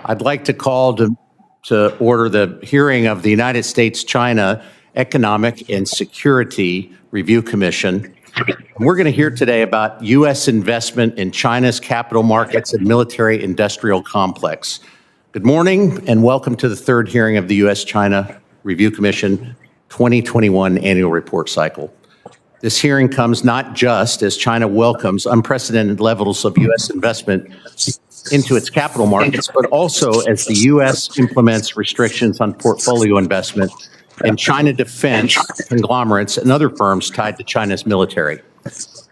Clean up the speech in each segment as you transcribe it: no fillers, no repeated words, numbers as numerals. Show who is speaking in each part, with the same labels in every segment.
Speaker 1: I'd like to call to order the hearing of the United States-China Economic and Security Review Commission. And we're going to hear today about U.S. investment in China's capital markets and military-industrial complex. Good morning and welcome to the third hearing of the U.S.-China Review Commission 2021 annual report cycle. This hearing comes not just as China welcomes unprecedented levels of U.S. investment into its capital markets, but also as the U.S. implements restrictions on portfolio investment in China defense conglomerates and other firms tied to China's military.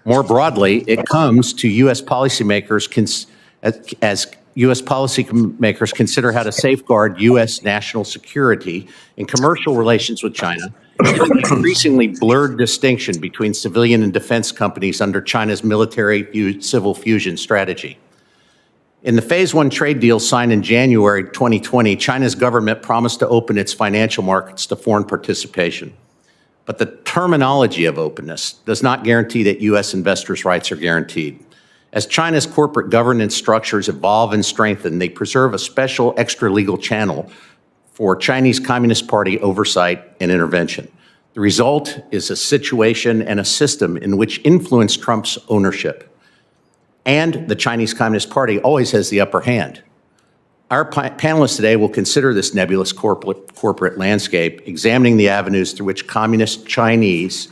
Speaker 1: More broadly, it comes to U.S. policymakers as U.S. policymakers consider how to safeguard U.S. national security in commercial relations with China, an increasingly blurred distinction between civilian and defense companies under China's military-civil fusion strategy. In the Phase 1 trade deal signed in January 2020, China's government promised to open its financial markets to foreign participation. But the terminology of openness does not guarantee that U.S. investors' rights are guaranteed. As China's corporate governance structures evolve and strengthen, they preserve a special extra-legal channel for Chinese Communist Party oversight and intervention. The result is a situation and a system in which influence trumps ownership. And the Chinese Communist Party always has the upper hand. Our panelists today will consider this nebulous corporate landscape, examining the avenues through which Communist Chinese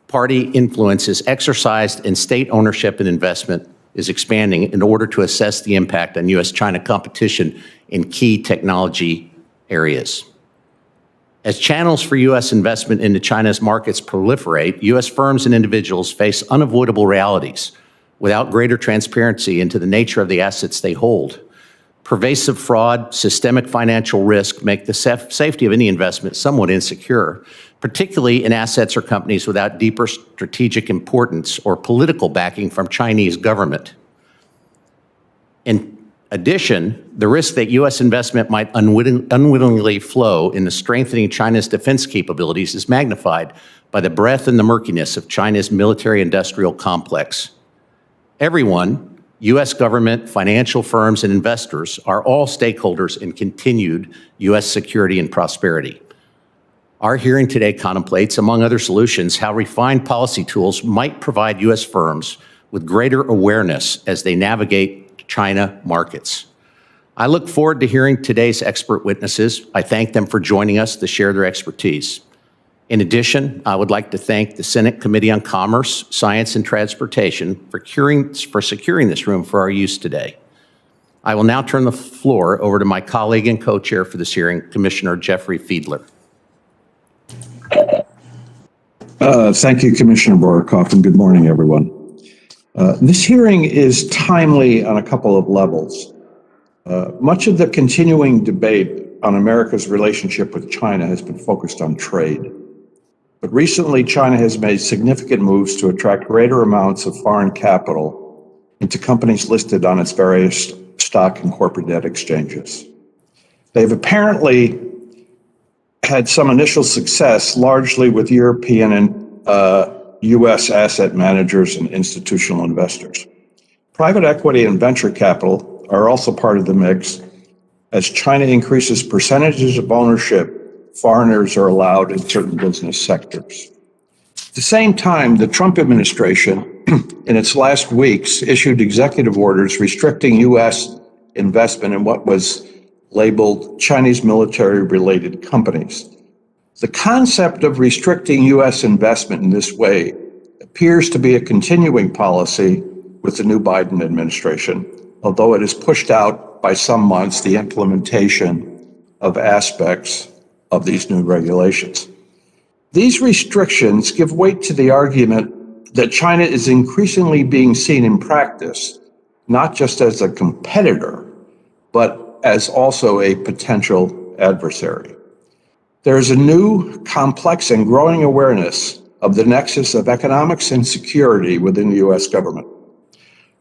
Speaker 1: Party influence is exercised and state ownership and investment is expanding in order to assess the impact on U.S.-China competition in key technology areas. As channels for U.S. investment into China's markets proliferate, U.S. firms and individuals face unavoidable realities without greater transparency into the nature of the assets they hold. Pervasive fraud, systemic financial risk make the safety of any investment somewhat insecure, particularly in assets or companies without deeper strategic importance or political backing from Chinese government. In addition, the risk that U.S. investment might unwittingly flow in the strengthening China's defense capabilities is magnified by the breadth and the murkiness of China's military-industrial complex. Everyone, U.S. government, financial firms, and investors are all stakeholders in continued U.S. security and prosperity. Our hearing today contemplates, among other solutions, how refined policy tools might provide U.S. firms with greater awareness as they navigate China markets. I look forward to hearing today's expert witnesses. I thank them for joining us to share their expertise. In addition, I would like to thank the Senate Committee on Commerce, Science, and Transportation for securing this room for our use today. I will now turn the floor over to my colleague and co-chair for this hearing, Commissioner Jeffrey Fiedler.
Speaker 2: Thank you, Commissioner Borokoff, and good morning, everyone. This hearing is timely on a couple of levels. Much of the continuing debate on America's relationship with China has been focused on trade. But recently, China has made significant moves to attract greater amounts of foreign capital into companies listed on its various stock and corporate debt exchanges. They've apparently had some initial success, largely with European and U.S. asset managers and institutional investors. Private equity and venture capital are also part of the mix. As China increases percentages of ownership, foreigners are allowed in certain business sectors. At the same time, the Trump administration, in its last weeks, issued executive orders restricting U.S. investment in what was labeled Chinese military-related companies. The concept of restricting U.S. investment in this way appears to be a continuing policy with the new Biden administration, although it has pushed out by some months the implementation of aspects of these new regulations. These restrictions give weight to the argument that China is increasingly being seen in practice, not just as a competitor, but as also a potential adversary. There is a new, complex, and growing awareness of the nexus of economics and security within the U.S. government.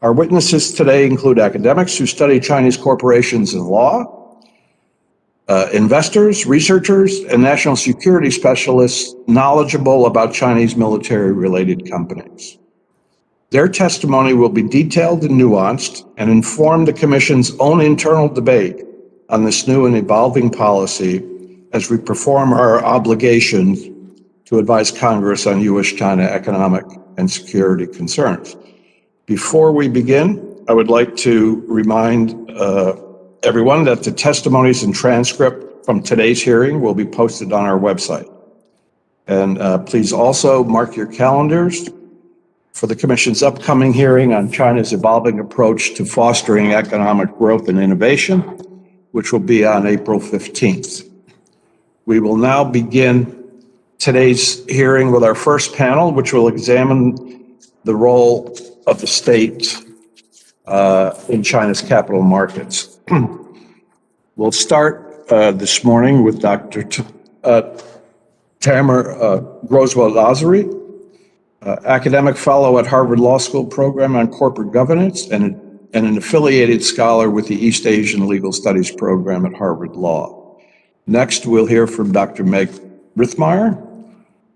Speaker 2: Our witnesses today include academics who study Chinese corporations and law, investors, researchers, and national security specialists knowledgeable about Chinese military-related companies. Their testimony will be detailed and nuanced and inform the Commission's own internal debate on this new and evolving policy as we perform our obligations to advise Congress on U.S.-China economic and security concerns. Before we begin, I would like to remind everyone that the testimonies and transcript from today's hearing will be posted on our website. And please also mark your calendars for the Commission's upcoming hearing on China's evolving approach to fostering economic growth and innovation, which will be on April 15th. We will now begin today's hearing with our first panel, which will examine the role of the state in China's capital markets. We'll start this morning with Dr. Tamer Groswell-Lazary, academic fellow at Harvard Law School Program on Corporate Governance and an affiliated scholar with the East Asian Legal Studies Program at Harvard Law. Next, we'll hear from Dr. Meg Rithmeyer,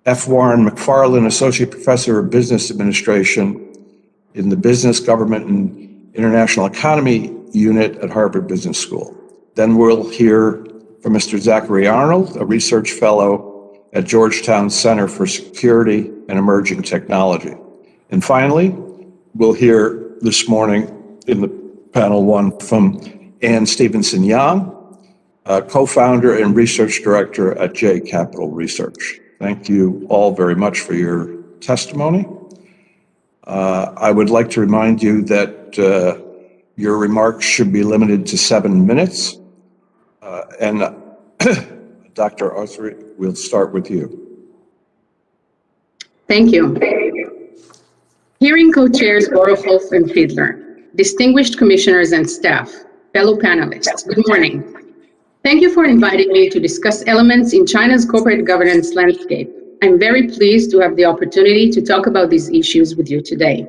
Speaker 2: F. Warren McFarland Associate Professor of Business Administration in the Business, Government, and International Economy Unit at Harvard Business School. Then we'll hear from Mr. Zachary Arnold, a research fellow at Georgetown Center for Security and Emerging Technology. And finally, we'll hear this morning in the panel one from Ann Stevenson-Yang, co-founder and research director at J Capital Research. Thank you all very much for your testimony. I would like to remind you that your remarks should be limited to 7 minutes. Dr. Osri, we'll start with you.
Speaker 3: Thank you. Hearing co-chairs Borohoff and Fiedler, distinguished commissioners and staff, fellow panelists, good morning. Thank you for inviting me to discuss elements in China's corporate governance landscape. I'm very pleased to have the opportunity to talk about these issues with you today.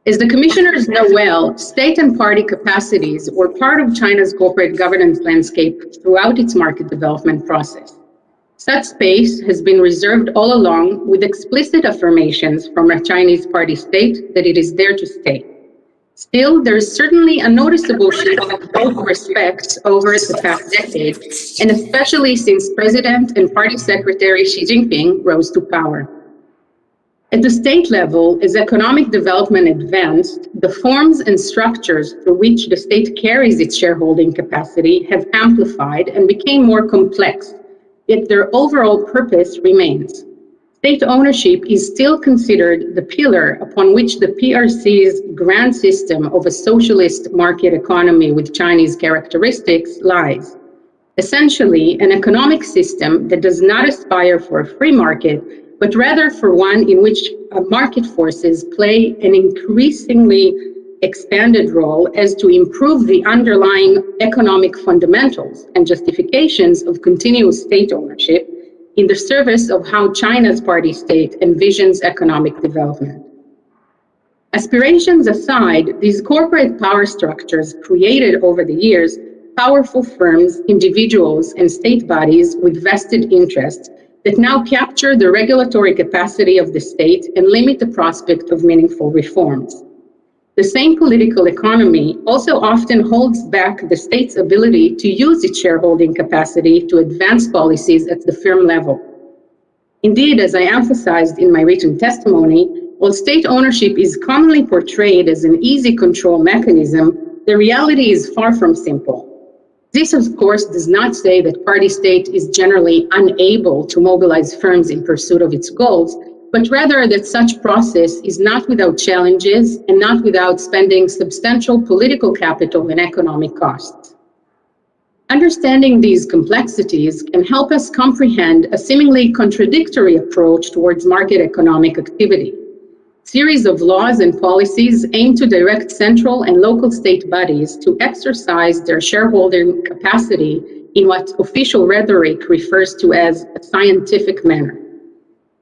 Speaker 3: As the commissioners know well, state and party capacities were part of China's corporate governance landscape throughout its market development process. Such space has been reserved all along, with explicit affirmations from a Chinese party state that it is there to stay. Still, there is certainly a noticeable shift in both respects over the past decade, and especially since President and Party Secretary Xi Jinping rose to power. At the state level, as economic development advanced, the forms and structures through which the state carries its shareholding capacity have amplified and became more complex, yet their overall purpose remains. State ownership is still considered the pillar upon which the PRC's grand system of a socialist market economy with Chinese characteristics lies. Essentially, an economic system that does not aspire for a free market, but rather for one in which market forces play an increasingly expanded role as to improve the underlying economic fundamentals and justifications of continuous state ownership in the service of how China's party state envisions economic development. Aspirations aside, these corporate power structures created over the years powerful firms, individuals, and state bodies with vested interests that now capture the regulatory capacity of the state and limit the prospect of meaningful reforms. The same political economy also often holds back the state's ability to use its shareholding capacity to advance policies at the firm level. Indeed, as I emphasized in my written testimony, while state ownership is commonly portrayed as an easy control mechanism, the reality is far from simple. This, of course, does not say that party state is generally unable to mobilize firms in pursuit of its goals, but rather that such process is not without challenges and not without spending substantial political capital and economic costs. Understanding these complexities can help us comprehend a seemingly contradictory approach towards market economic activity. Series of laws and policies aim to direct central and local state bodies to exercise their shareholding capacity in what official rhetoric refers to as a scientific manner.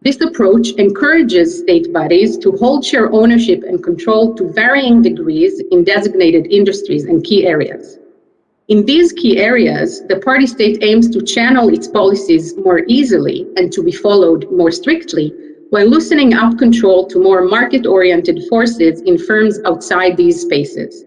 Speaker 3: This approach encourages state bodies to hold share ownership and control to varying degrees in designated industries and key areas. In these key areas, the party state aims to channel its policies more easily and to be followed more strictly, while loosening up control to more market-oriented forces in firms outside these spaces.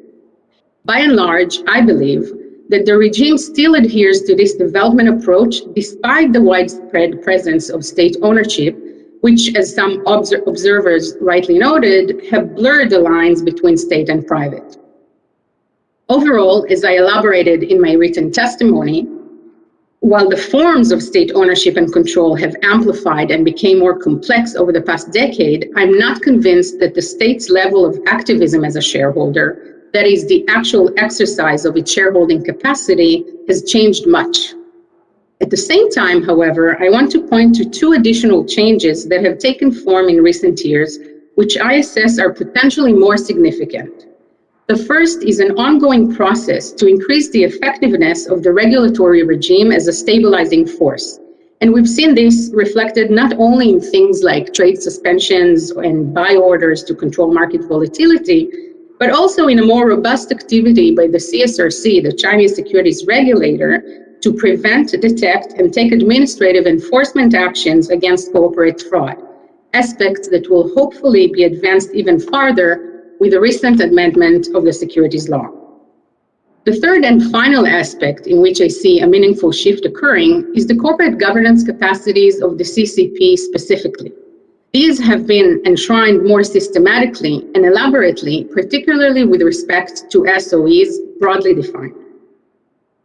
Speaker 3: By and large, I believe that the regime still adheres to this development approach despite the widespread presence of state ownership, which, as some observers rightly noted, have blurred the lines between state and private. Overall, as I elaborated in my written testimony, while the forms of state ownership and control have amplified and became more complex over the past decade, I'm not convinced that the state's level of activism as a shareholder, that is, the actual exercise of its shareholding capacity, has changed much. At the same time, however, I want to point to two additional changes that have taken form in recent years, which I assess are potentially more significant. The first is an ongoing process to increase the effectiveness of the regulatory regime as a stabilizing force. And we've seen this reflected not only in things like trade suspensions and buy orders to control market volatility, but also in a more robust activity by the CSRC, the Chinese securities regulator, to prevent, detect, and take administrative enforcement actions against corporate fraud, aspects that will hopefully be advanced even farther with the recent amendment of the securities law. The third and final aspect in which I see a meaningful shift occurring is the corporate governance capacities of the CCP specifically. These have been enshrined more systematically and elaborately, particularly with respect to SOEs broadly defined.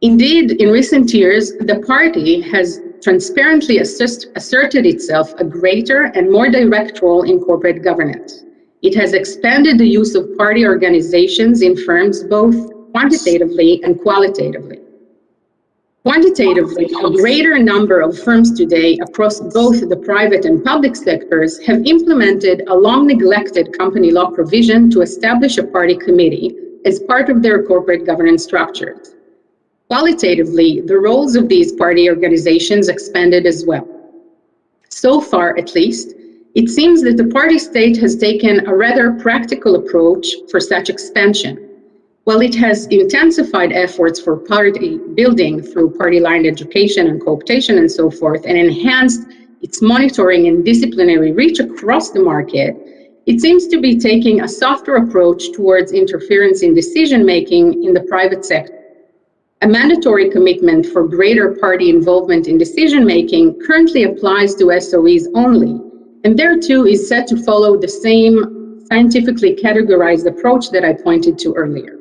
Speaker 3: Indeed, in recent years, the party has transparently asserted itself a greater and more direct role in corporate governance. It has expanded the use of party organizations in firms both quantitatively and qualitatively. Quantitatively, a greater number of firms today across both the private and public sectors have implemented a long-neglected company law provision to establish a party committee as part of their corporate governance structures. Qualitatively, the roles of these party organizations expanded as well. So far, at least, it seems that the party state has taken a rather practical approach for such expansion. While it has intensified efforts for party building through party-line education and co-optation and so forth, and enhanced its monitoring and disciplinary reach across the market, it seems to be taking a softer approach towards interference in decision-making in the private sector. A mandatory commitment for greater party involvement in decision-making currently applies to SOEs only, and there too is set to follow the same scientifically categorized approach that I pointed to earlier.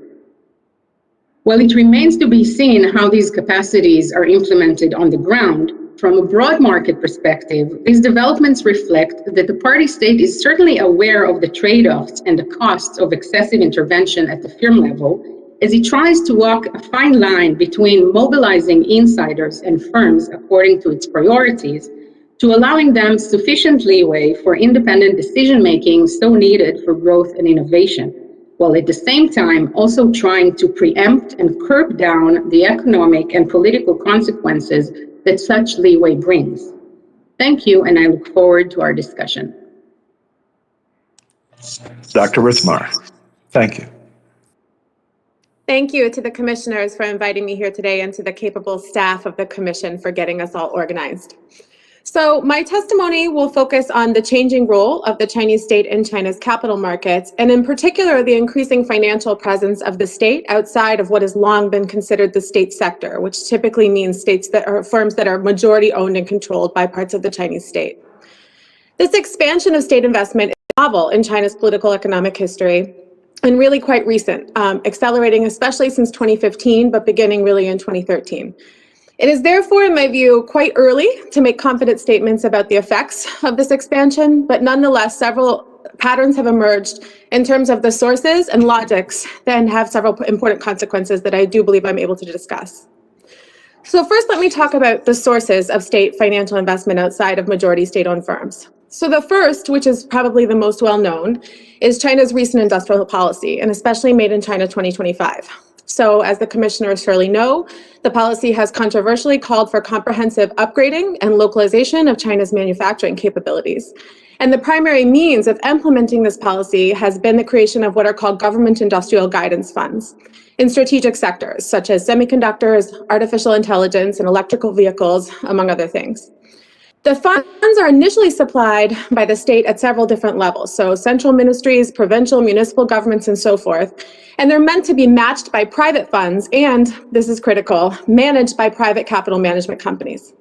Speaker 3: While it remains to be seen how these capacities are implemented on the ground, from a broad market perspective, these developments reflect that the party state is certainly aware of the trade-offs and the costs of excessive intervention at the firm level, as it tries to walk a fine line between mobilizing insiders and firms according to its priorities, to allowing them sufficient leeway for independent decision-making so needed for growth and innovation, while at the same time also trying to preempt and curb down the economic and political consequences that such leeway brings. Thank you, and I look forward to our discussion.
Speaker 2: Dr. Ritzmar, thank you.
Speaker 4: Thank you to the commissioners for inviting me here today and to the capable staff of the commission for getting us all organized. So my testimony will focus on the changing role of the Chinese state in China's capital markets, and in particular, the increasing financial presence of the state outside of what has long been considered the state sector, which typically means states that are firms that are majority owned and controlled by parts of the Chinese state. This expansion of state investment is novel in China's political economic history and really quite recent, accelerating especially since 2015, but beginning really in 2013. It is therefore, in my view, quite early to make confident statements about the effects of this expansion, but nonetheless, several patterns have emerged in terms of the sources and logics that have several important consequences that I do believe I'm able to discuss. So first, let me talk about the sources of state financial investment outside of majority state-owned firms. So the first, which is probably the most well-known, is China's recent industrial policy, and especially Made in China 2025. So as the commissioners surely know, the policy has controversially called for comprehensive upgrading and localization of China's manufacturing capabilities. And the primary means of implementing this policy has been the creation of what are called government industrial guidance funds in strategic sectors, such as semiconductors, artificial intelligence, and electrical vehicles, among other things. The funds are initially supplied by the state at several different levels, so central ministries, provincial, municipal governments, and so forth. And they're meant to be matched by private funds and, this is critical, managed by private capital management companies.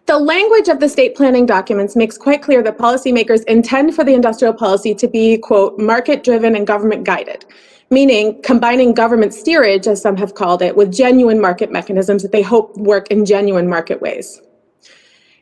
Speaker 4: The language of the state planning documents makes quite clear that policymakers intend for the industrial policy to be, quote, market-driven and government-guided, meaning combining government steerage, as some have called it, with genuine market mechanisms that they hope work in genuine market ways.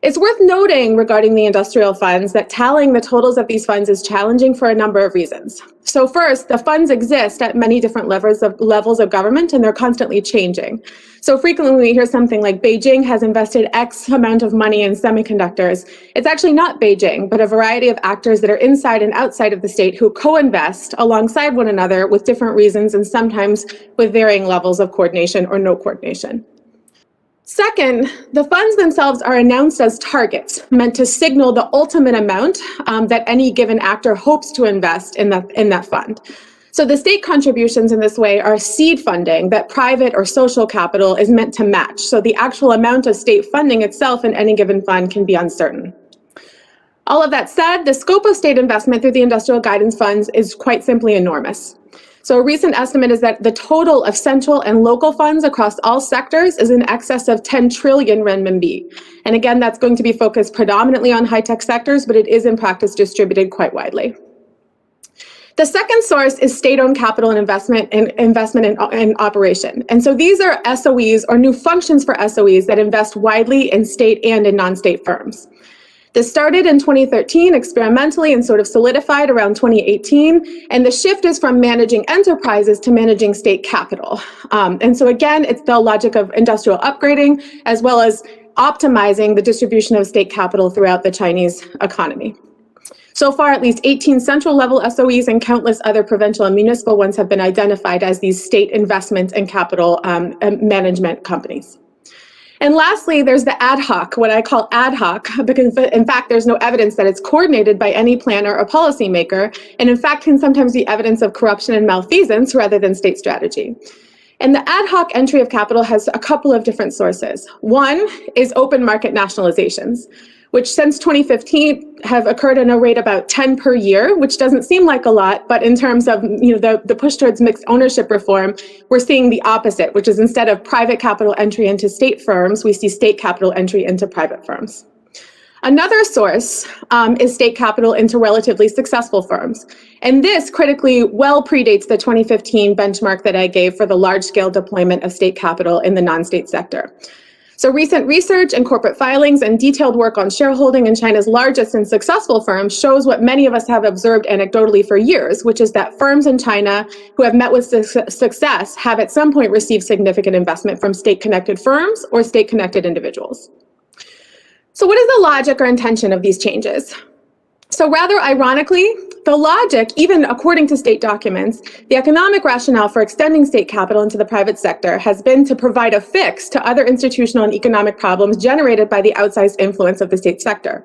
Speaker 4: It's worth noting regarding the industrial funds that tallying the totals of these funds is challenging for a number of reasons. So first, the funds exist at many different levels of government, and they're constantly changing. So frequently we hear something like Beijing has invested X amount of money in semiconductors. It's actually not Beijing, but a variety of actors that are inside and outside of the state who co-invest alongside one another with different reasons and sometimes with varying levels of coordination or no coordination. Second, the funds themselves are announced as targets, meant to signal the ultimate amount that any given actor hopes to invest in that fund. So the state contributions in this way are seed funding that private or social capital is meant to match. So the actual amount of state funding itself in any given fund can be uncertain. All of that said, the scope of state investment through the industrial guidance funds is quite simply enormous. So a recent estimate is that the total of central and local funds across all sectors is in excess of 10 trillion renminbi. And again, that's going to be focused predominantly on high-tech sectors, but it is in practice distributed quite widely. The second source is state-owned capital and investment in operation. And so these are SOEs or new functions for SOEs that invest widely in state and in non-state firms. This started in 2013 experimentally and sort of solidified around 2018. And the shift is from managing enterprises to managing state capital. And so again, it's the logic of industrial upgrading as well as optimizing the distribution of state capital throughout the Chinese economy. So far, at least 18 central level SOEs and countless other provincial and municipal ones have been identified as these state investment and capital management companies. And lastly, there's the ad hoc, what I call ad hoc, because in fact, there's no evidence that it's coordinated by any planner or policymaker, and in fact can sometimes be evidence of corruption and malfeasance rather than state strategy. And the ad hoc entry of capital has a couple of different sources. One is open market nationalizations, which since 2015 have occurred at a rate about 10 per year, which doesn't seem like a lot, but in terms of the push towards mixed ownership reform, we're seeing the opposite, which is instead of private capital entry into state firms, we see state capital entry into private firms. Another source is state capital into relatively successful firms. And this critically well predates the 2015 benchmark that I gave for the large-scale deployment of state capital in the non-state sector. So recent research and corporate filings and detailed work on shareholding in China's largest and successful firms shows what many of us have observed anecdotally for years, which is that firms in China who have met with success have at some point received significant investment from state-connected firms or state-connected individuals. So what is the logic or intention of these changes? So rather ironically, the logic, even according to state documents, the economic rationale for extending state capital into the private sector has been to provide a fix to other institutional and economic problems generated by the outsized influence of the state sector.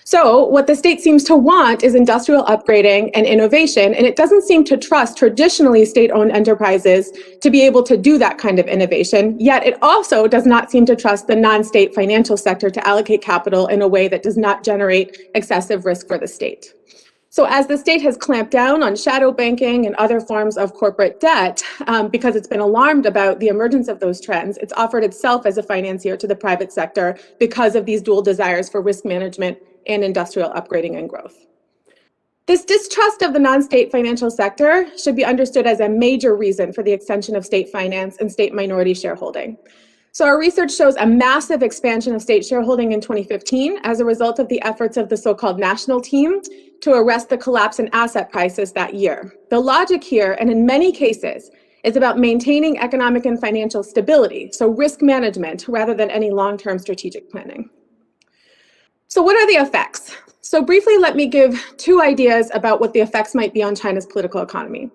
Speaker 4: So what the state seems to want is industrial upgrading and innovation, and it doesn't seem to trust traditionally state-owned enterprises to be able to do that kind of innovation, yet it also does not seem to trust the non-state financial sector to allocate capital in a way that does not generate excessive risk for the state. So as the state has clamped down on shadow banking and other forms of corporate debt, because it's been alarmed about the emergence of those trends, it's offered itself as a financier to the private sector because of these dual desires for risk management and industrial upgrading and growth. This distrust of the non-state financial sector should be understood as a major reason for the extension of state finance and state minority shareholding. So our research shows a massive expansion of state shareholding in 2015 as a result of the efforts of the so-called national team to arrest the collapse in asset prices that year. The logic here, and in many cases, is about maintaining economic and financial stability, so risk management rather than any long-term strategic planning. So what are the effects? So briefly, let me give two ideas about what the effects might be on China's political economy.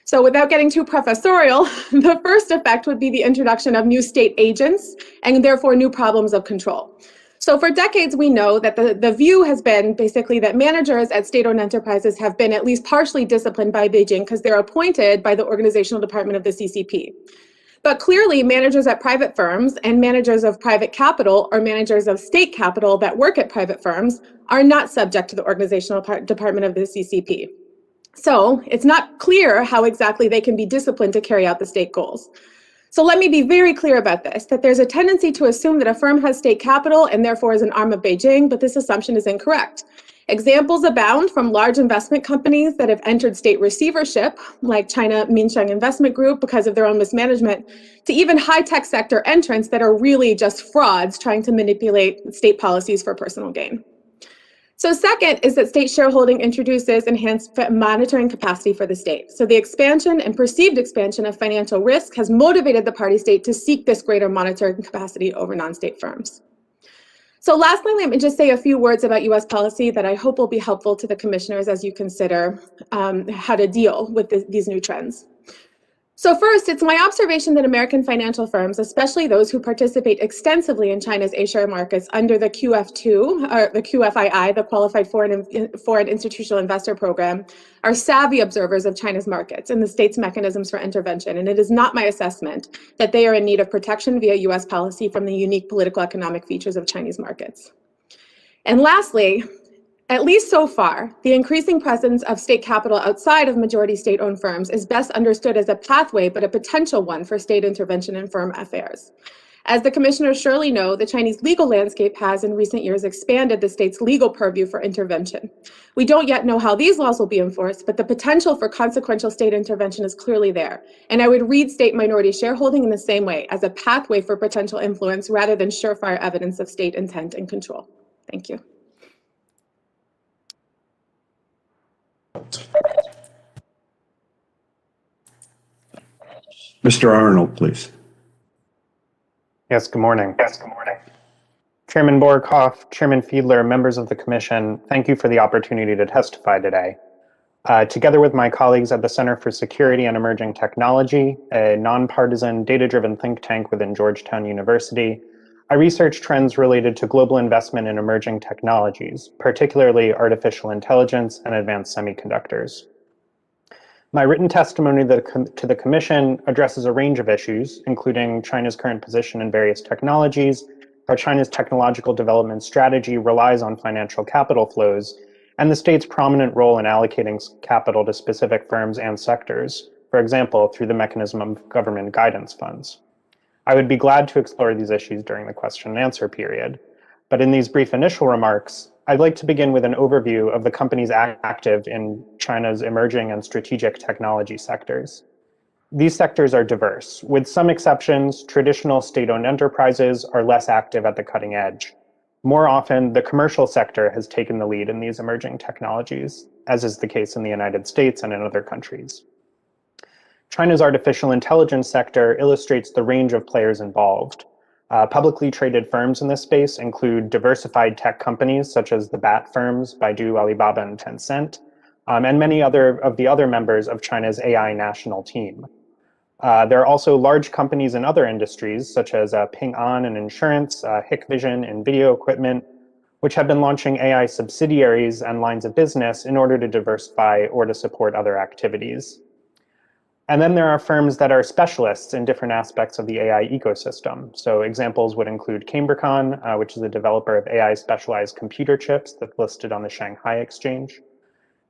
Speaker 4: So without getting too professorial, the first effect would be the introduction of new state agents and therefore new problems of control. So for decades, we know that the view has been basically that managers at state-owned enterprises have been at least partially disciplined by Beijing because they're appointed by the organizational department of the CCP. But clearly, managers at private firms and managers of private capital or managers of state capital that work at private firms are not subject to the organizational department of the CCP. So it's not clear how exactly they can be disciplined to carry out the state goals. So let me be very clear about this, that there's a tendency to assume that a firm has state capital and therefore is an arm of Beijing, but this assumption is incorrect. Examples abound from large investment companies that have entered state receivership, like China Minsheng Investment Group, because of their own mismanagement, to even high-tech sector entrants that are really just frauds trying to manipulate state policies for personal gain. So second is that state shareholding introduces enhanced monitoring capacity for the state. So the expansion and perceived expansion of financial risk has motivated the party state to seek this greater monitoring capacity over non-state firms. So lastly, let me just say a few words about US policy that I hope will be helpful to the commissioners as you consider how to deal with these new trends. So first, it's my observation that American financial firms, especially those who participate extensively in China's A-share markets under the QF2, or the QFII, the Qualified Foreign Institutional Investor Program, are savvy observers of China's markets and the state's mechanisms for intervention. And it is not my assessment that they are in need of protection via US policy from the unique political economic features of Chinese markets. And lastly, at least so far, the increasing presence of state capital outside of majority state-owned firms is best understood as a pathway, but a potential one for state intervention in firm affairs. As the commissioners surely know, the Chinese legal landscape has in recent years expanded the state's legal purview for intervention. We don't yet know how these laws will be enforced, but the potential for consequential state intervention is clearly there. And I would read state minority shareholding in the same way, as a pathway for potential influence rather than surefire evidence of state intent and control. Thank you.
Speaker 2: Mr. Arnold, please.
Speaker 5: Yes, good morning. Chairman Borokoff, Chairman Fiedler, members of the Commission, thank you for the opportunity to testify today. Together with my colleagues at the Center for Security and Emerging Technology, a nonpartisan data-driven think tank within Georgetown University, I research trends related to global investment in emerging technologies, particularly artificial intelligence and advanced semiconductors. My written testimony to the Commission addresses a range of issues, including China's current position in various technologies, how China's technological development strategy relies on financial capital flows, and the state's prominent role in allocating capital to specific firms and sectors, for example, through the mechanism of government guidance funds. I would be glad to explore these issues during the question and answer period, but in these brief initial remarks, I'd like to begin with an overview of the companies active in China's emerging and strategic technology sectors. These sectors are diverse. With some exceptions, traditional state-owned enterprises are less active at the cutting edge. More often, the commercial sector has taken the lead in these emerging technologies, as is the case in the United States and in other countries. China's artificial intelligence sector illustrates the range of players involved. Publicly traded firms in this space include diversified tech companies such as the BAT firms, Baidu, Alibaba, and Tencent, and many of the other members of China's AI national team. There are also large companies in other industries such as Ping An in insurance, Hikvision in video equipment, which have been launching AI subsidiaries and lines of business in order to diversify or to support other activities. And then there are firms that are specialists in different aspects of the AI ecosystem. So examples would include Cambricon, which is a developer of AI specialized computer chips that's listed on the Shanghai Exchange,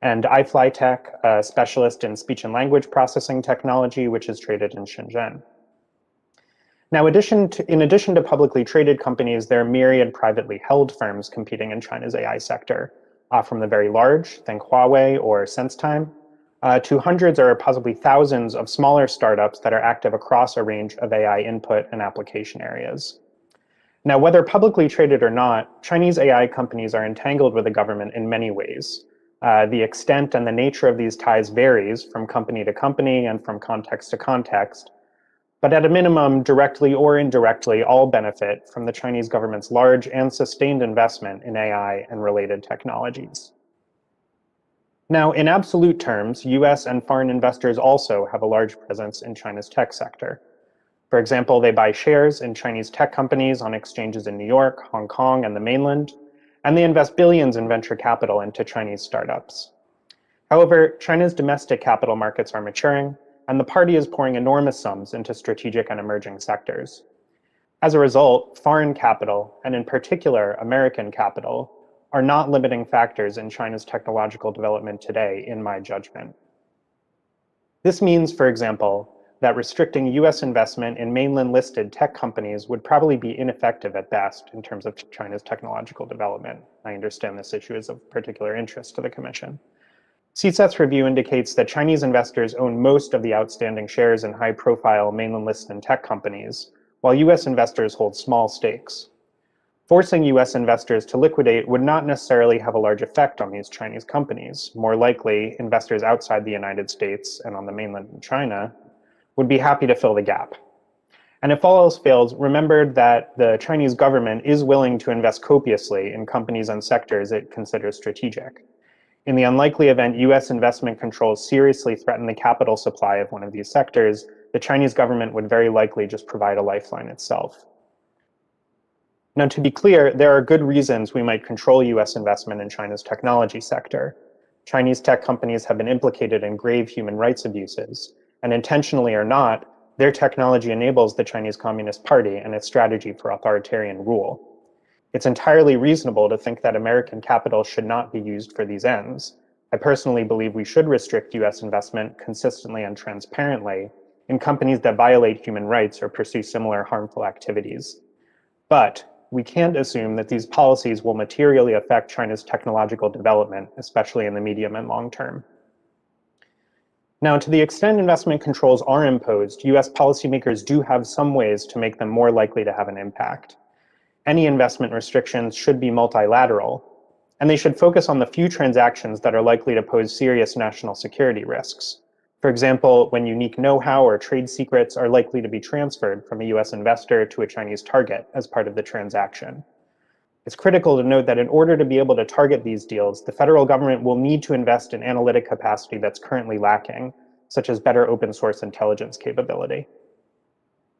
Speaker 5: and iFlyTech, a specialist in speech and language processing technology, which is traded in Shenzhen. Now, in addition to publicly traded companies, there are myriad privately held firms competing in China's AI sector, from the very large, think Huawei or SenseTime, to hundreds or possibly thousands of smaller startups that are active across a range of AI input and application areas. Now, whether publicly traded or not, Chinese AI companies are entangled with the government in many ways. The extent and the nature of these ties varies from company to company and from context to context, but at a minimum, directly or indirectly, all benefit from the Chinese government's large and sustained investment in AI and related technologies. Now, in absolute terms, US and foreign investors also have a large presence in China's tech sector. For example, they buy shares in Chinese tech companies on exchanges in New York, Hong Kong, and the mainland, and they invest billions in venture capital into Chinese startups. However, China's domestic capital markets are maturing, and the party is pouring enormous sums into strategic and emerging sectors. As a result, foreign capital, and in particular American capital, are not limiting factors in China's technological development today, in my judgment. This means, for example, that restricting US investment in mainland-listed tech companies would probably be ineffective at best in terms of China's technological development. I understand this issue is of particular interest to the Commission. CSET's review indicates that Chinese investors own most of the outstanding shares in high-profile mainland-listed tech companies, while US investors hold small stakes. Forcing US investors to liquidate would not necessarily have a large effect on these Chinese companies. More likely, investors outside the United States and on the mainland in China would be happy to fill the gap. And if all else fails, remember that the Chinese government is willing to invest copiously in companies and sectors it considers strategic. In the unlikely event US investment controls seriously threaten the capital supply of one of these sectors, the Chinese government would very likely just provide a lifeline itself. Now, to be clear, there are good reasons we might control US investment in China's technology sector. Chinese tech companies have been implicated in grave human rights abuses, and intentionally or not, their technology enables the Chinese Communist Party and its strategy for authoritarian rule. It's entirely reasonable to think that American capital should not be used for these ends. I personally believe we should restrict US investment consistently and transparently in companies that violate human rights or pursue similar harmful activities. But we can't assume that these policies will materially affect China's technological development, especially in the medium and long term. Now, to the extent investment controls are imposed, US policymakers do have some ways to make them more likely to have an impact. Any investment restrictions should be multilateral, and they should focus on the few transactions that are likely to pose serious national security risks. For example, when unique know-how or trade secrets are likely to be transferred from a US investor to a Chinese target as part of the transaction. It's critical to note that in order to be able to target these deals, the federal government will need to invest in analytic capacity that's currently lacking, such as better open source intelligence capability.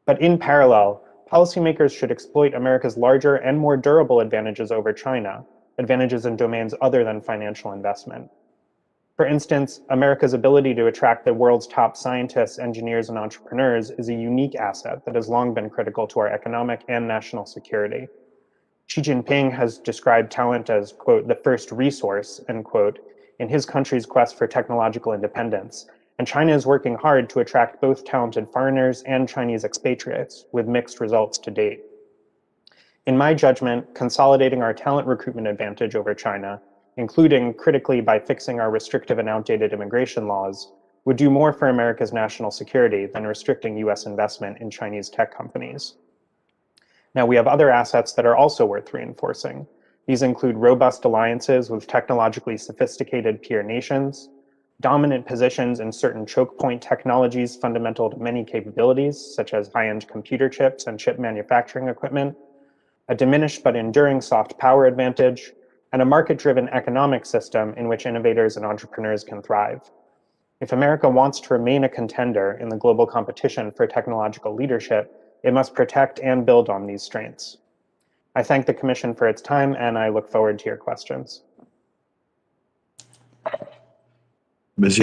Speaker 5: But in parallel, policymakers should exploit America's larger and more durable advantages over China, advantages in domains other than financial investment. For instance, America's ability to attract the world's top scientists, engineers, and entrepreneurs is a unique asset that has long been critical to our economic and national security. Xi Jinping has described talent as, quote, the first resource, end quote, in his country's quest for technological independence, and China is working hard to attract both talented foreigners and Chinese expatriates, with mixed results to date. In my judgment, consolidating our talent recruitment advantage over China, including critically by fixing our restrictive and outdated immigration laws, would do more for America's national security than restricting US investment in Chinese tech companies. Now, we have other assets that are also worth reinforcing. These include robust alliances with technologically sophisticated peer nations, dominant positions in certain choke point technologies fundamental to many capabilities, such as high-end computer chips and chip manufacturing equipment, a diminished but enduring soft power advantage, and a market-driven economic system in which innovators and entrepreneurs can thrive. If America wants to remain a contender in the global competition for technological leadership, it must protect and build on these strengths. I thank the Commission for its time, and I look forward to your questions.
Speaker 2: Ms.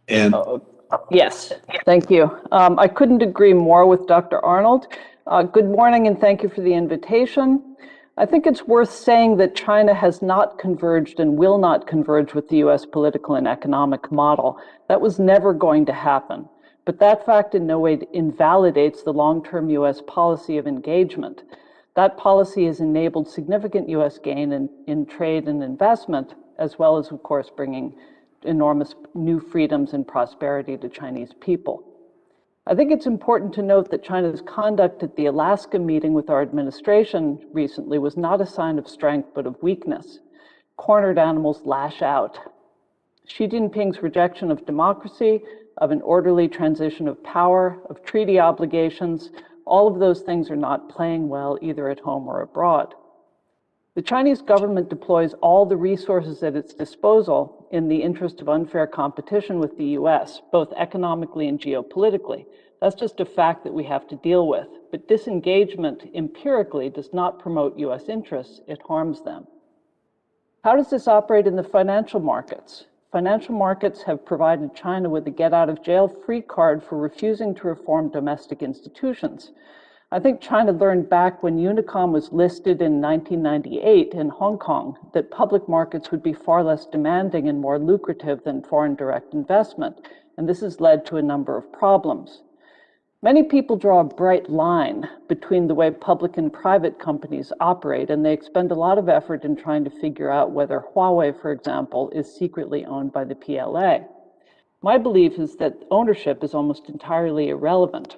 Speaker 2: And
Speaker 6: Yes, thank you. I couldn't agree more with Dr. Arnold. Good morning, and thank you for the invitation. I think it's worth saying that China has not converged and will not converge with the US political and economic model. That was never going to happen. But that fact in no way invalidates the long-term US policy of engagement. That policy has enabled significant US gain in trade and investment, as well as, of course, bringing enormous new freedoms and prosperity to Chinese people. I think it's important to note that China's conduct at the Alaska meeting with our administration recently was not a sign of strength, but of weakness. Cornered animals lash out. Xi Jinping's rejection of democracy, of an orderly transition of power, of treaty obligations, all of those things are not playing well either at home or abroad. The Chinese government deploys all the resources at its disposal in the interest of unfair competition with the US, both economically and geopolitically. That's just a fact that we have to deal with. But disengagement empirically does not promote US interests, it harms them. How does this operate in the financial markets? Financial markets have provided China with a get-out-of-jail-free card for refusing to reform domestic institutions. I think China learned back when Unicom was listed in 1998 in Hong Kong that public markets would be far less demanding and more lucrative than foreign direct investment, and this has led to a number of problems. Many people draw a bright line between the way public and private companies operate, and they expend a lot of effort in trying to figure out whether Huawei, for example, is secretly owned by the PLA. My belief is that ownership is almost entirely irrelevant.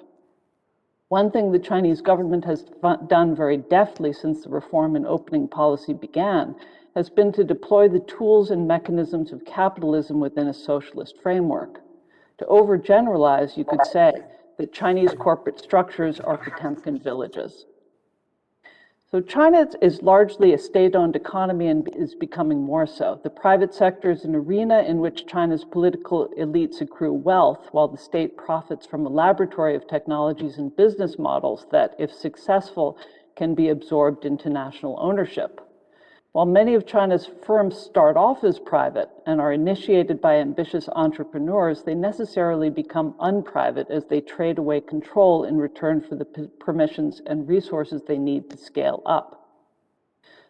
Speaker 6: One thing the Chinese government has done very deftly since the reform and opening policy began has been to deploy the tools and mechanisms of capitalism within a socialist framework. To overgeneralize, you could say that Chinese corporate structures are Potemkin villages. So China is largely a state-owned economy and is becoming more so. The private sector is an arena in which China's political elites accrue wealth, while the state profits from a laboratory of technologies and business models that, if successful, can be absorbed into national ownership. While many of China's firms start off as private and are initiated by ambitious entrepreneurs, they necessarily become unprivate as they trade away control in return for the permissions and resources they need to scale up.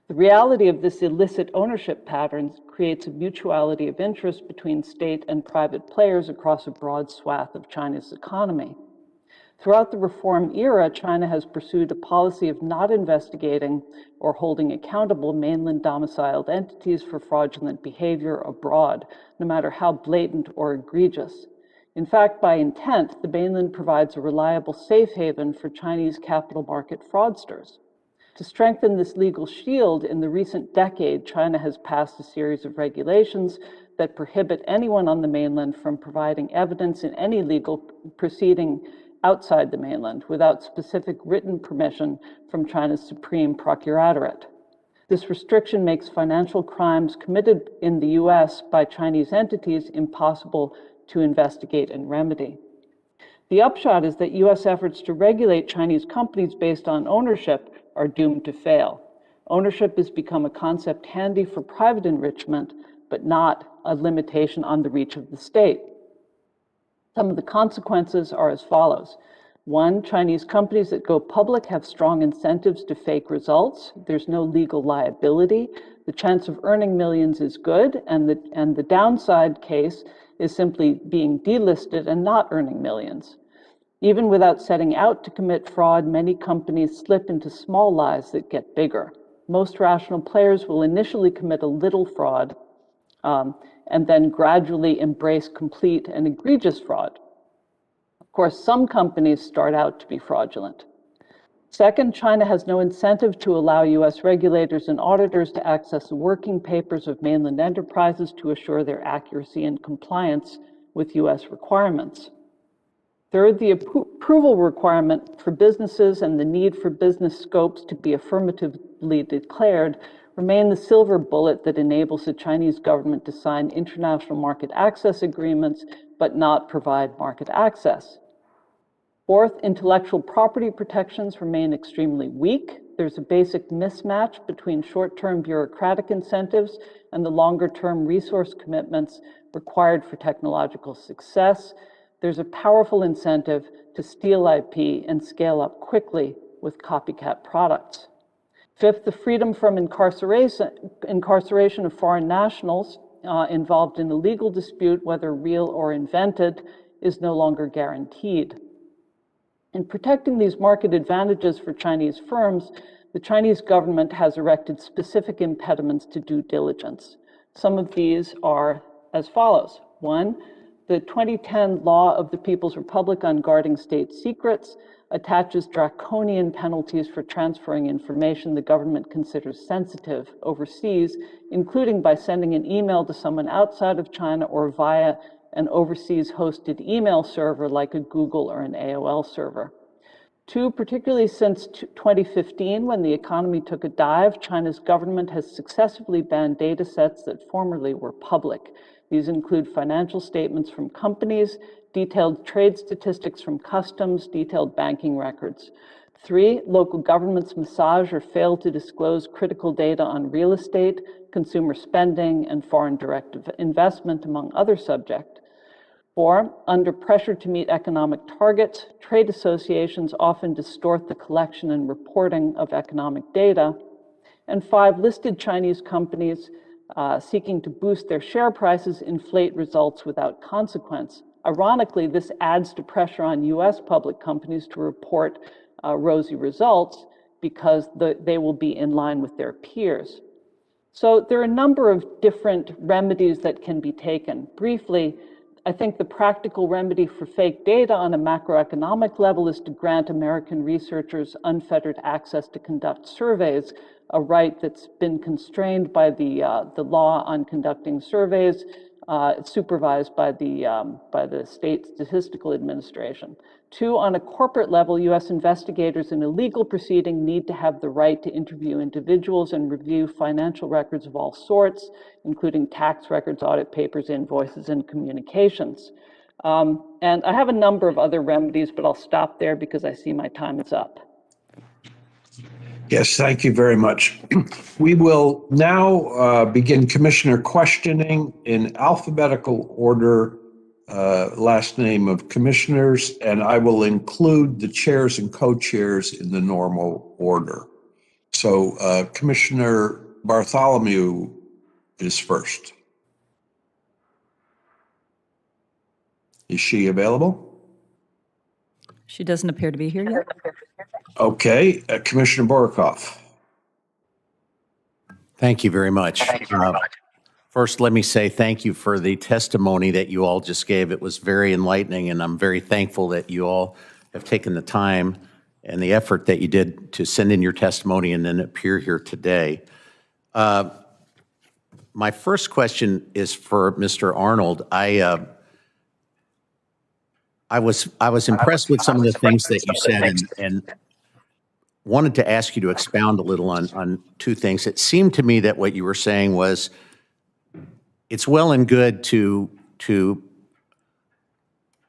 Speaker 6: The reality of this illicit ownership pattern creates a mutuality of interest between state and private players across a broad swath of China's economy. Throughout the reform era, China has pursued a policy of not investigating or holding accountable mainland domiciled entities for fraudulent behavior abroad, no matter how blatant or egregious. In fact, by intent, the mainland provides a reliable safe haven for Chinese capital market fraudsters. To strengthen this legal shield, in the recent decade, China has passed a series of regulations that prohibit anyone on the mainland from providing evidence in any legal proceeding outside the mainland without specific written permission from China's Supreme Procuratorate. This restriction makes financial crimes committed in the US by Chinese entities impossible to investigate and remedy. The upshot is that US efforts to regulate Chinese companies based on ownership are doomed to fail. Ownership has become a concept handy for private enrichment, but not a limitation on the reach of the state. Some of the consequences are as follows. One, Chinese companies that go public have strong incentives to fake results. There's no legal liability. The chance of earning millions is good, and the downside case is simply being delisted and not earning millions. Even without setting out to commit fraud, many companies slip into small lies that get bigger. Most rational players will initially commit a little fraud and then gradually embrace complete and egregious fraud. Of course, some companies start out to be fraudulent. Second, China has no incentive to allow US regulators and auditors to access the working papers of mainland enterprises to assure their accuracy and compliance with US requirements. Third, the approval requirement for businesses and the need for business scopes to be affirmatively declared remain the silver bullet that enables the Chinese government to sign international market access agreements but not provide market access. Fourth, intellectual property protections remain extremely weak. There's a basic mismatch between short-term bureaucratic incentives and the longer-term resource commitments required for technological success. There's a powerful incentive to steal IP and scale up quickly with copycat products. Fifth, the freedom from incarceration of foreign nationals involved in a legal dispute, whether real or invented, is no longer guaranteed. In protecting these market advantages for Chinese firms, the Chinese government has erected specific impediments to due diligence. Some of these are as follows. One, the 2010 Law of the People's Republic on Guarding State Secrets attaches draconian penalties for transferring information the government considers sensitive overseas, including by sending an email to someone outside of China or via an overseas hosted email server like a Google or an AOL server. Two, particularly since 2015, when the economy took a dive, China's government has successively banned data sets that formerly were public. These include financial statements from companies, detailed trade statistics from customs, detailed banking records. 3, local governments massage or fail to disclose critical data on real estate, consumer spending, and foreign direct investment, among other subjects. 4, under pressure to meet economic targets, trade associations often distort the collection and reporting of economic data. And 5, listed Chinese companies seeking to boost their share prices inflate results without consequence. Ironically, this adds to pressure on US public companies to report rosy results because they will be in line with their peers. So there are a number of different remedies that can be taken. Briefly, I think the practical remedy for fake data on a macroeconomic level is to grant American researchers unfettered access to conduct surveys, a right that's been constrained by the law on conducting surveys, supervised by the state statistical administration. 2, on a corporate level, US investigators in a legal proceeding need to have the right to interview individuals and review financial records of all sorts, including tax records, audit papers, invoices, and communications. And I have a number of other remedies, but I'll stop there because I see my time is up.
Speaker 2: Yes, thank you very much. We will now begin commissioner questioning in alphabetical order, last name of commissioners, and I will include the chairs and co-chairs in the normal order. So Commissioner Bartholomew is first. Is she available?
Speaker 7: She doesn't appear to be here yet.
Speaker 2: Okay, Commissioner Borokoff.
Speaker 1: Thank you very much. First, let me say thank you for the testimony that you all just gave. It was very enlightening, and I'm very thankful that you all have taken the time and the effort that you did to send in your testimony and then appear here today. My first question is for Mr. Arnold. I was impressed with some of the things that you said and wanted to ask you to expound a little on two things. It seemed to me that what you were saying was it's well and good to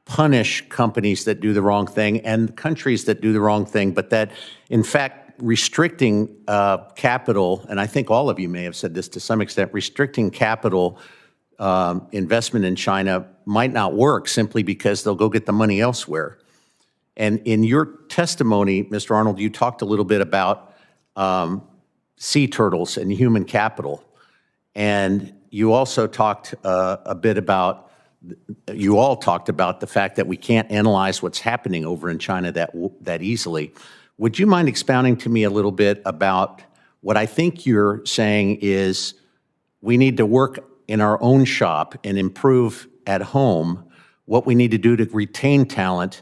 Speaker 1: punish companies that do the wrong thing and countries that do the wrong thing, but that, in fact, restricting capital, and I think all of you may have said this to some extent, restricting capital investment in China might not work simply because they'll go get the money elsewhere. And in your testimony, Mr. Arnold, you talked a little bit about sea turtles and human capital. And you also talked a bit about, you all talked about the fact that we can't analyze what's happening over in China that easily. Would you mind expounding to me a little bit about what I think you're saying is we need to work in our own shop and improve at home what we need to do to retain talent,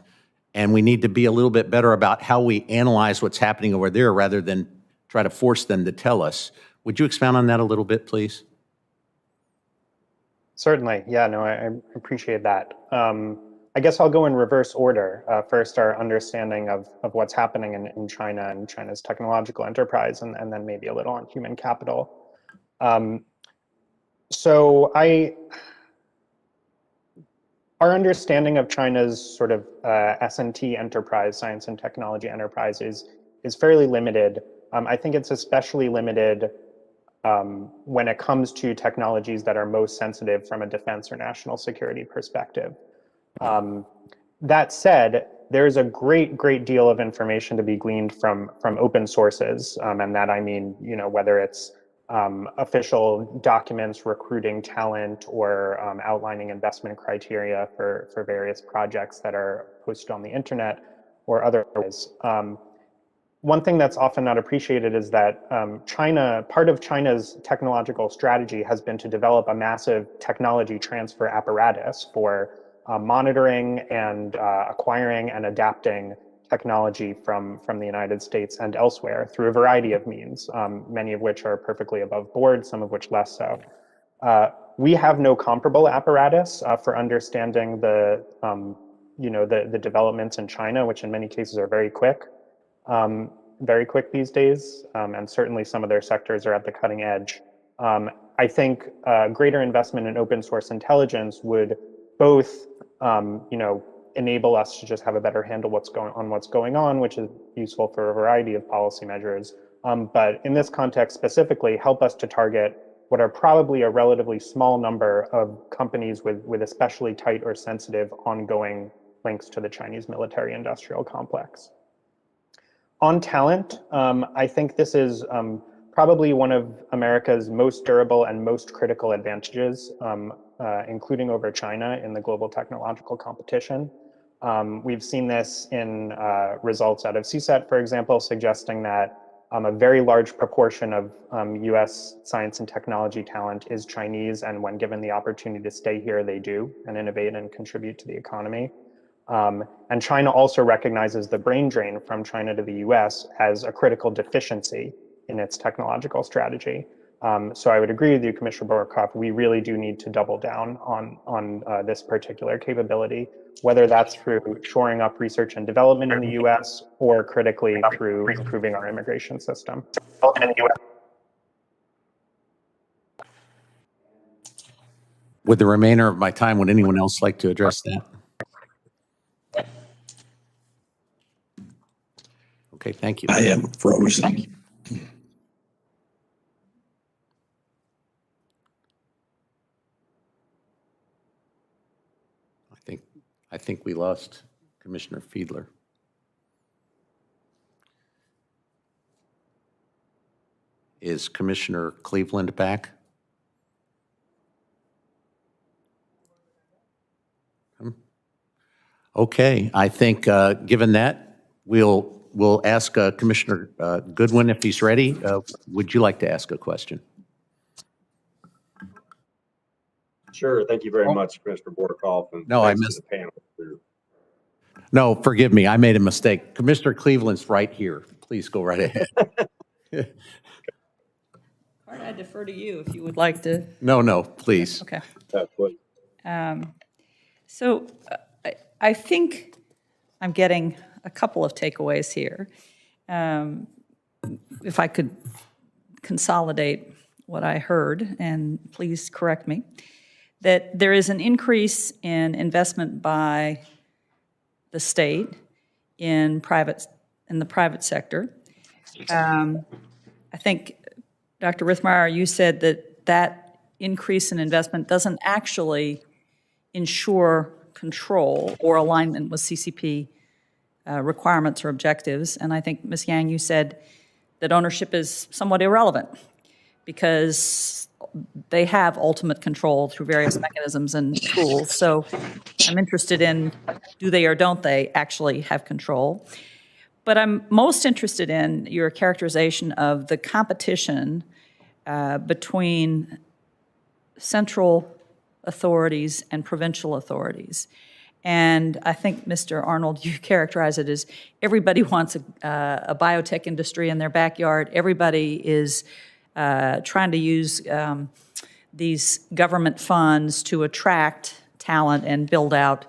Speaker 1: and we need to be a little bit better about how we analyze what's happening over there rather than try to force them to tell us. Would you expound on that a little bit, please?
Speaker 5: Certainly. Yeah, no, I appreciate that. I guess I'll go in reverse order. First, our understanding of what's happening in China and China's technological enterprise, and then maybe a little on human capital. Our understanding of China's sort of S&T enterprise, science and technology enterprise, is fairly limited. I think it's especially limited when it comes to technologies that are most sensitive from a defense or national security perspective. That said, there's a great deal of information to be gleaned from open sources, and that I mean, you know, whether it's official documents recruiting talent or outlining investment criteria for various projects that are posted on the internet or otherwise. One thing that's often not appreciated is that part of China's technological strategy has been to develop a massive technology transfer apparatus for monitoring and acquiring and adapting technology from the United States and elsewhere through a variety of means, many of which are perfectly above board, some of which less so. We have no comparable apparatus for understanding the developments in China, which in many cases are very quick these days, and certainly some of their sectors are at the cutting edge. I think greater investment in open source intelligence would both enable us to just have a better handle what's going on, which is useful for a variety of policy measures. But in this context specifically, help us to target what are probably a relatively small number of companies with especially tight or sensitive ongoing links to the Chinese military-industrial complex. On talent, I think this is probably one of America's most durable and most critical advantages, including over China in the global technological competition. We've seen this in results out of CSET, for example, suggesting that a very large proportion of US science and technology talent is Chinese, and when given the opportunity to stay here, they do and innovate and contribute to the economy. And China also recognizes the brain drain from China to the US as a critical deficiency in its technological strategy. So I would agree with you, Commissioner Borkoff, we really do need to double down on this particular capability, whether that's through shoring up research and development in the US or critically through improving our immigration system.
Speaker 1: With the remainder of my time, would anyone else like to address that? Okay, thank you.
Speaker 2: I am frozen.
Speaker 1: I think we lost Commissioner Fiedler. Is Commissioner Cleveland back? Okay, I think given that, we'll ask Commissioner Goodwin if he's ready. Would you like to ask a question?
Speaker 8: Sure. Thank you very much, Commissioner Borkoff, and
Speaker 1: No, I
Speaker 8: thanks
Speaker 1: missed.
Speaker 8: to the panel.
Speaker 1: No, forgive me. I made a mistake. Commissioner Cleveland's right here. Please go right ahead.
Speaker 7: I defer to you if you would like to.
Speaker 1: No, please.
Speaker 7: Okay.
Speaker 8: Please.
Speaker 7: So I think I'm getting a couple of takeaways here. If I could consolidate what I heard, and please correct me, that there is an increase in investment by the state in the private sector. I think, Dr. Rithmeyer, you said that increase in investment doesn't actually ensure control or alignment with CCP requirements or objectives. And I think, Ms. Yang, you said that ownership is somewhat irrelevant because they have ultimate control through various mechanisms and tools. So I'm interested in, do they or don't they actually have control? But I'm most interested in your characterization of the competition between central authorities and provincial authorities. And I think, Mr. Arnold, you characterize it as everybody wants a biotech industry in their backyard. Everybody is trying to use these government funds to attract talent and build out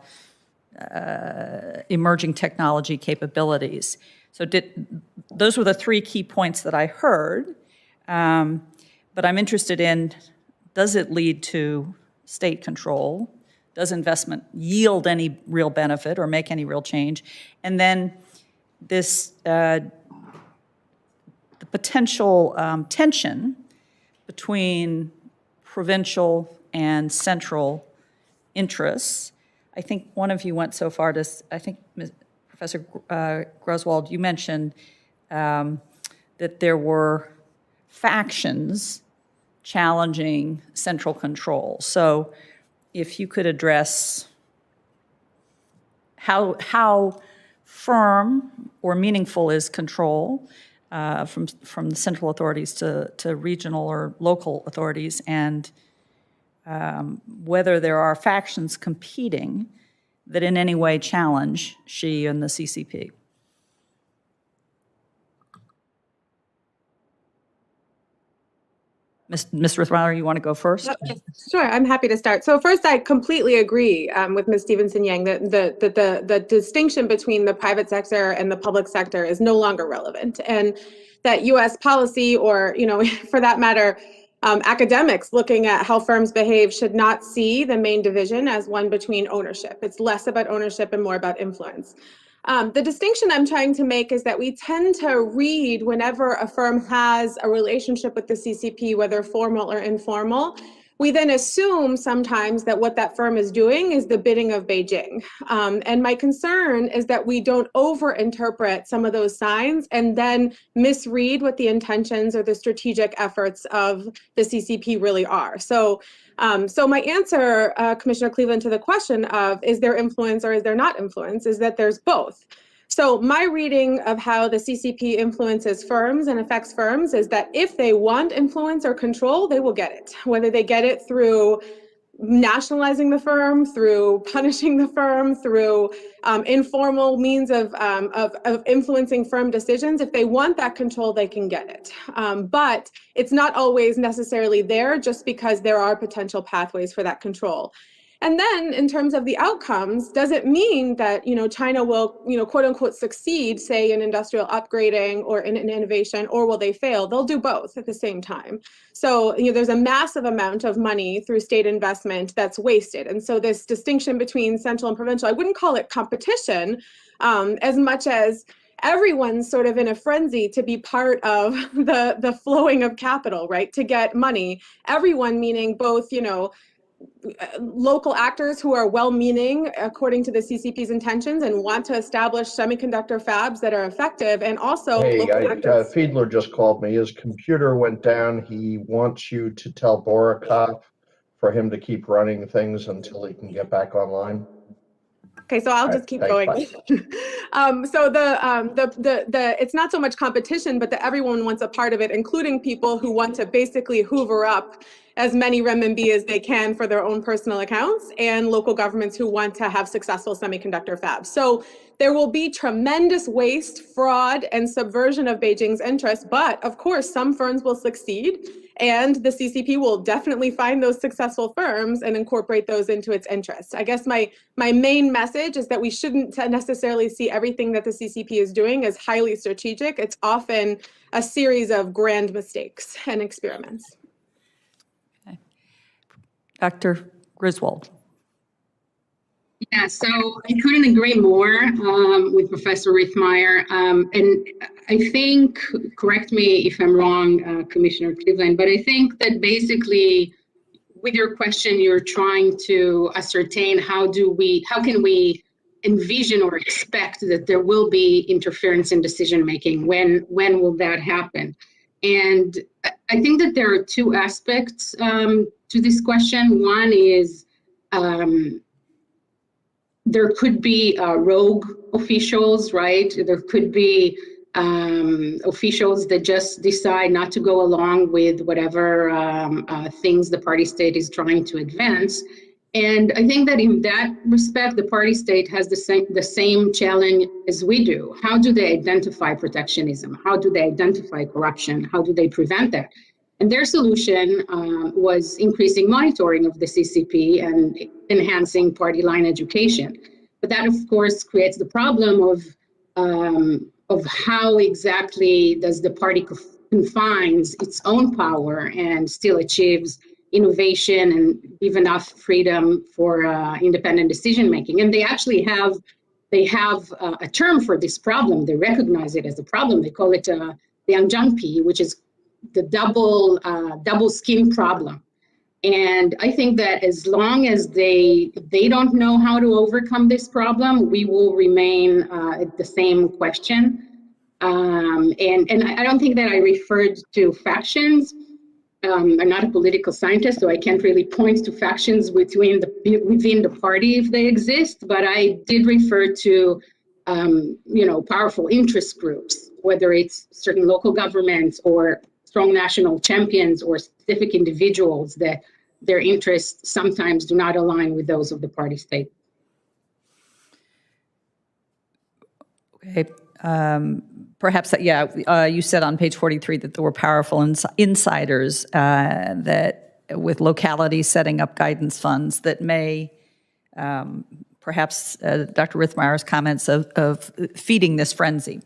Speaker 7: emerging technology capabilities. So those were the three key points that I heard. But I'm interested in, does it lead to state control? Does investment yield any real benefit or make any real change? And then this, the potential tension between provincial and central interests. I think one of you went so far to, I think Professor Groswald, you mentioned that there were factions challenging central control. So if you could address how firm or meaningful is control from the central authorities to regional or local authorities, and whether there are factions competing that in any way challenge Xi and the CCP. Ms. Rithmeyer, you want to go first?
Speaker 4: Sure, I'm happy to start. So first, I completely agree with Ms. Stevenson-Yang that the distinction between the private sector and the public sector is no longer relevant, and that U.S. policy, or for that matter, Academics looking at how firms behave should not see the main division as one between ownership. It's less about ownership and more about influence. The distinction I'm trying to make is that we tend to read whenever a firm has a relationship with the CCP, whether formal or informal, we then assume sometimes that what that firm is doing is the bidding of Beijing. And my concern is that we don't overinterpret some of those signs and then misread what the intentions or the strategic efforts of the CCP really are. So my answer, Commissioner Cleveland, to the question of is there influence or is there not influence is that there's both. So my reading of how the CCP influences firms and affects firms is that if they want influence or control, they will get it, whether they get it through nationalizing the firm, through punishing the firm, through informal means of influencing firm decisions. If they want that control, they can get it. But it's not always necessarily there just because there are potential pathways for that control. And then in terms of the outcomes, does it mean that, China will, quote unquote, succeed, say in industrial upgrading or in innovation, or will they fail? They'll do both at the same time. So, there's a massive amount of money through state investment that's wasted. And so this distinction between central and provincial, I wouldn't call it competition as much as everyone's sort of in a frenzy to be part of the flowing of capital, right? To get money. Everyone meaning both, local actors who are well-meaning according to the CCP's intentions and want to establish semiconductor fabs that are effective, and also
Speaker 9: Fiedler just called me. His computer went down. He wants you to tell Borikov for him to keep running things until he can get back online.
Speaker 4: Okay, so I'll just keep going. So it's not so much competition, but that everyone wants a part of it, including people who want to basically hoover up as many renminbi as they can for their own personal accounts, and local governments who want to have successful semiconductor fabs. So there will be tremendous waste, fraud, and subversion of Beijing's interests, but of course, some firms will succeed, and the CCP will definitely find those successful firms and incorporate those into its interests. I guess my main message is that we shouldn't necessarily see everything that the CCP is doing as highly strategic. It's often a series of grand mistakes and experiments.
Speaker 7: Okay. Dr. Griswold.
Speaker 3: Yeah, so I couldn't agree more with Professor Riethmeyer. And I think, correct me if I'm wrong, Commissioner Cleveland, but I think that basically with your question, you're trying to ascertain how can we envision or expect that there will be interference in decision making? When will that happen? And I think that there are two aspects to this question. One is there could be rogue officials, right? There could be officials that just decide not to go along with whatever things the party state is trying to advance. And I think that in that respect, the party state has the same challenge as we do. How do they identify protectionism? How do they identify corruption? How do they prevent that? And their solution was increasing monitoring of the CCP and enhancing party line education. But that, of course, creates the problem of how exactly does the party confines its own power and still achieves innovation and give enough freedom for independent decision making. And they actually have a term for this problem. They recognize it as a problem. They call it the Anjangpi, which is the double skin problem. And I think that as long as they don't know how to overcome this problem, we will remain at the same question. And I don't think that I referred to factions. I'm not a political scientist, so I can't really point to factions within the party if they exist. But I did refer to powerful interest groups, whether it's certain local governments or strong national champions or specific individuals that their interests sometimes do not align with those of the party state.
Speaker 7: Okay. Perhaps, you said on page 43 that there were powerful insiders that with localities setting up guidance funds that may, perhaps Dr. Riethmeyer's comments of feeding this frenzy.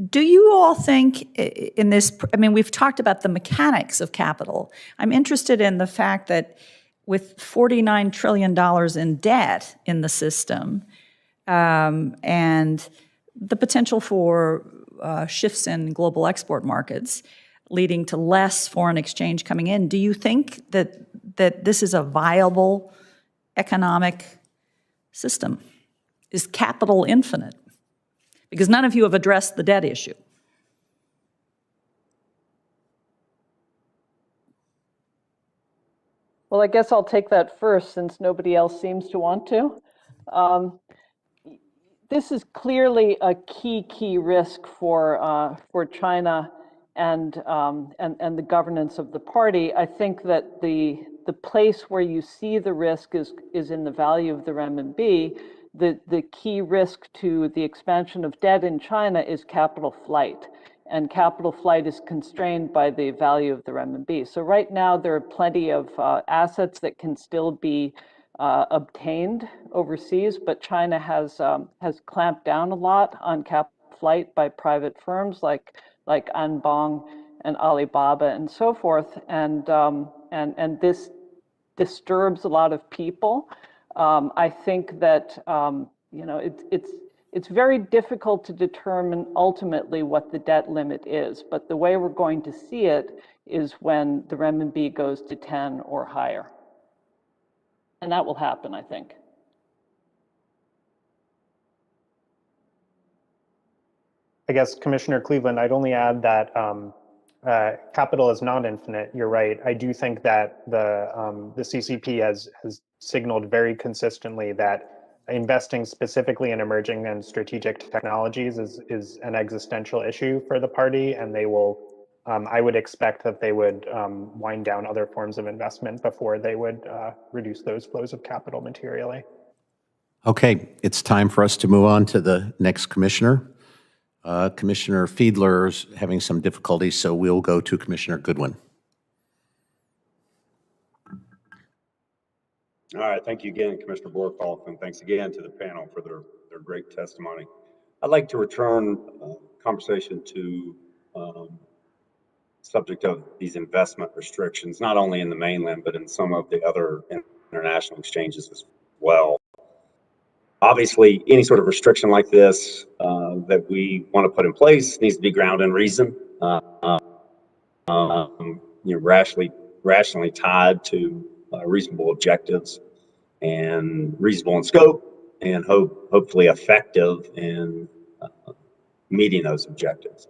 Speaker 7: do you all think in this, I mean, we've talked about the mechanics of capital. I'm interested in the fact that with $49 trillion in debt in the system, and the potential for shifts in global export markets leading to less foreign exchange coming in, do you think that this is a viable economic system? Is capital infinite? Because none of you have addressed the debt issue.
Speaker 6: Well, I guess I'll take that first since nobody else seems to want to. This is clearly a key risk for China and the governance of the party. I think that the place where you see the risk is in the value of the renminbi. The key risk to the expansion of debt in China is capital flight, and capital flight is constrained by the value of the renminbi. So right now there are plenty of assets that can still be obtained overseas, but China has clamped down a lot on capital flight by private firms like Anbang and Alibaba and so forth, and this disturbs a lot of people. I think that it's very difficult to determine ultimately what the debt limit is, but the way we're going to see it is when the renminbi goes to 10 or higher. And that will happen, I think.
Speaker 5: I guess, Commissioner Cleveland, I'd only add that capital is not infinite. You're right. I do think that the CCP has signaled very consistently that investing specifically in emerging and strategic technologies is an existential issue for the party, and they will. I would expect that they would wind down other forms of investment before they would reduce those flows of capital materially.
Speaker 1: Okay, it's time for us to move on to the next commissioner. Commissioner Fiedler is having some difficulties, so we'll go to Commissioner Goodwin.
Speaker 8: All right, thank you again, Commissioner Borkoff, and thanks again to the panel for their great testimony. I'd like to return conversation to subject of these investment restrictions, not only in the mainland, but in some of the other international exchanges as well. Obviously, any sort of restriction like this that we want to put in place needs to be grounded in reason, rationally tied to reasonable objectives and reasonable in scope, and hopefully effective in meeting those objectives.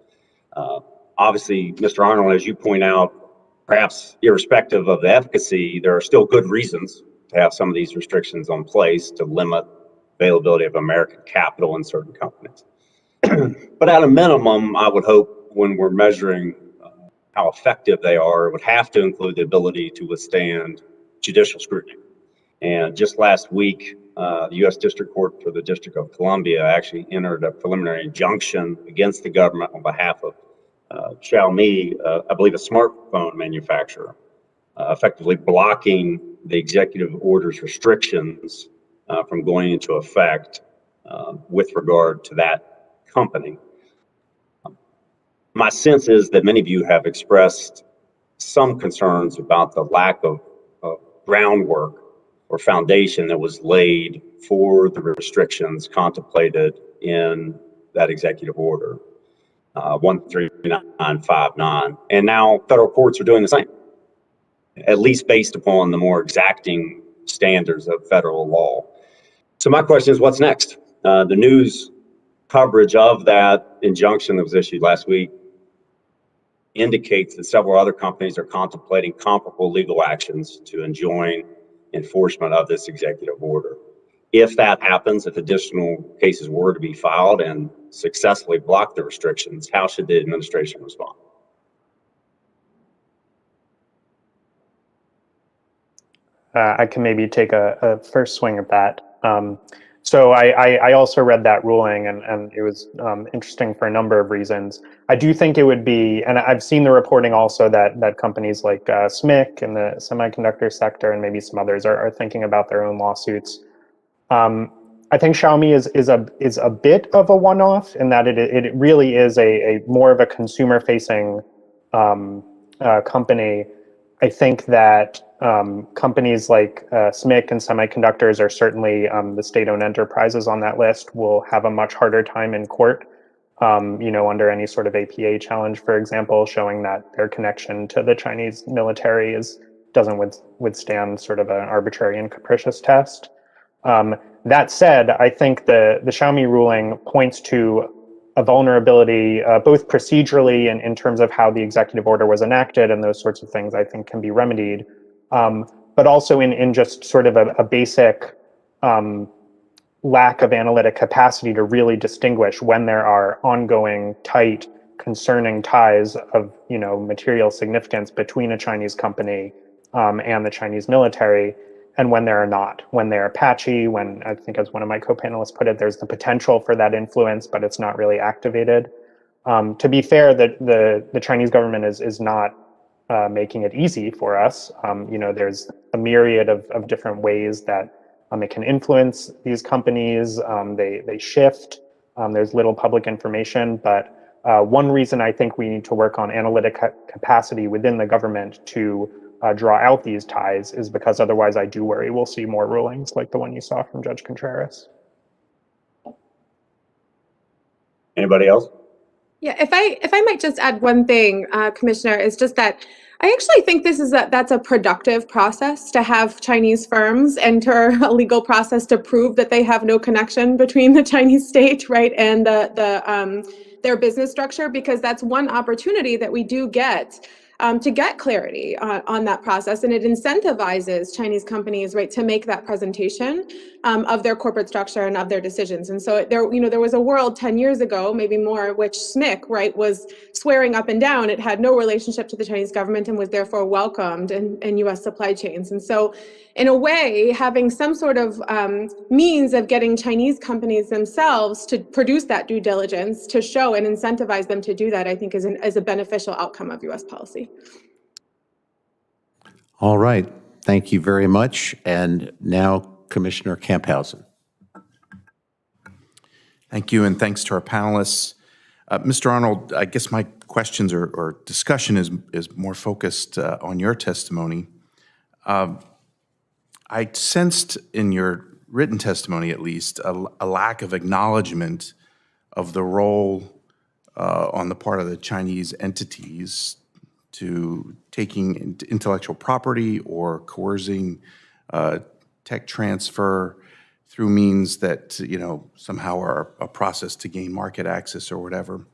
Speaker 8: Obviously, Mr. Arnold, as you point out, perhaps irrespective of the efficacy, there are still good reasons to have some of these restrictions on place to limit availability of American capital in certain companies. But at a minimum, I would hope when we're measuring how effective they are, it would have to include the ability to withstand judicial scrutiny. And just last week, the U.S. District Court for the District of Columbia actually entered a preliminary injunction against the government on behalf of Xiaomi, I believe a smartphone manufacturer, effectively blocking the executive order's restrictions from going into effect with regard to that company. My sense is that many of you have expressed some concerns about the lack of groundwork or foundation that was laid for the restrictions contemplated in that executive order, 13959. And now federal courts are doing the same, at least based upon the more exacting standards of federal law. So my question is, what's next? The news coverage of that injunction that was issued last week indicates that several other companies are contemplating comparable legal actions to enjoin enforcement of this executive order. If that happens, if additional cases were to be filed and successfully block the restrictions, how should the administration respond?
Speaker 5: I can maybe take a first swing at that. So I also read that ruling, and it was interesting for a number of reasons. I do think it would be, and I've seen the reporting also that companies like SMIC in the semiconductor sector and maybe some others are thinking about their own lawsuits. I think Xiaomi is a bit of a one-off in that it really is a more of a consumer-facing company. I think that companies like SMIC and semiconductors are certainly the state-owned enterprises on that list will have a much harder time in court, under any sort of APA challenge, for example, showing that their connection to the Chinese military doesn't withstand sort of an arbitrary and capricious test. That said, I think the Xiaomi ruling points to a vulnerability, both procedurally and in terms of how the executive order was enacted and those sorts of things, I think can be remedied, but also in just sort of a basic lack of analytic capacity to really distinguish when there are ongoing, tight, concerning ties of material significance between a Chinese company and the Chinese military, and when there are not, when they're patchy, when, I think as one of my co-panelists put it, there's the potential for that influence, but it's not really activated. To be fair, the Chinese government is not making it easy for us. There's a myriad of different ways that it can influence these companies. They shift. There's little public information, but one reason I think we need to work on analytic capacity within the government to draw out these ties is because otherwise I do worry we'll see more rulings like the one you saw from Judge Contreras.
Speaker 8: Anybody else?
Speaker 4: Yeah, if I might just add one thing, Commissioner, is just that I actually think that's a productive process to have Chinese firms enter a legal process to prove that they have no connection between the Chinese state, right, and their business structure, because that's one opportunity that we do get to get clarity on that process, and it incentivizes Chinese companies, right, to make that presentation of their corporate structure and of their decisions. And so there was a world 10 years ago, maybe more, which SMIC, right, was swearing up and down it had no relationship to the Chinese government and was therefore welcomed in U.S. supply chains. And so, in a way, having some sort of means of getting Chinese companies themselves to produce that due diligence, to show and incentivize them to do that, I think is a beneficial outcome of U.S. policy.
Speaker 1: All right. Thank you very much. And now, Commissioner Camphausen.
Speaker 10: Thank you, and thanks to our panelists. Mr. Arnold, I guess my questions or discussion is more focused on your testimony. I sensed in your written testimony, at least, a lack of acknowledgement of the role on the part of the Chinese entities to taking intellectual property or coercing tech transfer through means that, somehow are a process to gain market access or whatever.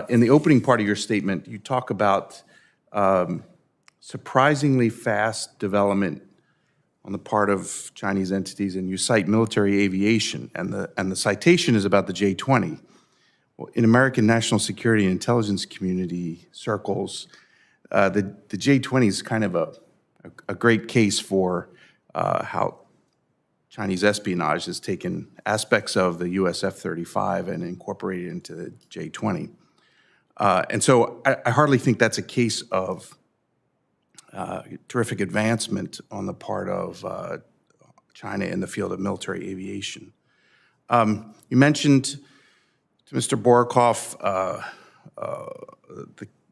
Speaker 10: In the opening part of your statement, you talk about surprisingly fast development on the part of Chinese entities, and you cite military aviation, and the citation is about the J-20. Well, in American national security and intelligence community circles, the J-20 is kind of a great case for how Chinese espionage has taken aspects of the US F-35 and incorporated into the J-20. And so I hardly think that's a case of terrific advancement on the part of China in the field of military aviation. You mentioned to Mr. Borokoff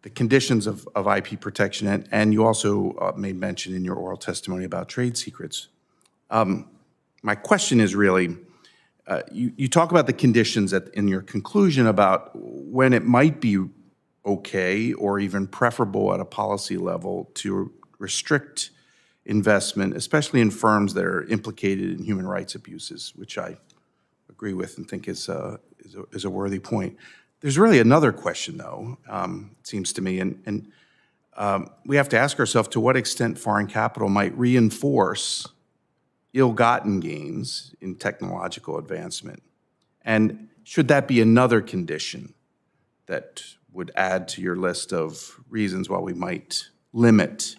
Speaker 10: the conditions of IP protection, and you also made mention in your oral testimony about trade secrets. My question is really, you talk about the conditions in your conclusion about when it might be okay or even preferable at a policy level to restrict investment, especially in firms that are implicated in human rights abuses, which I agree with and think is a worthy point. There's really another question, though, it seems to me, and we have to ask ourselves to what extent foreign capital might reinforce ill-gotten gains in technological advancement. And should that be another condition that would add to your list of reasons why we might limit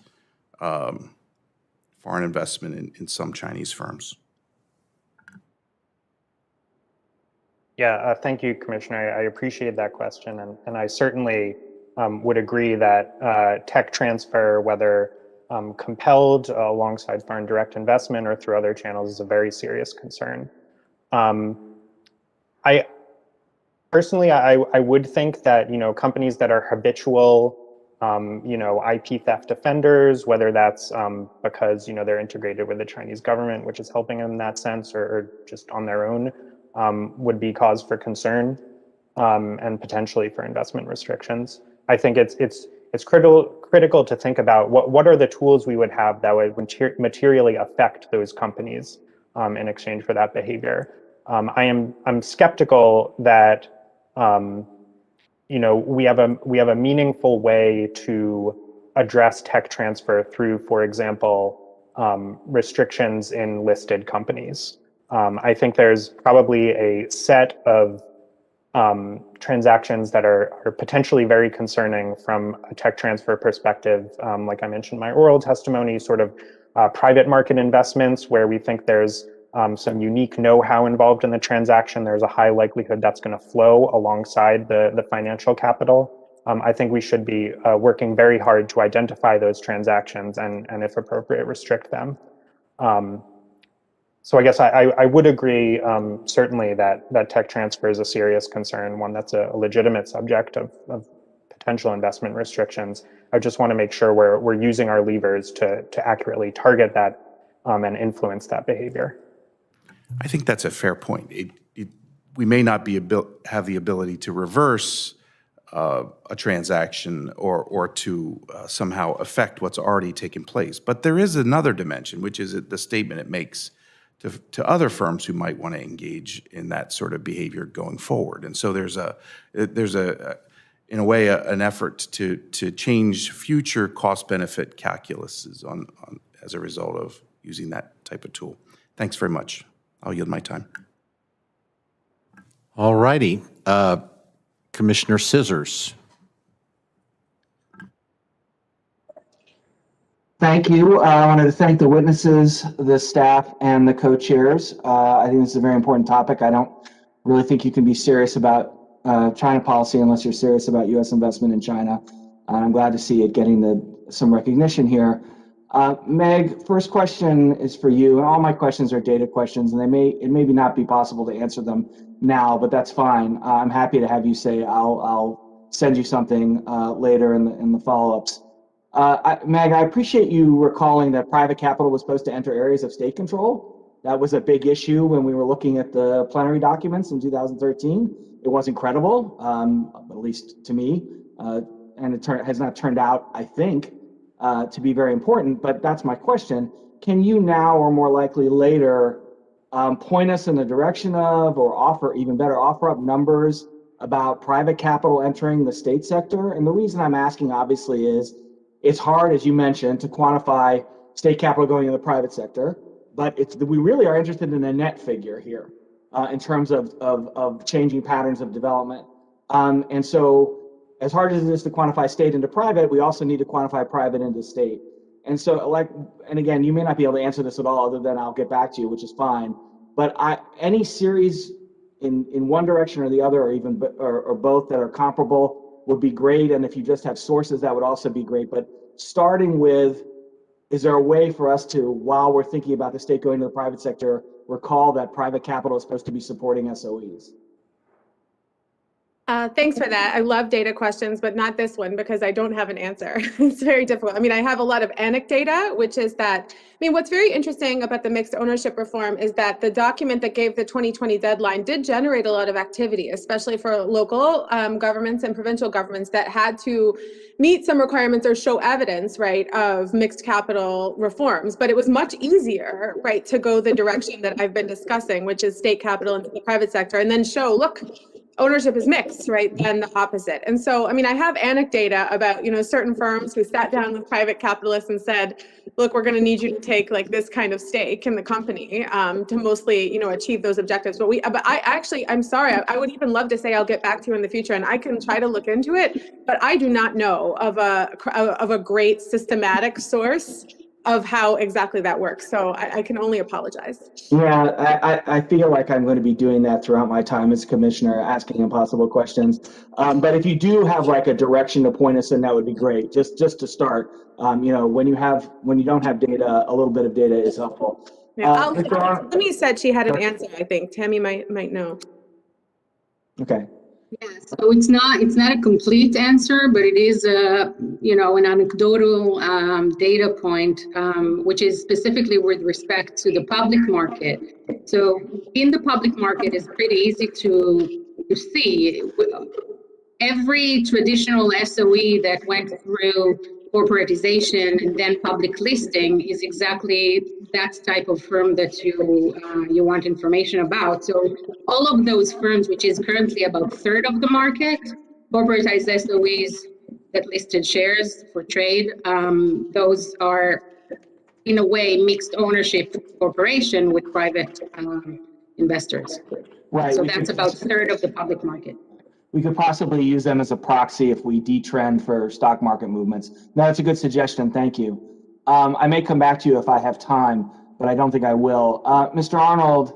Speaker 10: foreign investment in some Chinese firms?
Speaker 5: Yeah, thank you, Commissioner. I appreciate that question, and I certainly would agree that tech transfer, whether compelled alongside foreign direct investment or through other channels, is a very serious concern. I personally, I would think that, companies that are habitual, IP theft offenders, whether that's because, they're integrated with the Chinese government, which is helping them in that sense, or just on their own, would be cause for concern, and potentially for investment restrictions. I think it's critical to think about what are the tools we would have that would materially affect those companies in exchange for that behavior. I'm skeptical that we have a meaningful way to address tech transfer through, for example, restrictions in listed companies. I think there's probably a set of transactions that are potentially very concerning from a tech transfer perspective. Like I mentioned in my oral testimony, sort of private market investments where we think there's some unique know-how involved in the transaction. There's a high likelihood that's going to flow alongside the financial capital. I think we should be working very hard to identify those transactions and if appropriate, restrict them. So I guess I would agree, certainly, that tech transfer is a serious concern, one that's a legitimate subject of potential investment restrictions. I just want to make sure we're using our levers to accurately target that and influence that behavior.
Speaker 10: I think that's a fair point. We may not have the ability to reverse a transaction or to somehow affect what's already taken place. But there is another dimension, which is the statement it makes to other firms who might want to engage in that sort of behavior going forward. And so there's in a way an effort to change future cost-benefit calculuses as a result of using that type of tool. Thanks very much. I'll yield my time.
Speaker 1: All righty. Commissioner Scissors.
Speaker 11: Thank you. I wanted to thank the witnesses, the staff, and the co-chairs. I think this is a very important topic. I don't really think you can be serious about China policy unless you're serious about U.S. investment in China. I'm glad to see it getting some recognition here. Meg, first question is for you, and all my questions are data questions, and it may not be possible to answer them now, but that's fine. I'm happy to have you say I'll send you something later in the follow-ups. Meg, I appreciate you recalling that private capital was supposed to enter areas of state control. That was a big issue when we were looking at the plenary documents in 2013. It wasn't credible, at least to me, and it has not turned out, I think, to be very important, but that's my question. Can you now, or more likely later, point us in the direction of, or even better, offer up numbers about private capital entering the state sector? And the reason I'm asking, obviously, is it's hard, as you mentioned, to quantify state capital going in the private sector, but we really are interested in a net figure here in terms of changing patterns of development. And so, as hard as it is to quantify state into private, we also need to quantify private into state. And so, and again, you may not be able to answer this at all, other than I'll get back to you, which is fine. But any series in one direction or the other, or both, that are comparable would be great. And if you just have sources, that would also be great. But starting with, is there a way for us to, while we're thinking about the state going to the private sector, recall that private capital is supposed to be supporting SOEs?
Speaker 4: Thanks for that. I love data questions, but not this one because I don't have an answer. It's very difficult. I mean, I have a lot of anecdata, which is that, what's very interesting about the mixed ownership reform is that the document that gave the 2020 deadline did generate a lot of activity, especially for local governments and provincial governments that had to meet some requirements or show evidence, right, of mixed capital reforms. But it was much easier, right, to go the direction that I've been discussing, which is state capital into the private sector, and then show, look, ownership is mixed, right, than the opposite. And so, I have anecdata about, certain firms who sat down with private capitalists and said, look, we're going to need you to take like this kind of stake in the company to mostly, achieve those objectives. But I'm sorry, I would even love to say I'll get back to you in the future and I can try to look into it, but I do not know of a great systematic source of how exactly that works. So I can only apologize.
Speaker 11: Yeah, I feel like I'm going to be doing that throughout my time as commissioner, asking impossible questions. But if you do have like a direction to point us in, that would be great. Just to start, when you don't have data, a little bit of data is helpful.
Speaker 4: Yeah,
Speaker 11: Mr. Arnold,
Speaker 4: Tammy said she had an answer, I think. Tammy might know.
Speaker 11: okay.
Speaker 3: Yeah, so it's not a complete answer, but it is an anecdotal data point, which is specifically with respect to the public market. So in the public market, it's pretty easy to see. Every traditional SOE that went through corporatization and then public listing is exactly that type of firm that you want information about. So all of those firms, which is currently about a third of the market, corporatized SOEs that listed shares for trade, those are in a way mixed ownership corporation with private investors.
Speaker 11: Right.
Speaker 3: So that's about a third of the public market.
Speaker 11: We could possibly use them as a proxy if we detrend for stock market movements. No, that's a good suggestion. Thank you. I may come back to you if I have time, but I don't think I will. Mr. Arnold,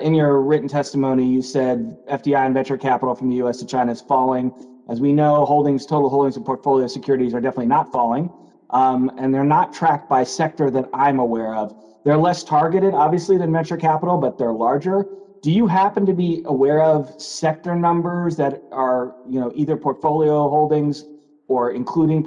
Speaker 11: in your written testimony, you said FDI and venture capital from the U.S. to China is falling. As we know, total holdings of portfolio securities are definitely not falling, and they're not tracked by sector that I'm aware of. They're less targeted, obviously, than venture capital, but they're larger. Do you happen to be aware of sector numbers that are, either portfolio holdings or including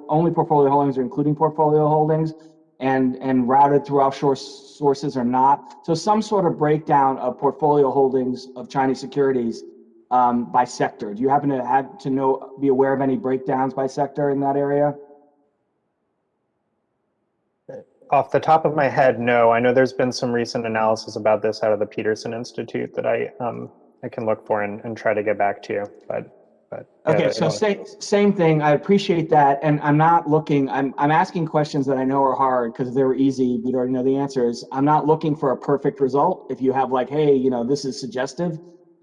Speaker 11: only portfolio holdings or including portfolio holdings and routed through offshore sources or not? So some sort of breakdown of portfolio holdings of Chinese securities by sector. Do you happen to be aware of any breakdowns by sector in that area?
Speaker 5: Off the top of my head, no. I know there's been some recent analysis about this out of the Peterson Institute that I can look for and try to get back to you. But
Speaker 11: okay,
Speaker 5: yeah,
Speaker 11: so same thing. I appreciate that, and I'm not looking. I'm asking questions that I know are hard because if they were easy, we'd already know the answers. I'm not looking for a perfect result. If you have like, hey, this is suggestive,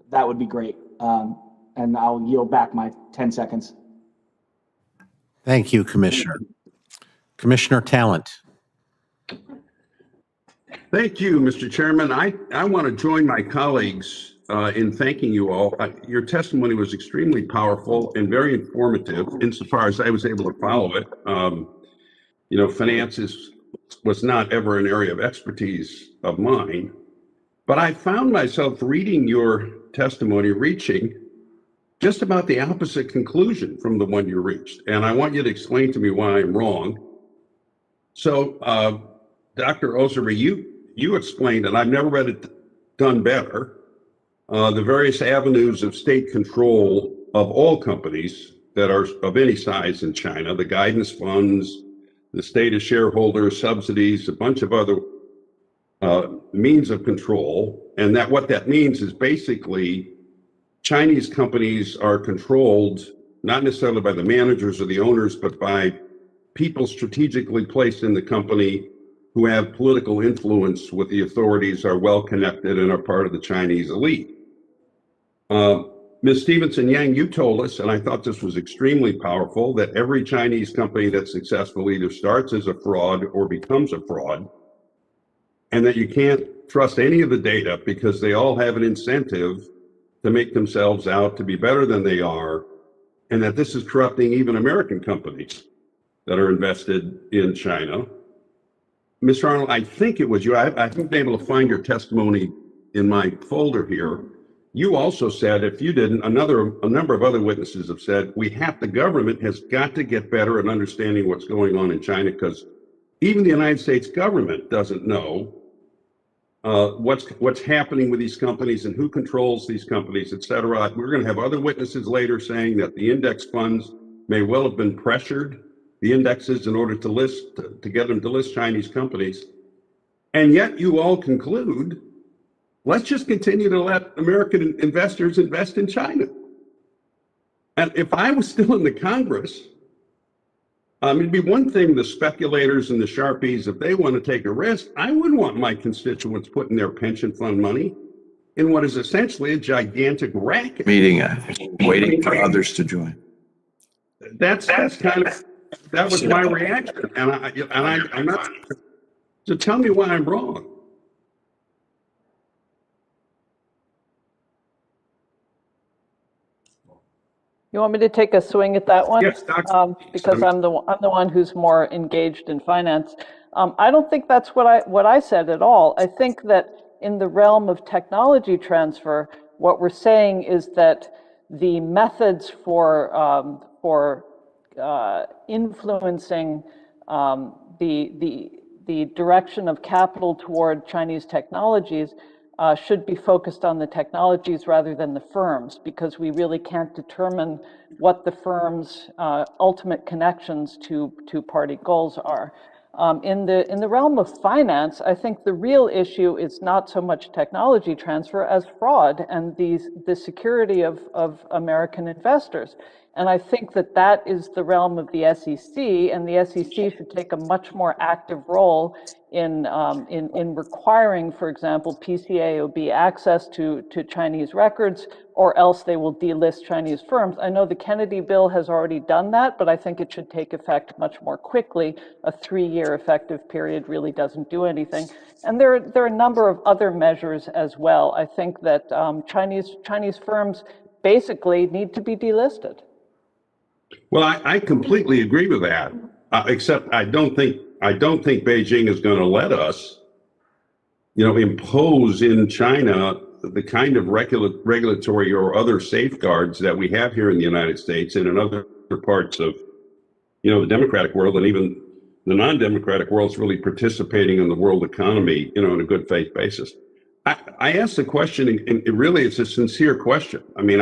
Speaker 11: that would be great. And I'll yield back my 10 seconds.
Speaker 1: Thank you, Commissioner. Commissioner Talent.
Speaker 12: Thank you, Mr. Chairman. I want to join my colleagues in thanking you all. Your testimony was extremely powerful and very informative insofar as I was able to follow it. Finance was not ever an area of expertise of mine, but I found myself reading your testimony reaching just about the opposite conclusion from the one you reached. And I want you to explain to me why I'm wrong. So, Dr. Oserby, you explained, and I've never read it done better, the various avenues of state control of all companies that are of any size in China, the guidance funds, the status shareholders, subsidies, a bunch of other means of control. And that what that means is basically Chinese companies are controlled not necessarily by the managers or the owners, but by people strategically placed in the company who have political influence with the authorities, are well connected, and are part of the Chinese elite. Ms. Stevenson Yang, you told us, and I thought this was extremely powerful, that every Chinese company that's successful either starts as a fraud or becomes a fraud, and that you can't trust any of the data because they all have an incentive to make themselves out to be better than they are, and that this is corrupting even American companies that are invested in China. Mr. Arnold, I think it was you. I haven't been able to find your testimony in my folder here. You also said, if you didn't, a number of other witnesses have said, the government has got to get better at understanding what's going on in China, because even the United States government doesn't know what's happening with these companies and who controls these companies, et cetera. We're going to have other witnesses later saying that the index funds may well have been pressured, the indexes, in order to get them to list Chinese companies. And yet you all conclude, let's just continue to let American investors invest in China. And if I was still in the Congress, it'd be one thing, the speculators and the Sharpies, if they want to take a risk, I wouldn't want my constituents putting their pension fund money in what is essentially a gigantic racket.
Speaker 2: Meeting, waiting for others to join.
Speaker 12: That was my reaction, and I'm not. So tell me why I'm wrong.
Speaker 6: You want me to take a swing at that one?
Speaker 12: Yes, Doctor.
Speaker 6: Because I'm the one who's more engaged in finance. I don't think that's what I said at all. I think that in the realm of technology transfer, what we're saying is that the methods for influencing the direction of capital toward Chinese technologies should be focused on the technologies rather than the firms, because we really can't determine what the firms' ultimate connections to party goals are. In the realm of finance, I think the real issue is not so much technology transfer as fraud and the security of American investors. And I think that is the realm of the SEC, and the SEC should take a much more active role in requiring, for example, PCAOB access to Chinese records, or else they will delist Chinese firms. I know the Kennedy bill has already done that, but I think it should take effect much more quickly. A 3-year effective period really doesn't do anything. And there are a number of other measures as well. I think that Chinese firms basically need to be delisted.
Speaker 12: Well, I completely agree with that, except I don't think Beijing is going to let us, impose in China the kind of regulatory or other safeguards that we have here in the United States and in other parts of, the democratic world, and even the non-democratic world is really participating in the world economy, on a good faith basis. I asked the question, and really it's a sincere question. I mean,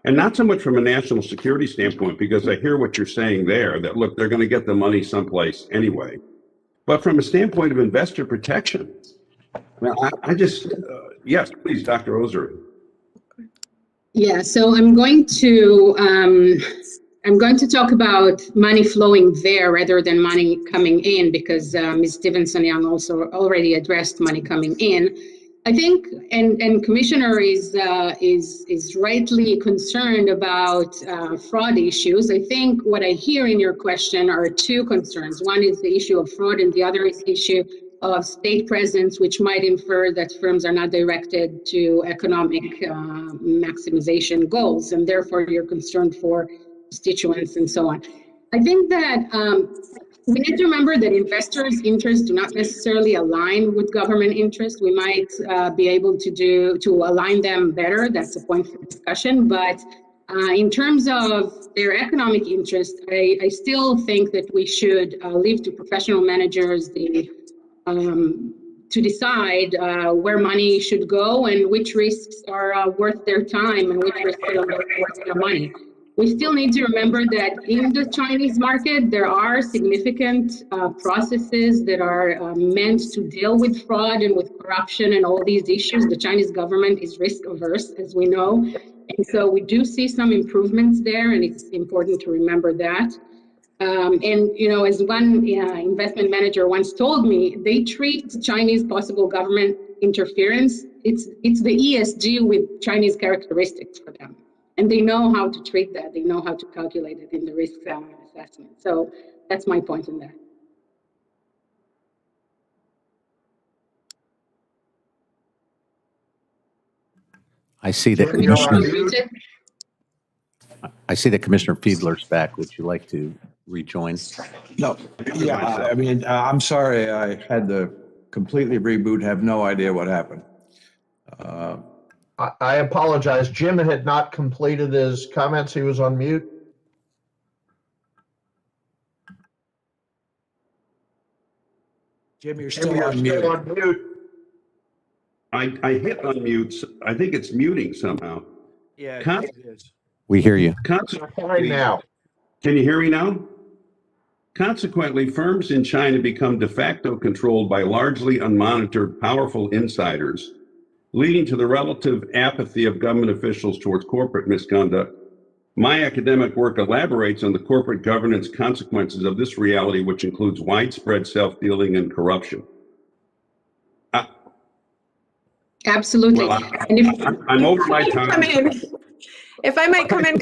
Speaker 12: and not so much from a national security standpoint, because I hear what you're saying there, that look, they're going to get the money someplace anyway. But from a standpoint of investor protection, yes, please, Dr. Ozer.
Speaker 3: Yeah, so I'm going to talk about money flowing there rather than money coming in, because Ms. Stevenson-Young also already addressed money coming in. I think, and Commissioner is rightly concerned about fraud issues. I think what I hear in your question are two concerns. One is the issue of fraud, and the other is the issue of state presence, which might infer that firms are not directed to economic maximization goals, and therefore you're concerned for constituents and so on. I think that we need to remember that investors' interests do not necessarily align with government interests. We might be able to align them better. That's a point for discussion. But in terms of their economic interest, I still think that we should leave to professional managers to decide where money should go and which risks are worth their time and which risks are worth their money. We still need to remember that in the Chinese market, there are significant processes that are meant to deal with fraud and with corruption and all these issues. The Chinese government is risk averse, as we know. And so we do see some improvements there, and it's important to remember that. And, as one investment manager once told me, they treat Chinese possible government interference, it's the ESG with Chinese characteristics for them. And they know how to treat that. They know how to calculate it in the risk assessment. So that's my point in that.
Speaker 1: I see that Commissioner Fiedler's back. Would you like to rejoin?
Speaker 2: No, yeah, I'm sorry, I had to completely reboot, have no idea what happened.
Speaker 9: I apologize. Jim had not completed his comments. He was on mute.
Speaker 2: Jim, you're still on mute.
Speaker 12: I hit unmute. I think it's muting somehow.
Speaker 2: Yeah, it is.
Speaker 1: We hear you.
Speaker 9: Right now.
Speaker 12: Can you hear me now? Consequently, firms in China become de facto controlled by largely unmonitored, powerful insiders, leading to the relative apathy of government officials towards corporate misconduct. My academic work elaborates on the corporate governance consequences of this reality, which includes widespread self-dealing and corruption.
Speaker 3: Absolutely.
Speaker 12: Well, I'm over my time.
Speaker 4: If I might come in,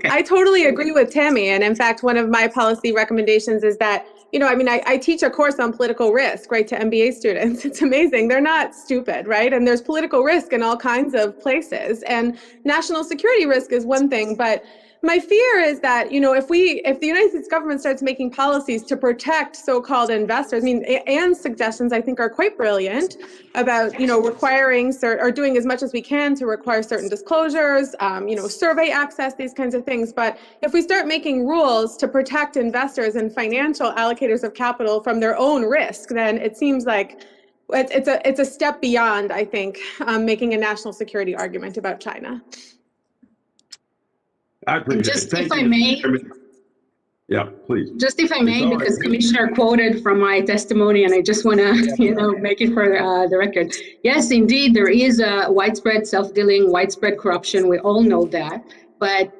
Speaker 4: I totally agree with Tammy. And in fact, one of my policy recommendations is that, I teach a course on political risk, right, to MBA students. It's amazing. They're not stupid, right? And there's political risk in all kinds of places. And national security risk is one thing, but my fear is that, if the United States government starts making policies to protect so-called investors, Anne's suggestions I think are quite brilliant about, requiring or doing as much as we can to require certain disclosures, survey access, these kinds of things. But if we start making rules to protect investors and financial allocators of capital from their own risk, then it seems like it's a step beyond, I think, making a national security argument about China.
Speaker 12: I appreciate
Speaker 3: Just
Speaker 12: it. Thank
Speaker 3: if I
Speaker 12: you,
Speaker 3: may,
Speaker 12: Mr. Chairman. Yeah, please.
Speaker 3: just if I may,
Speaker 12: all right.
Speaker 3: because Commissioner quoted from my testimony, and I just want to, make it for the record. Yes, indeed, there is a widespread self-dealing, widespread corruption. We all know that. But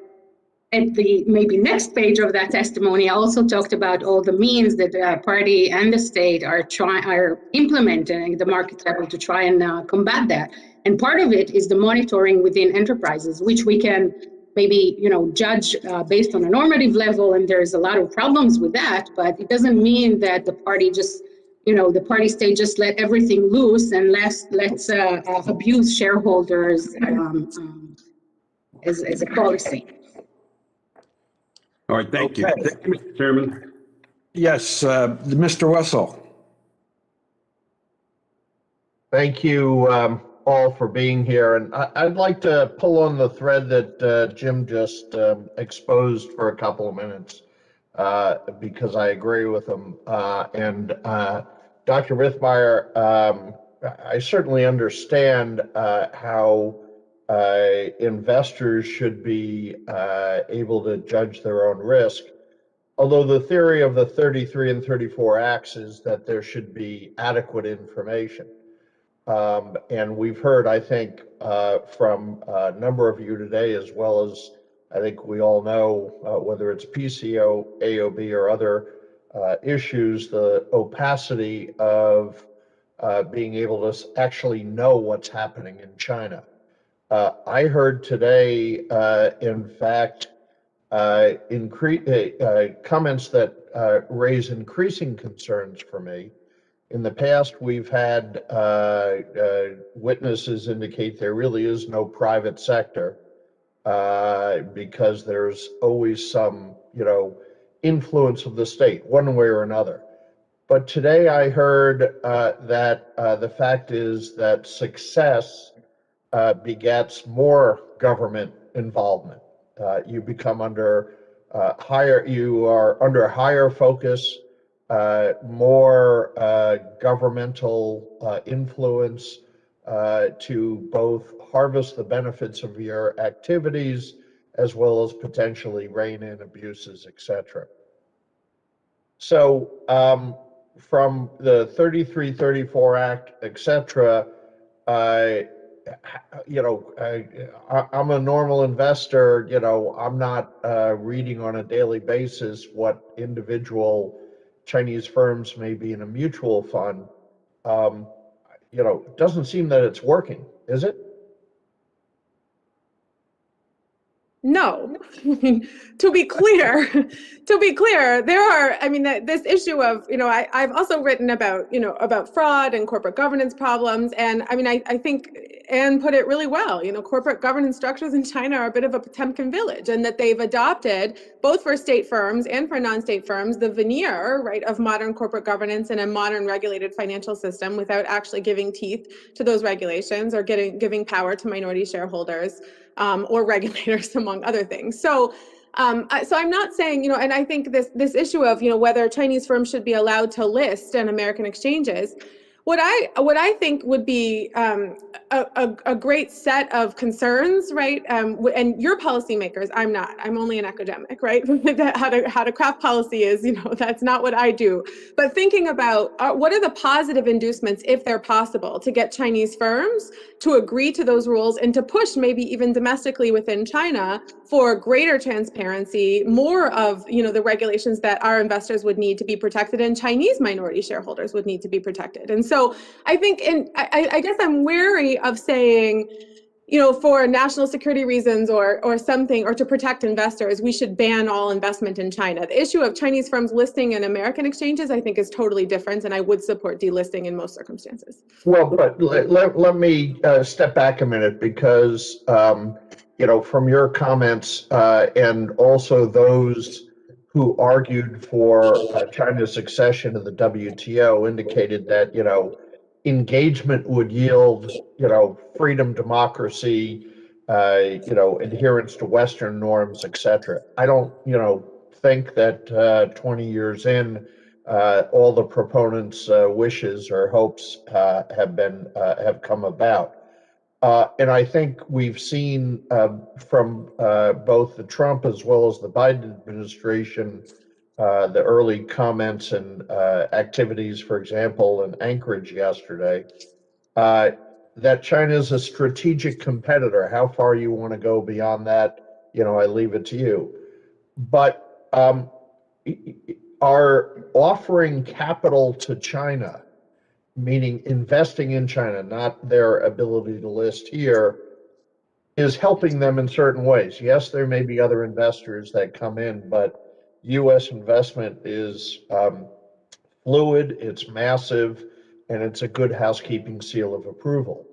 Speaker 3: at the maybe next page of that testimony, I also talked about all the means that the party and the state are implementing at the market level to try and combat that. And part of it is the monitoring within enterprises, which we can maybe judge based on a normative level, and there's a lot of problems with that. But it doesn't mean that the party just the party state just let everything loose and let's abuse shareholders as a policy.
Speaker 12: All right, thank you.
Speaker 2: Okay.
Speaker 12: Thank you, Mr. Chairman.
Speaker 2: Yes, Mr. Wessel.
Speaker 9: Thank you all for being here. And I'd like to pull on the thread that Jim just exposed for a couple of minutes because I agree with him. And Dr. Rithmeyer, I certainly understand how investors should be able to judge their own risk. Although the theory of the 33 and 34 acts is that there should be adequate information. And we've heard, I think, from a number of you today, as well as I think we all know, whether it's PCO, AOB, or other issues, the opacity of being able to actually know what's happening in China. I heard today, in fact, comments that raise increasing concerns for me. In the past, we've had witnesses indicate there really is no private sector because there's always some, influence of the state, one way or another. But today I heard that the fact is that success begets more government involvement. You become you are under higher focus, more governmental influence to both harvest the benefits of your activities as well as potentially rein in abuses, etc. So from the 33, 34 Act, etc., I'm a normal investor, I'm not reading on a daily basis what individual Chinese firms may be in a mutual fund. It doesn't seem that it's working, is it?
Speaker 4: No, to be clear, there are, this issue of, I've also written about, about fraud and corporate governance problems. And I think Anne put it really well, corporate governance structures in China are a bit of a Potemkin village, and that they've adopted, both for state firms and for non-state firms, the veneer, right, of modern corporate governance and a modern regulated financial system without actually giving teeth to those regulations or giving power to minority shareholders. Or regulators, among other things. So I'm not saying, and I think this issue of, whether Chinese firms should be allowed to list on American exchanges, what I think would be a great set of concerns, right? And you're policymakers, I'm not. I'm only an academic, right? how to craft policy is, that's not what I do. But thinking about what are the positive inducements, if they're possible, to get Chinese firms to agree to those rules and to push maybe even domestically within China for greater transparency, more of the regulations that our investors would need to be protected and Chinese minority shareholders would need to be protected. And so I think, I guess I'm wary of saying, for national security reasons or something, or to protect investors, we should ban all investment in China. The issue of Chinese firms listing in American exchanges, I think, is totally different, and I would support delisting in most circumstances.
Speaker 9: Well, but let me step back a minute, because from your comments and also those who argued for China's succession to the WTO indicated that, engagement would yield, freedom, democracy, adherence to Western norms, etc. I don't, think that 20 years in, all the proponents' wishes or hopes have come about. And I think we've seen from both the Trump as well as the Biden administration, the early comments and activities, for example, in Anchorage yesterday, that China is a strategic competitor. How far you want to go beyond that, I leave it to you. But are offering capital to China, meaning investing in China, not their ability to list here, is helping them in certain ways. Yes, there may be other investors that come in, but U.S. investment is fluid, it's massive, and it's a good housekeeping seal of approval.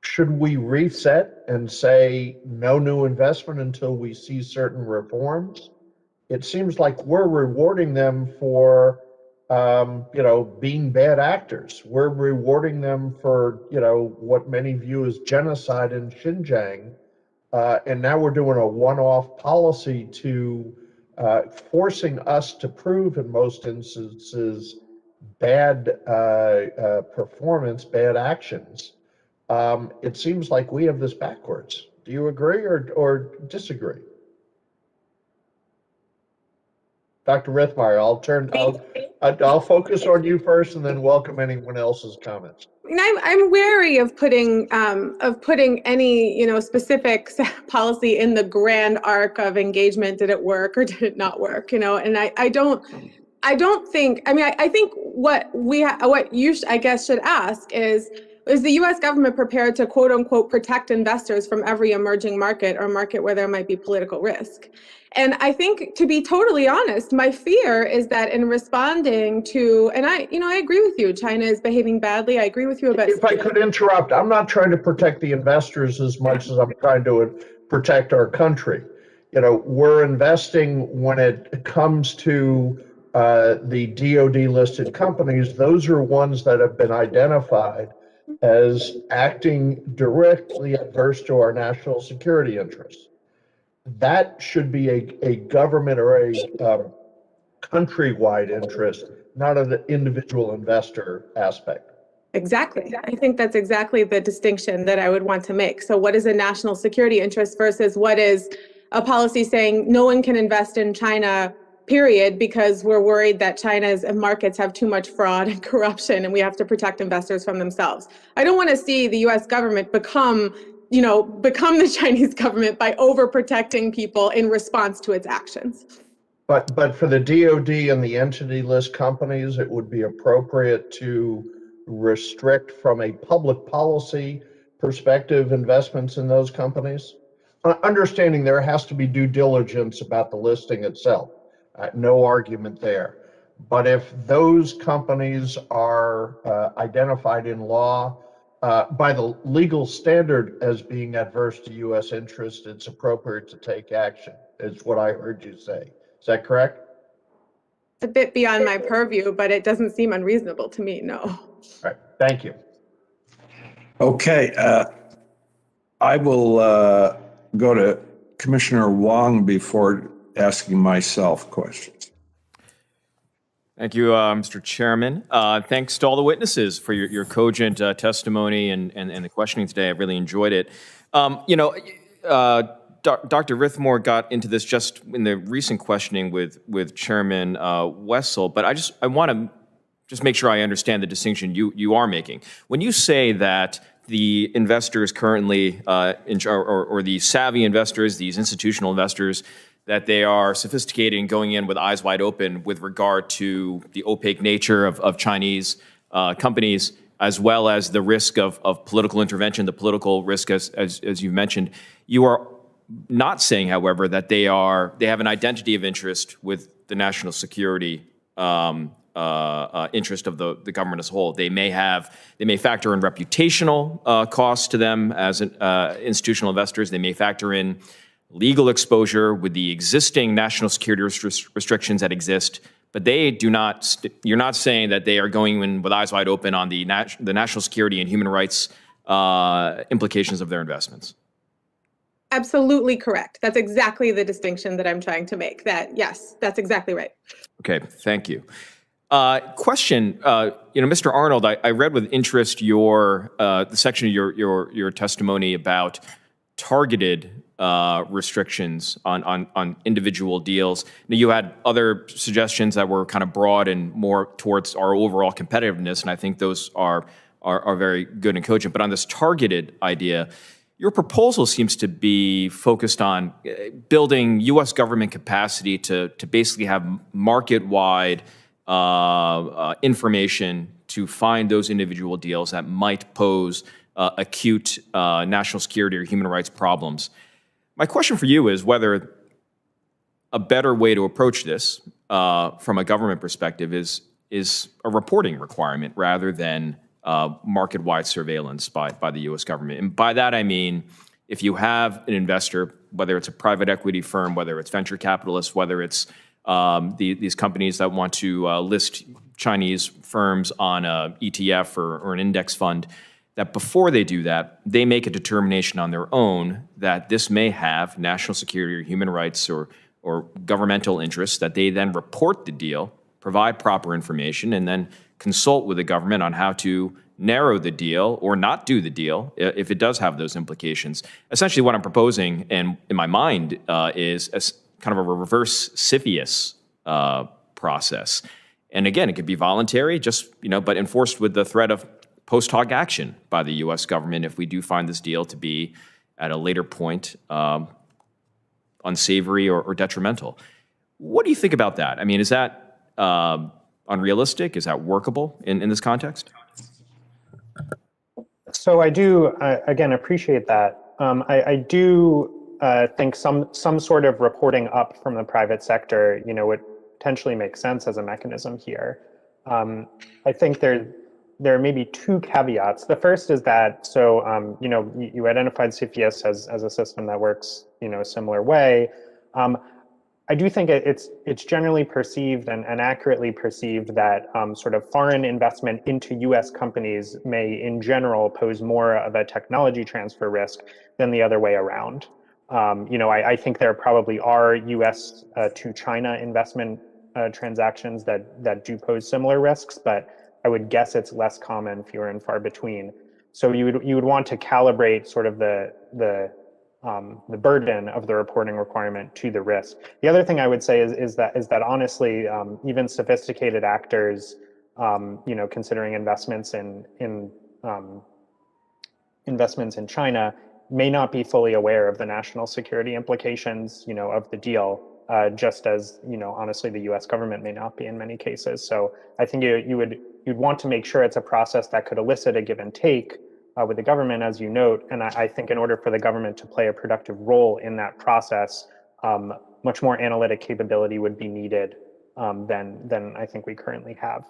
Speaker 9: Should we reset and say no new investment until we see certain reforms? It seems like we're rewarding them for being bad actors. We're rewarding them for, what many view as genocide in Xinjiang. And now we're doing a one-off policy to forcing us to prove in most instances bad performance, bad actions. It seems like we have this backwards. Do you agree or disagree? Dr. Rithmeyer, I'll focus on you first and then welcome anyone else's comments.
Speaker 4: I'm wary of putting any specific policy in the grand arc of engagement. Did it work or did it not work? And I don't think. I think what you I guess should ask is the U.S. government prepared to quote unquote protect investors from every emerging market or market where there might be political risk? And I think, to be totally honest, my fear is that in responding to, and I agree with you, China is behaving badly. I agree with you about.
Speaker 9: If I could interrupt, I'm not trying to protect the investors as much as I'm trying to protect our country. We're investing when it comes to the DoD listed companies. Those are ones that have been identified as acting directly adverse to our national security interests. That should be a government or a countrywide interest, not an individual investor aspect.
Speaker 4: Exactly. I think that's exactly the distinction that I would want to make. So what is a national security interest versus what is a policy saying no one can invest in China, period, because we're worried that China's markets have too much fraud and corruption and we have to protect investors from themselves. I don't want to see the US government become the Chinese government by overprotecting people in response to its actions.
Speaker 9: But for the DoD and the entity list companies, it would be appropriate to restrict from a public policy perspective investments in those companies. Understanding there has to be due diligence about the listing itself. No argument there. But if those companies are identified in law by the legal standard as being adverse to U.S. interest, it's appropriate to take action, is what I heard you say. Is that correct?
Speaker 4: It's a bit beyond my purview, but it doesn't seem unreasonable to me, no.
Speaker 9: All right, thank you.
Speaker 2: Okay, I will go to Commissioner Wong before asking myself questions.
Speaker 13: Thank you, Mr. Chairman. Thanks to all the witnesses for your cogent testimony and the questioning today. I really enjoyed it. Dr. Rithmore got into this just in the recent questioning with Chairman Wessel, but I want to just make sure I understand the distinction you are making. When you say that the investors currently, or the savvy investors, these institutional investors, that they are sophisticated and going in with eyes wide open with regard to the opaque nature of Chinese companies, as well as the risk of political intervention, the political risk, as you mentioned. You are not saying, however, that they have an identity of interest with the national security interest of the government as a whole. They may factor in reputational costs to them as institutional investors. They may factor in legal exposure with the existing national security restrictions that exist. But they do not. You're not saying that they are going in with eyes wide open on the national security and human rights implications of their investments.
Speaker 4: Absolutely correct. That's exactly the distinction that I'm trying to make. That yes, that's exactly right.
Speaker 13: Okay, thank you. Question, Mr. Arnold, I read with interest the section of your testimony about targeted restrictions on individual deals. Now, you had other suggestions that were kind of broad and more towards our overall competitiveness, and I think those are very good and cogent. But on this targeted idea, your proposal seems to be focused on building U.S. government capacity to basically have market-wide information to find those individual deals that might pose acute national security or human rights problems. My question for you is whether a better way to approach this from a government perspective is a reporting requirement rather than market-wide surveillance by the U.S. government. And by that I mean, if you have an investor, whether it's a private equity firm, whether it's venture capitalists, whether it's these companies that want to list Chinese firms on an ETF or an index fund, that before they do that, they make a determination on their own that this may have national security or human rights or governmental interests, that they then report the deal, provide proper information, and then consult with the government on how to narrow the deal or not do the deal if it does have those implications. Essentially what I'm proposing, and in my mind, is kind of a reverse CFIUS process. And again, it could be voluntary, but enforced with the threat of post hoc action by the U.S. government if we do find this deal to be at a later point unsavory or detrimental. What do you think about that? I mean, is that unrealistic? Is that workable in this context?
Speaker 5: So I do, again, appreciate that. I do think some sort of reporting up from the private sector, would potentially make sense as a mechanism here. I think there may be two caveats. The first is that, you identified CFIUS as a system that works, a similar way. I do think it's generally perceived and accurately perceived that sort of foreign investment into U.S. companies may, in general, pose more of a technology transfer risk than the other way around. I think there probably are U.S. To China investment transactions that do pose similar risks, but I would guess it's less common, fewer and far between. So you would want to calibrate sort of the burden of the reporting requirement to the risk. The other thing I would say is that honestly, even sophisticated actors, considering investments in China, may not be fully aware of the national security implications, of the deal. Just as, honestly, the U.S. government may not be in many cases. So I think you'd want to make sure it's a process that could elicit a give and take with the government, as you note. And I think in order for the government to play a productive role in that process, much more analytic capability would be needed than I think we currently have.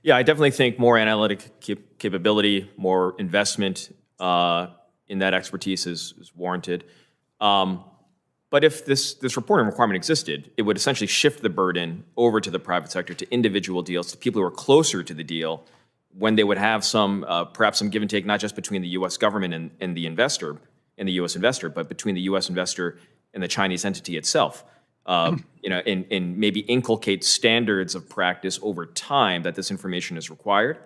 Speaker 13: Yeah, I definitely think more analytic capability, more investment in that expertise is warranted. But if this reporting requirement existed, it would essentially shift the burden over to the private sector, to individual deals, to people who are closer to the deal, when they would have perhaps some give and take, not just between the U.S. government and the investor, and the U.S. investor, but between the U.S. investor and the Chinese entity itself. And maybe inculcate standards of practice over time that this information is required,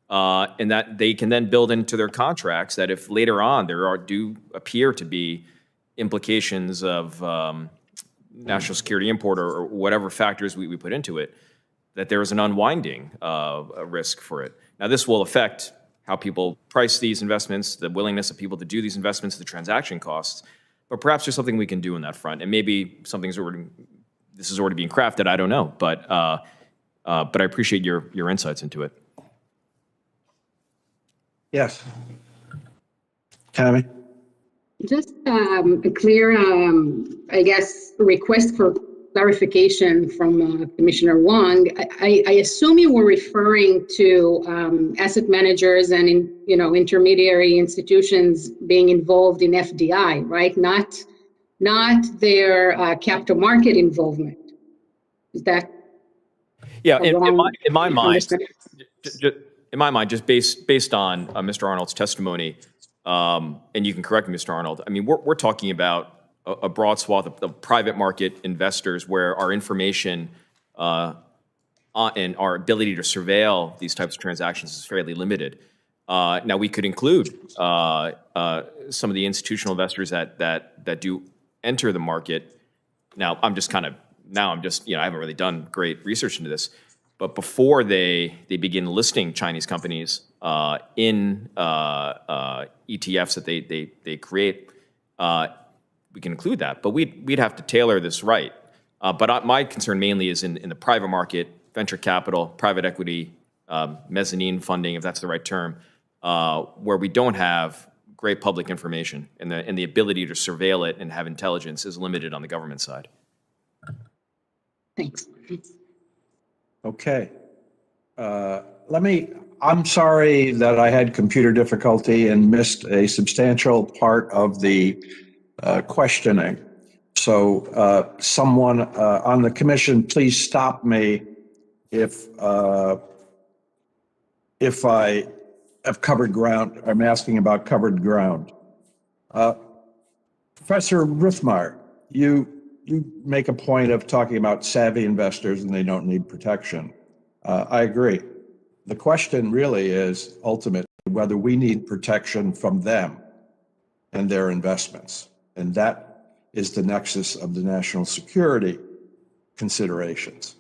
Speaker 13: and that they can then build into their contracts that if later on there do appear to be implications of national security import or whatever factors we put into it, that there is an unwinding risk for it. Now, this will affect how people price these investments, the willingness of people to do these investments, the transaction costs, but perhaps there's something we can do on that front. And maybe this is already being crafted, I don't know, but I appreciate your insights into it.
Speaker 2: Yes. Tammy?
Speaker 3: Just a clear, request for clarification from Commissioner Wong. I assume you were referring to asset managers and intermediary institutions being involved in FDI, right? Not their capital market involvement. Is that?
Speaker 13: Yeah, in my mind, just based on Mr. Arnold's testimony, and you can correct me, Mr. Arnold. I mean, we're talking about a broad swath of private market investors where our information and our ability to surveil these types of transactions is fairly limited. Now, we could include some of the institutional investors that do enter the market. Now, I'm just, I haven't really done great research into this, but before they begin listing Chinese companies in ETFs that they create, we can include that. But we'd have to tailor this right. But my concern mainly is in the private market, venture capital, private equity, mezzanine funding, if that's the right term, where we don't have great public information, and the ability to surveil it and have intelligence is limited on the government side.
Speaker 3: Thanks.
Speaker 2: Okay. I'm sorry that I had computer difficulty and missed a substantial part of the questioning. So someone on the commission, please stop me if I have covered ground. I'm asking about covered ground. Professor Ruthmeyer, you make a point of talking about savvy investors and they don't need protection. I agree. The question really is ultimately whether we need protection from them and their investments. And that is the nexus of the national security considerations.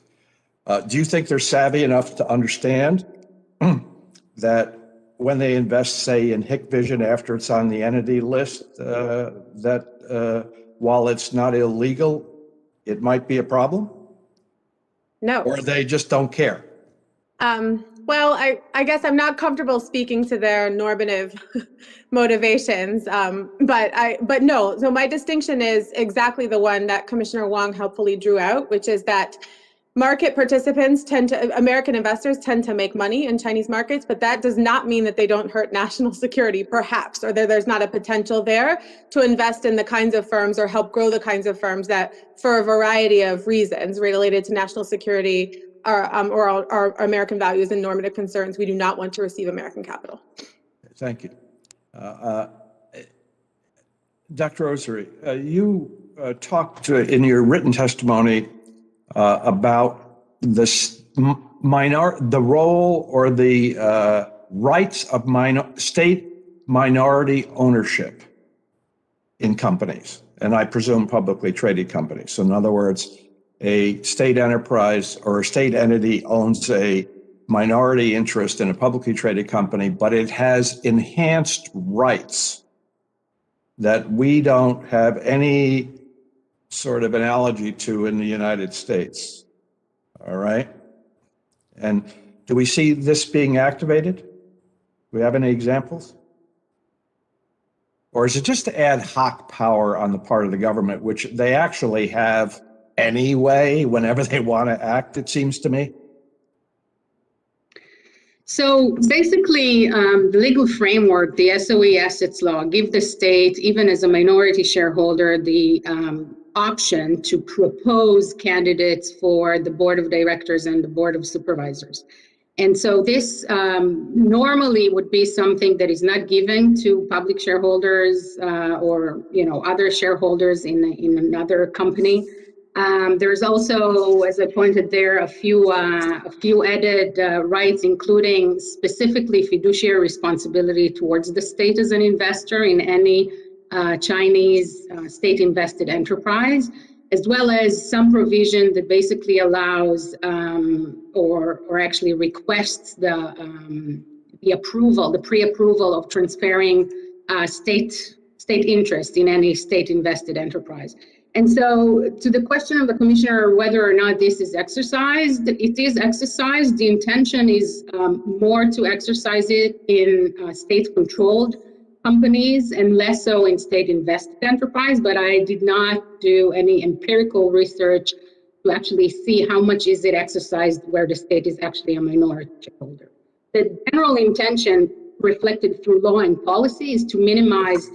Speaker 2: Do you think they're savvy enough to understand that when they invest, say, in Hikvision after it's on the entity list, that while it's not illegal, it might be a problem?
Speaker 4: No.
Speaker 2: Or they just don't care?
Speaker 4: Well, I guess I'm not comfortable speaking to their normative motivations, but no. So my distinction is exactly the one that Commissioner Wong helpfully drew out, which is that market participants American investors tend to make money in Chinese markets, but that does not mean that they don't hurt national security, perhaps, or there's not a potential there to invest in the kinds of firms or help grow the kinds of firms that, for a variety of reasons related to national security or our American values and normative concerns, we do not want to receive American capital.
Speaker 2: Thank you. Dr. Osiri, you talked in your written testimony about the role or the rights of state minority ownership in companies, and I presume publicly traded companies. So in other words, a state enterprise or a state entity owns a minority interest in a publicly traded company, but it has enhanced rights that we don't have any sort of analogy to in the United States. All right? And do we see this being activated? Do we have any examples? Or is it just ad hoc power on the part of the government, which they actually have anyway whenever they want to act, it seems to me?
Speaker 3: So basically, the legal framework, the SOE assets law, give the state, even as a minority shareholder, the option to propose candidates for the board of directors and the board of supervisors. And so this normally would be something that is not given to public shareholders or other shareholders in another company. There's also, as I pointed there, a few added rights, including specifically fiduciary responsibility towards the state as an investor in any Chinese state-invested enterprise, as well as some provision that basically allows or actually requests the approval, the pre-approval of transferring state interest in any state-invested enterprise. And so to the question of the commissioner, whether or not this is exercised, it is exercised. The intention is more to exercise it in state-controlled companies and less so in state-invested enterprise, but I did not do any empirical research to actually see how much is it exercised where the state is actually a minority shareholder. The general intention reflected through law and policy is to minimize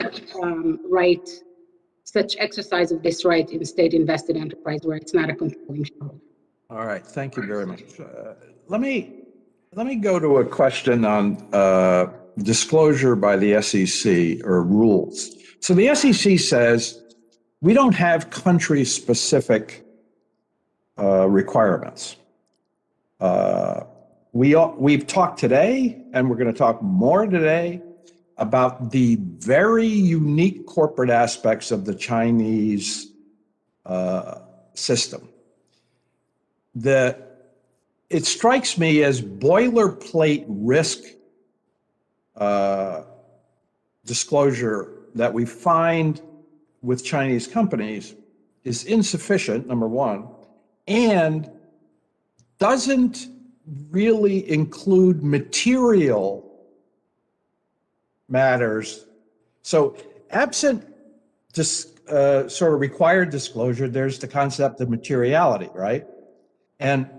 Speaker 3: such exercise of this right in state invested enterprise where it's not a controlling shareholder.
Speaker 2: All right, thank you very much. Let me go to a question on disclosure by the SEC or rules. So the SEC says we don't have country-specific requirements. We've talked today, and we're going to talk more today, about the very unique corporate aspects of the Chinese system. It strikes me as boilerplate risk disclosure that we find with Chinese companies is insufficient, number one, and doesn't really include material matters. So absent sort of required disclosure, there's the concept of materiality, right? And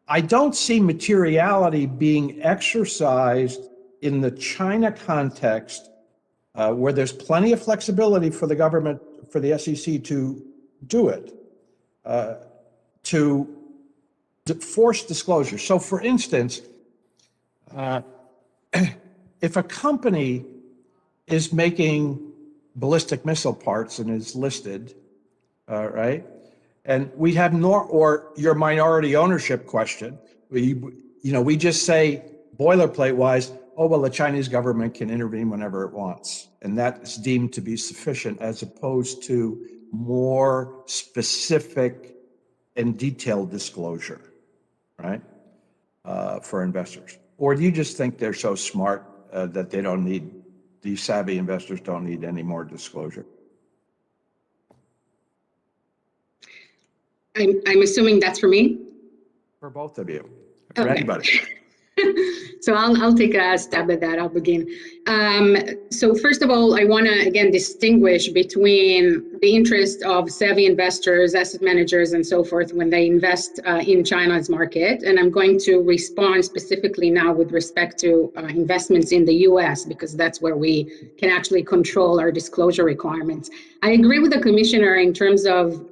Speaker 2: I don't see materiality being exercised in the China context where there's plenty of flexibility for the government, for the SEC to do it, to force disclosure. So for instance, if a company is making ballistic missile parts and is listed, right? And we have or your minority ownership question, we just say boilerplate wise, oh, well, the Chinese government can intervene whenever it wants. And that is deemed to be sufficient as opposed to more specific and detailed disclosure, right? For investors. Or do you just think they're so smart that they don't need, these savvy investors don't need any more disclosure?
Speaker 3: I'm assuming that's for me?
Speaker 2: For both of you, for
Speaker 3: Okay.
Speaker 2: anybody.
Speaker 3: So I'll take a stab at that. I'll begin. So first of all, I want to again distinguish between the interest of savvy investors, asset managers, and so forth when they invest in China's market. And I'm going to respond specifically now with respect to investments in the US, because that's where we can actually control our disclosure requirements. I agree with the commissioner in terms of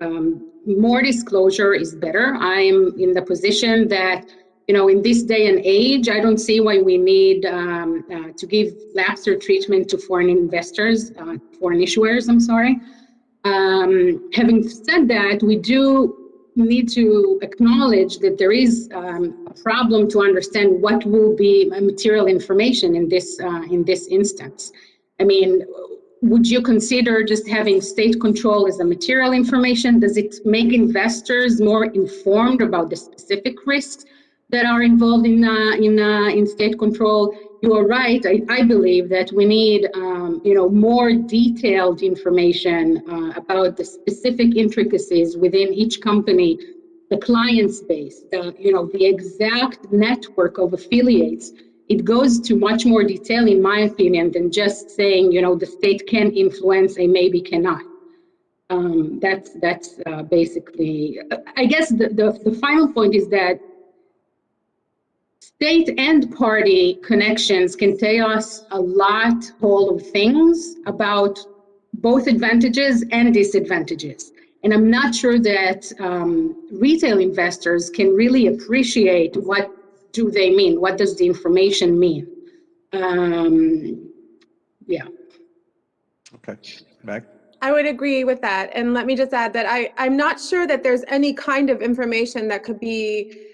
Speaker 3: more disclosure is better. I'm in the position that in this day and age, I don't see why we need to give laxer treatment to foreign investors, foreign issuers, I'm sorry. Having said that, we do need to acknowledge that there is a problem to understand what will be material information in this instance. I mean, would you consider just having state control as a material information? Does it make investors more informed about the specific risks that are involved in state control? You are right. I believe that we need more detailed information about the specific intricacies within each company, the client base, the exact network of affiliates. It goes to much more detail, in my opinion, than just saying the state can influence and maybe cannot. That's basically. I guess the final point is that state and party connections can tell us a lot of things about both advantages and disadvantages. And I'm not sure that retail investors can really appreciate what do they mean? What does the information mean? Yeah.
Speaker 2: Okay, back.
Speaker 4: I would agree with that. And let me just add that I'm not sure that there's any kind of information that could be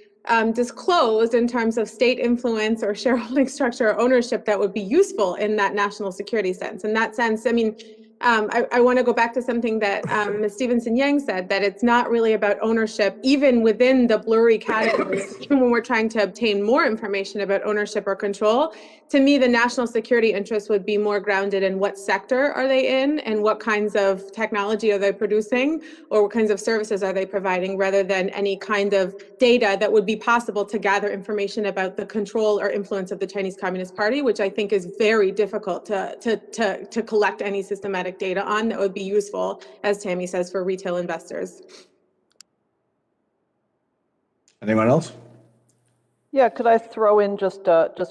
Speaker 4: disclosed in terms of state influence or shareholding structure or ownership that would be useful in that national security sense. In that sense, I mean, I want to go back to something that Ms. Stevenson-Yang said, that it's not really about ownership, even within the blurry categories, even when we're trying to obtain more information about ownership or control. To me, the national security interest would be more grounded in what sector are they in and what kinds of technology are they producing or what kinds of services are they providing, rather than any kind of data that would be possible to gather information about the control or influence of the Chinese Communist Party, which I think is very difficult to collect any systematic data on that would be useful, as Tammy says, for retail investors.
Speaker 2: Anyone else?
Speaker 6: Yeah, could I throw in just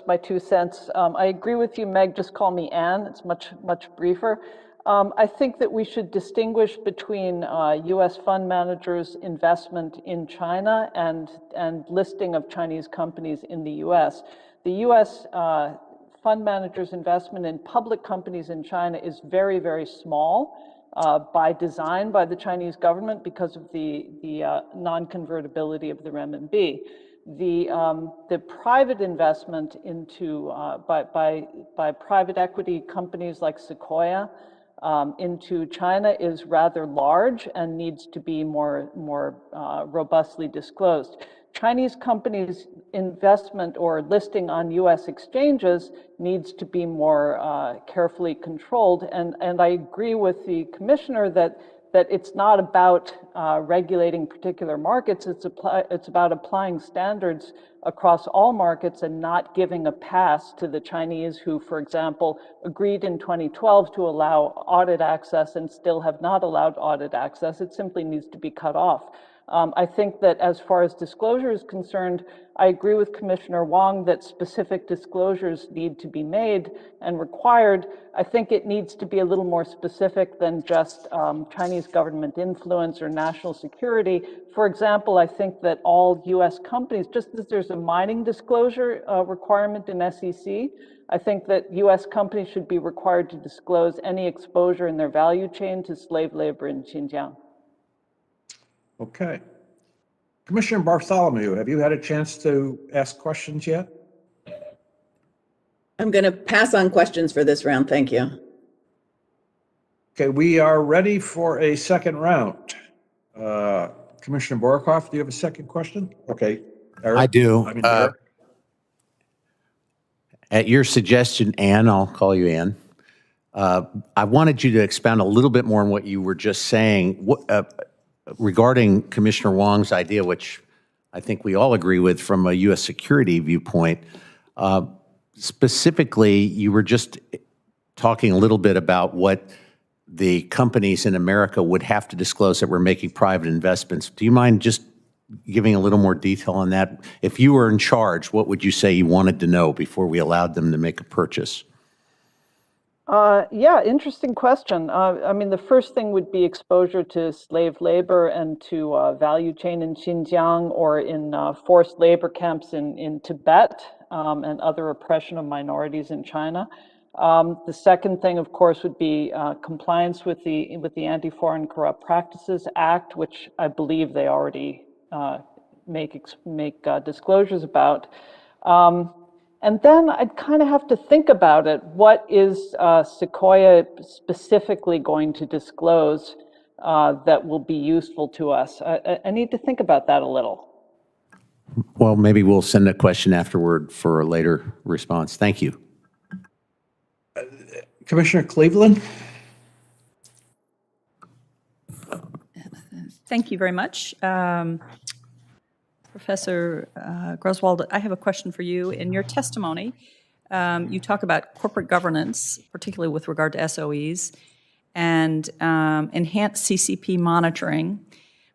Speaker 6: my 2 cents? I agree with you, Meg. Just call me Ann. It's much briefer. I think that we should distinguish between U.S. fund managers' investment in China and listing of Chinese companies in the U.S. The U.S. Fund managers' investment in public companies in China is very, very small by design by the Chinese government because of the non-convertibility of the renminbi. The private investment into by private equity companies like Sequoia into China is rather large and needs to be more robustly disclosed. Chinese companies' investment or listing on U.S. exchanges needs to be more carefully controlled. And I agree with the commissioner that it's not about regulating particular markets. It's about applying standards across all markets and not giving a pass to the Chinese who, for example, agreed in 2012 to allow audit access and still have not allowed audit access. It simply needs to be cut off. I think that as far as disclosure is concerned, I agree with Commissioner Wong that specific disclosures need to be made and required. I think it needs to be a little more specific than just Chinese government influence or national security. For example, I think that all US companies, just as there's a mining disclosure requirement in SEC, I think that US companies should be required to disclose any exposure in their value chain to slave labor in Xinjiang.
Speaker 2: Okay. Commissioner Bartholomew, have you had a chance to ask questions yet?
Speaker 14: I'm going to pass on questions for this round. Thank you.
Speaker 2: Okay, we are ready for a second round. Commissioner Borokoff, do you have a second question? Okay. Eric?
Speaker 1: I do.
Speaker 2: Eric.
Speaker 1: At your suggestion, Ann, I'll call you Ann. I wanted you to expound a little bit more on what you were just saying. Regarding Commissioner Wong's idea, which I think we all agree with from a U.S. security viewpoint, specifically, you were just talking a little bit about what the companies in America would have to disclose that we're making private investments. Do you mind just giving a little more detail on that? If you were in charge, what would you say you wanted to know before we allowed them to make a purchase?
Speaker 6: Yeah, interesting question. I mean, the first thing would be exposure to slave labor and to value chain in Xinjiang or in forced labor camps in Tibet and other oppression of minorities in China. The second thing, of course, would be compliance with the Anti-Foreign Corrupt Practices Act, which I believe they already make disclosures about. And then I'd kind of have to think about it. What is Sequoia specifically going to disclose that will be useful to us? I need to think about that a little.
Speaker 1: Well, maybe we'll send a question afterward for a later response. Thank you.
Speaker 2: Commissioner Cleveland?
Speaker 7: Thank you very much. Professor Griswold, I have a question for you. In your testimony, you talk about corporate governance, particularly with regard to SOEs, and enhanced CCP monitoring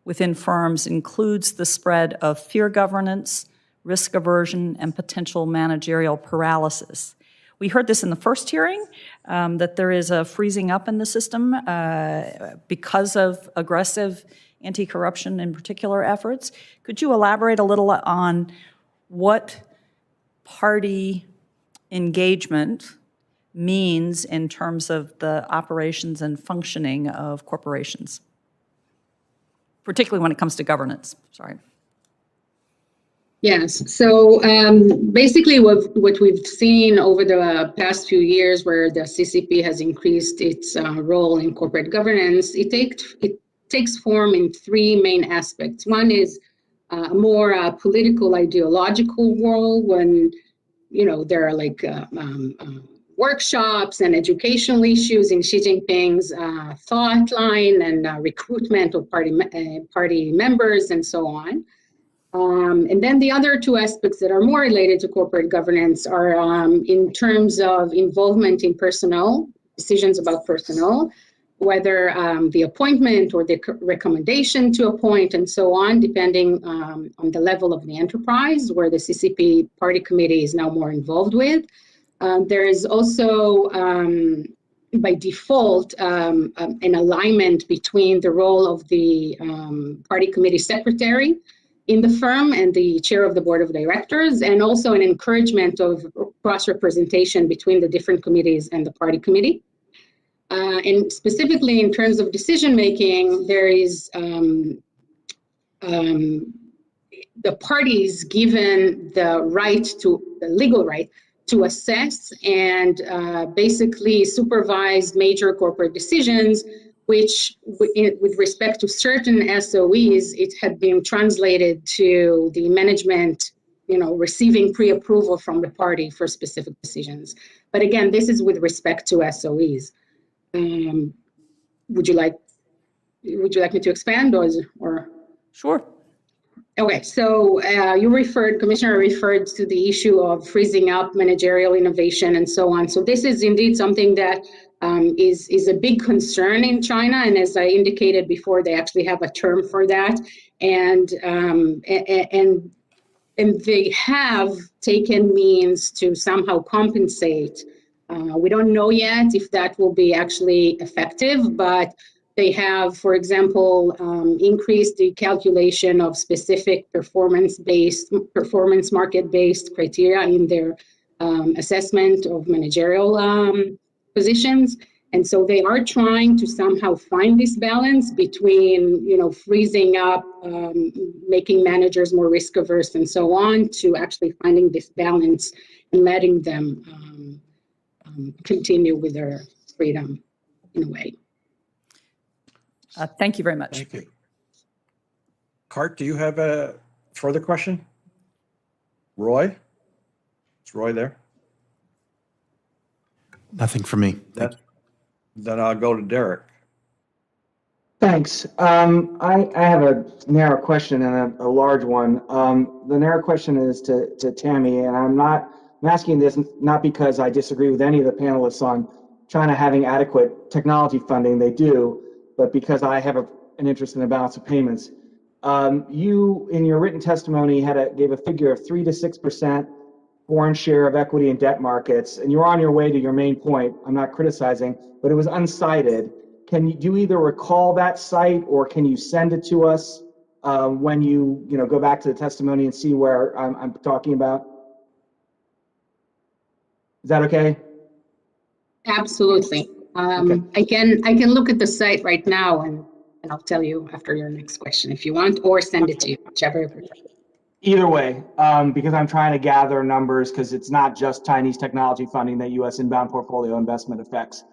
Speaker 7: within firms includes the spread of fear governance, risk aversion, and potential managerial paralysis. We heard this in the first hearing, that there is a freezing up in the system because of aggressive anti-corruption in particular efforts. Could you elaborate a little on what party engagement means in terms of the operations and functioning of corporations, particularly when it comes to governance? Sorry.
Speaker 3: Yes. So basically what we've seen over the past few years where the CCP has increased its role in corporate governance, it takes form in three main aspects. One is a more political ideological role when, you know, there are like workshops and educational issues in Xi Jinping's thought line and recruitment of party members and so on. And then the other two aspects that are more related to corporate governance are in terms of involvement in personnel, decisions about personnel, whether the appointment or the recommendation to appoint and so on, depending on the level of the enterprise where the CCP party committee is now more involved with. There is also, by default, an alignment between the role of the party committee secretary in the firm and the chair of the board of directors, and also an encouragement of cross-representation between the different committees and the party committee. And specifically in terms of decision-making, there is the parties given the legal right to assess and basically supervise major corporate decisions, which with respect to certain SOEs, it had been translated to the management, receiving pre-approval from the party for specific decisions. But again, this is with respect to SOEs. Would you like me to expand or?
Speaker 7: Sure.
Speaker 3: Okay, so Commissioner referred to the issue of freezing up managerial innovation and so on. So this is indeed something that is a big concern in China. And as I indicated before, they actually have a term for that. And they have taken means to somehow compensate. We don't know yet if that will be actually effective, but they have, for example, increased the calculation of specific performance market-based criteria in their assessment of managerial positions. And so they are trying to somehow find this balance between, freezing up, making managers more risk averse and so on, to actually finding this balance and letting them continue with their freedom in a way.
Speaker 7: Thank you very much.
Speaker 2: Thank you. Cart, do you have a further question? Roy? Is Roy there?
Speaker 10: Nothing for me.
Speaker 2: Then I'll go to Derek.
Speaker 11: Thanks. I have a narrow question and a large one. The narrow question is to Tammy, and I'm asking this not because I disagree with any of the panelists on China having adequate technology funding. They do, but because I have an interest in the balance of payments. You, in your written testimony, gave a figure of 3 to 6% foreign share of equity in debt markets, and you're on your way to your main point. I'm not criticizing, but it was uncited. Do you either recall that site, or can you send it to us when you go back to the testimony and see where I'm talking about? Is that okay?
Speaker 3: Absolutely.
Speaker 11: Okay.
Speaker 3: I can look at the site right now and I'll tell you after your next question if you want, or send it to you, whichever you prefer.
Speaker 11: Either way, because I'm trying to gather numbers, because it's not just Chinese technology funding that U.S. inbound portfolio investment affects.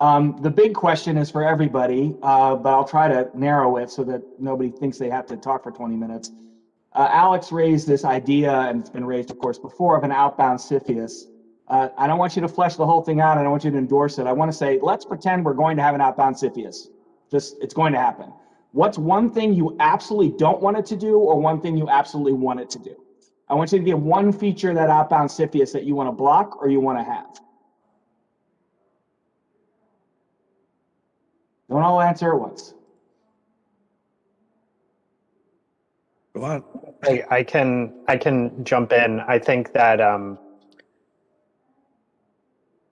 Speaker 11: The big question is for everybody, but I'll try to narrow it so that nobody thinks they have to talk for 20 minutes. Alex raised this idea, and it's been raised, of course, before, of an outbound CFIUS. I don't want you to flesh the whole thing out. I don't want you to endorse it. I want to say, let's pretend we're going to have an outbound CFIUS. It's going to happen. What's one thing you absolutely don't want it to do, or one thing you absolutely want it to do? I want you to give one feature of that outbound CFIUS that you want to block or you want to have. Don't all answer at once.
Speaker 2: Go on.
Speaker 5: I can jump in. I think that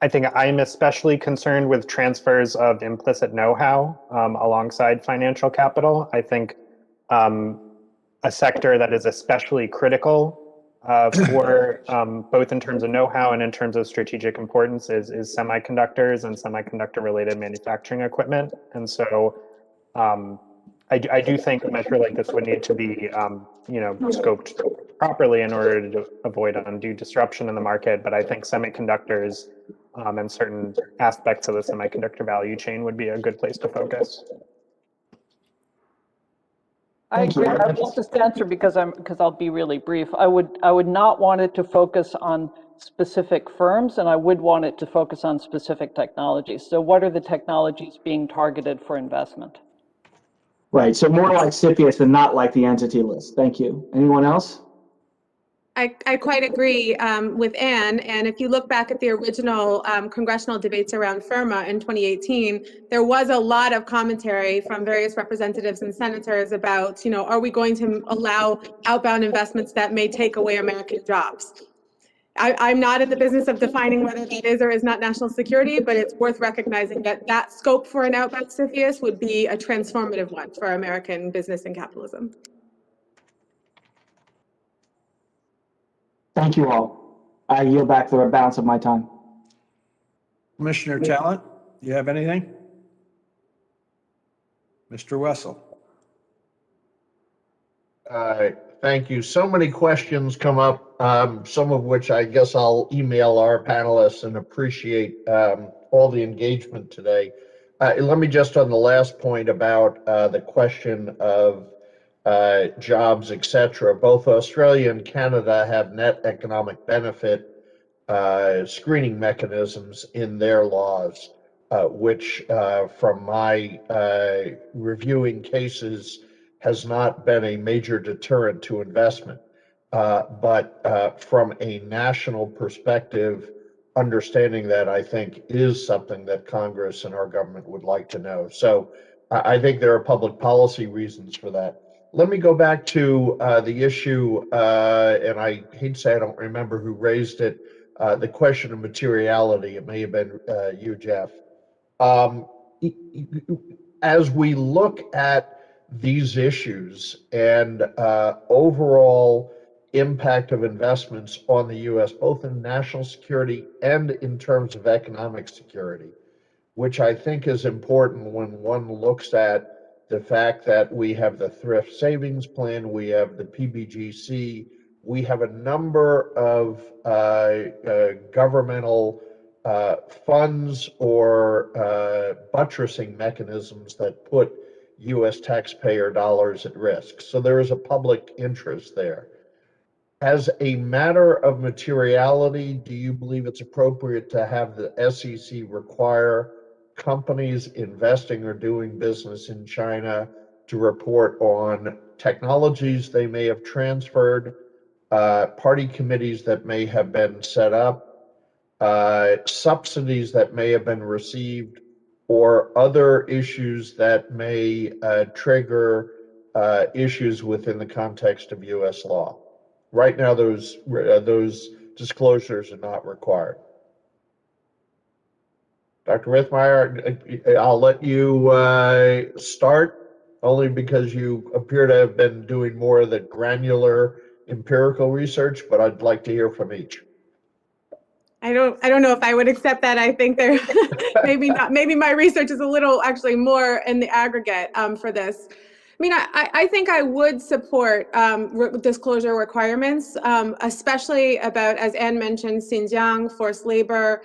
Speaker 5: I think I'm especially concerned with transfers of implicit know-how alongside financial capital. I think a sector that is especially critical for both in terms of know-how and in terms of strategic importance is semiconductors and semiconductor-related manufacturing equipment. And so I do think a measure like this would need to be scoped properly in order to avoid undue disruption in the market. But I think semiconductors and certain aspects of the semiconductor value chain would be a good place to focus.
Speaker 6: I agree. I will just answer because I'll be really brief. I would not want it to focus on specific firms, and I would want it to focus on specific technologies. So what are the technologies being targeted for investment?
Speaker 11: Right, so more like CFIUS and not like the entity list. Thank you. Anyone else?
Speaker 4: I quite agree with Anne. And if you look back at the original congressional debates around FIRMA in 2018, there was a lot of commentary from various representatives and senators about, are we going to allow outbound investments that may take away American jobs? I'm not in the business of defining whether that is or is not national security, but it's worth recognizing that that scope for an outbound CFIUS would be a transformative one for American business and capitalism.
Speaker 11: Thank you all. I yield back the balance of my time.
Speaker 2: Commissioner Talent, do you have anything? Mr. Wessel.
Speaker 9: Thank you. So many questions come up, some of which I guess I'll email our panelists, and appreciate all the engagement today. Let me just, on the last point about the question of jobs, etc. Both Australia and Canada have net economic benefit screening mechanisms in their laws, which from my reviewing cases has not been a major deterrent to investment. But from a national perspective, understanding that, I think, is something that Congress and our government would like to know. So I think there are public policy reasons for that. Let me go back to the issue, and I hate to say I don't remember who raised it, the question of materiality. It may have been you, Jeff. As we look at these issues and overall impact of investments on the U.S., both in national security and in terms of economic security, which I think is important when one looks at the fact that we have the Thrift Savings Plan, we have the PBGC, we have a number of governmental funds or buttressing mechanisms that put U.S. taxpayer dollars at risk. So there is a public interest there. As a matter of materiality, do you believe it's appropriate to have the SEC require companies investing or doing business in China to report on technologies they may have transferred, party committees that may have been set up, subsidies that may have been received, or other issues that may trigger issues within the context of U.S. law? Right now, those disclosures are not required. Dr. Rithmeyer, I'll let you start, only because you appear to have been doing more of the granular empirical research, but I'd like to hear from each.
Speaker 4: I don't know if I would accept that. I think there maybe not. Maybe my research is a little actually more in the aggregate for this. I mean, I think I would support disclosure requirements, especially about, as Anne mentioned, Xinjiang, forced labor,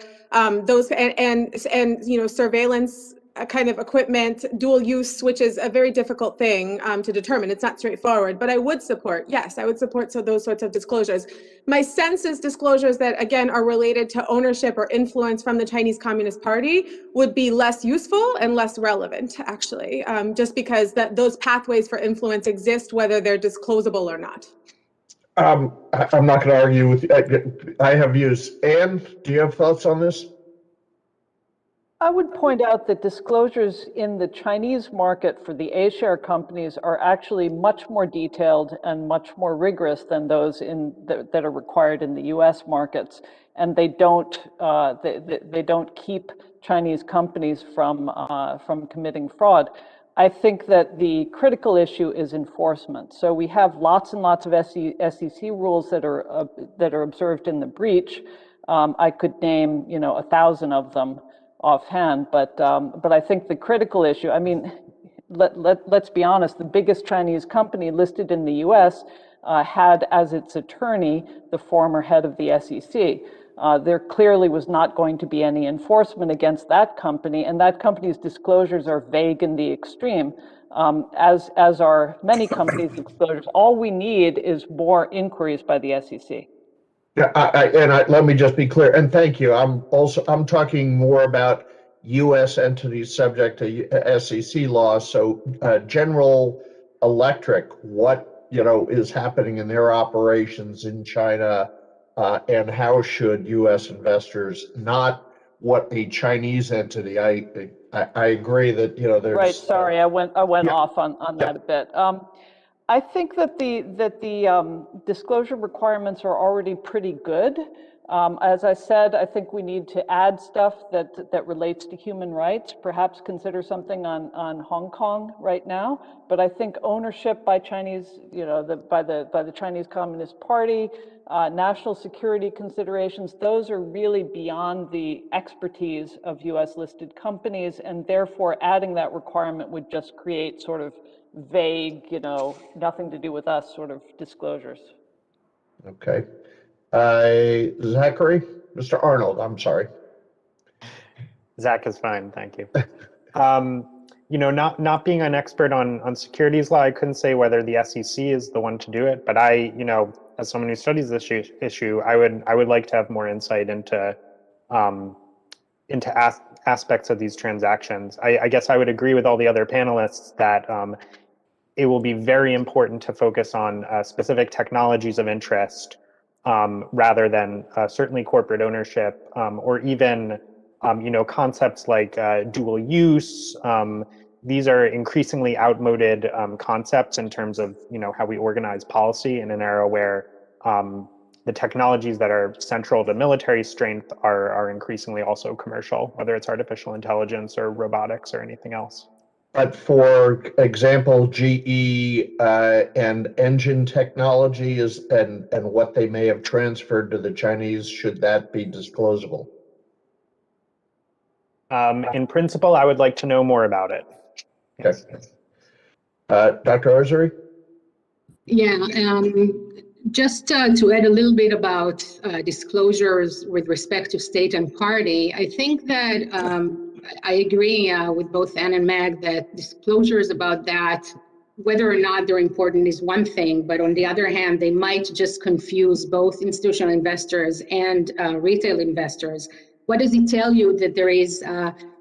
Speaker 4: those and surveillance kind of equipment, dual use, which is a very difficult thing to determine. It's not straightforward, but I would support, yes, I would support those sorts of disclosures. My sense is disclosures that, again, are related to ownership or influence from the Chinese Communist Party would be less useful and less relevant, actually, just because those pathways for influence exist, whether they're disclosable or not.
Speaker 9: I'm not going to argue with you. I have views. Anne, do you have thoughts on this?
Speaker 6: I would point out that disclosures in the Chinese market for the A-share companies are actually much more detailed and much more rigorous than those that are required in the U.S. markets, and they don't keep Chinese companies from committing fraud. I think that the critical issue is enforcement. So we have lots and lots of SEC rules that are observed in the breach. I could name 1,000 of them offhand, but I think the critical issue, I mean, let's be honest, the biggest Chinese company listed in the U.S. Had as its attorney the former head of the SEC. There clearly was not going to be any enforcement against that company, and that company's disclosures are vague in the extreme, as are many companies' disclosures. All we need is more inquiries by the SEC.
Speaker 9: Yeah, let me just be clear, and thank you. I'm talking more about U.S. entities subject to SEC laws. So General Electric, what is happening in their operations in China, and how should U.S. investors, not what a Chinese entity. I agree that there's
Speaker 6: Right. Sorry, I went
Speaker 9: yeah.
Speaker 6: off on that a bit. I think that the disclosure requirements are already pretty good. As I said, I think we need to add stuff that relates to human rights, perhaps consider something on Hong Kong right now. But I think ownership by Chinese, by the Chinese Communist Party, national security considerations, those are really beyond the expertise of US listed companies, and therefore adding that requirement would just create sort of vague, nothing to do with us sort of disclosures.
Speaker 9: Okay. Zachary? Mr. Arnold, I'm sorry.
Speaker 5: Zach is fine, thank you. Not being an expert on securities law, I couldn't say whether the SEC is the one to do it, but as someone who studies this issue, I would like to have more insight into aspects of these transactions. I guess I would agree with all the other panelists that it will be very important to focus on specific technologies of interest rather than certainly corporate ownership or even concepts like dual use. These are increasingly outmoded concepts in terms of how we organize policy in an era where the technologies that are central to military strength are increasingly also commercial, whether it's artificial intelligence or robotics or anything else.
Speaker 9: But for example, GE and engine technology and what they may have transferred to the Chinese, should that be disclosable?
Speaker 5: In principle, I would like to know more about it.
Speaker 9: Yes. Okay. Dr. Arzuri?
Speaker 3: Yeah, just to add a little bit about disclosures with respect to state and party, I think that I agree with both Ann and Meg that disclosures about that, whether or not they're important is one thing, but on the other hand, they might just confuse both institutional investors and retail investors. What does it tell you that there is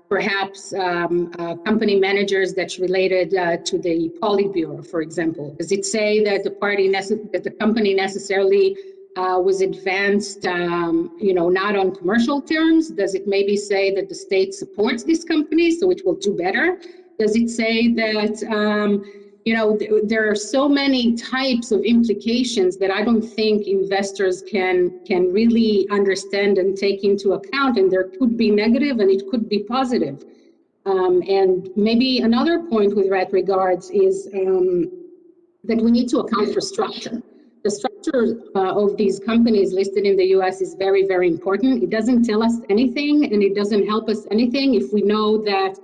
Speaker 3: perhaps company managers that's related to the Politburo, for example? Does it say that the company necessarily was advanced, not on commercial terms? Does it maybe say that the state supports this company, so it will do better? Does it say that, there are so many types of implications that I don't think investors can really understand and take into account, and there could be negative and it could be positive. And maybe another point with that regards is that we need to account for structure. The structure of these companies listed in the US is very, very important. It doesn't tell us anything and it doesn't help us anything if we know that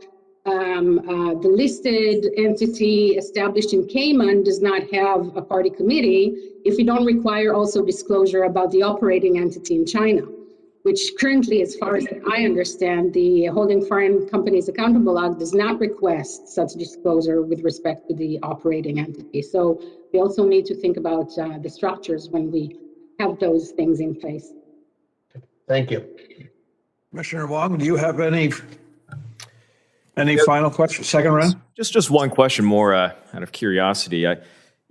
Speaker 3: the listed entity established in Cayman does not have a party committee, if we don't require also disclosure about the operating entity in China, which currently, as far as I understand, the Holding Foreign Companies Accountable Act does not request such disclosure with respect to the operating entity. So we also need to think about the structures when we have those things in place.
Speaker 9: Thank you.
Speaker 2: Commissioner Wong, do you have any final questions? Second round?
Speaker 13: Just one question more out of curiosity.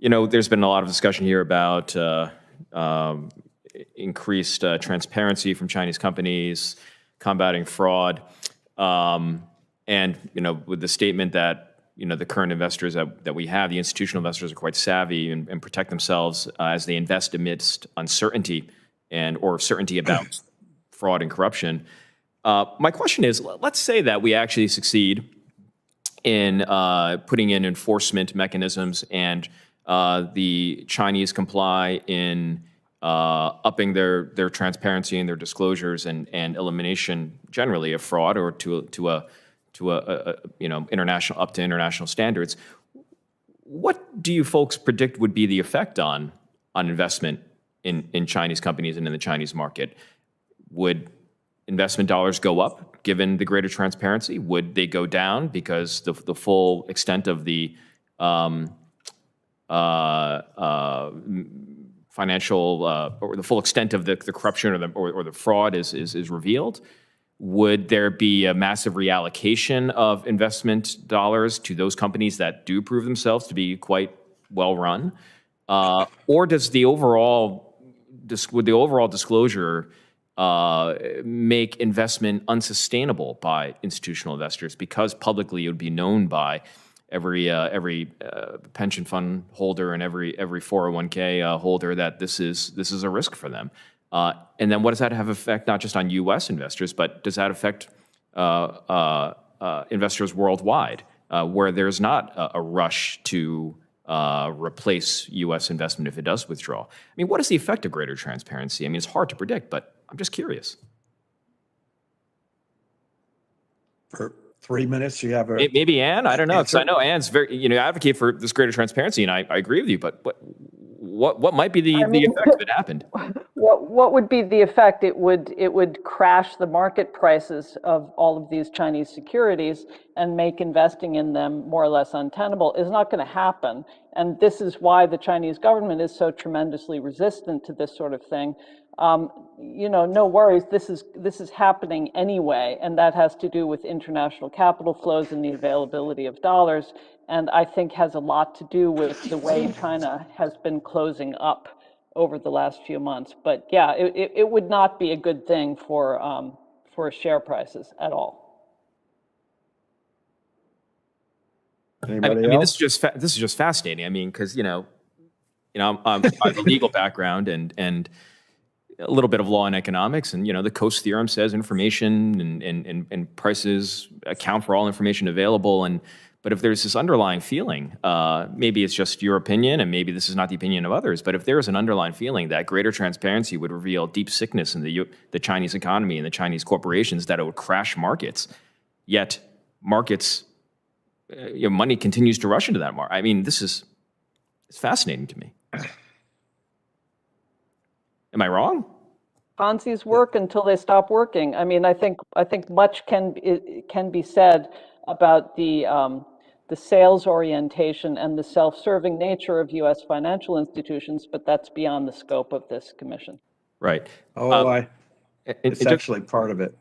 Speaker 13: There's been a lot of discussion here about increased transparency from Chinese companies, combating fraud, and with the statement that the current investors that we have, the institutional investors, are quite savvy and protect themselves as they invest amidst uncertainty or certainty about fraud and corruption. My question is, let's say that we actually succeed in putting in enforcement mechanisms and the Chinese comply in upping their transparency and their disclosures and elimination generally of fraud or to a international standards. What do you folks predict would be the effect on investment in Chinese companies and in the Chinese market? Would investment dollars go up given the greater transparency? Would they go down because the full extent of the financial or the full extent of the corruption or the fraud is revealed? Would there be a massive reallocation of investment dollars to those companies that do prove themselves to be quite well run? Or does the overall, would the overall disclosure make investment unsustainable by institutional investors because publicly it would be known by every pension fund holder and every 401k holder that this is a risk for them. And then what does that have effect not just on U.S. investors, but does that affect investors worldwide, where there's not a rush to replace U.S. investment if it does withdraw? I mean, what is the effect of greater transparency? I mean, it's hard to predict, but I'm just curious.
Speaker 2: For 3 minutes, you have a...
Speaker 13: Maybe Ann, I don't know, because I know Ann's very, advocate for this greater transparency, and I agree with you, but what might be the effect if it happened?
Speaker 6: What would be the effect? It would crash the market prices of all of these Chinese securities and make investing in them more or less untenable. It's not going to happen. And this is why the Chinese government is so tremendously resistant to this sort of thing. No worries, this is happening anyway, and that has to do with international capital flows and the availability of dollars, and I think has a lot to do with the way China has been closing up over the last few months. But yeah, it would not be a good thing for share prices at all.
Speaker 2: Anybody
Speaker 13: else?
Speaker 2: This
Speaker 13: is just fascinating. I mean, because I have a legal background and a little bit of law and economics, and the Coase theorem says information and prices account for all information available. But if there's this underlying feeling, maybe it's just your opinion, and maybe this is not the opinion of others, but if there is an underlying feeling that greater transparency would reveal deep sickness in the Chinese economy and the Chinese corporations, that it would crash markets, yet markets, money continues to rush into that market. I mean, it's fascinating to me. Am I wrong?
Speaker 6: Ponzi's work until they stop working. I mean, I think much can be said about the sales orientation and the self-serving nature of U.S. financial institutions, but that's beyond the scope of this commission.
Speaker 13: Right.
Speaker 2: It's actually part of it.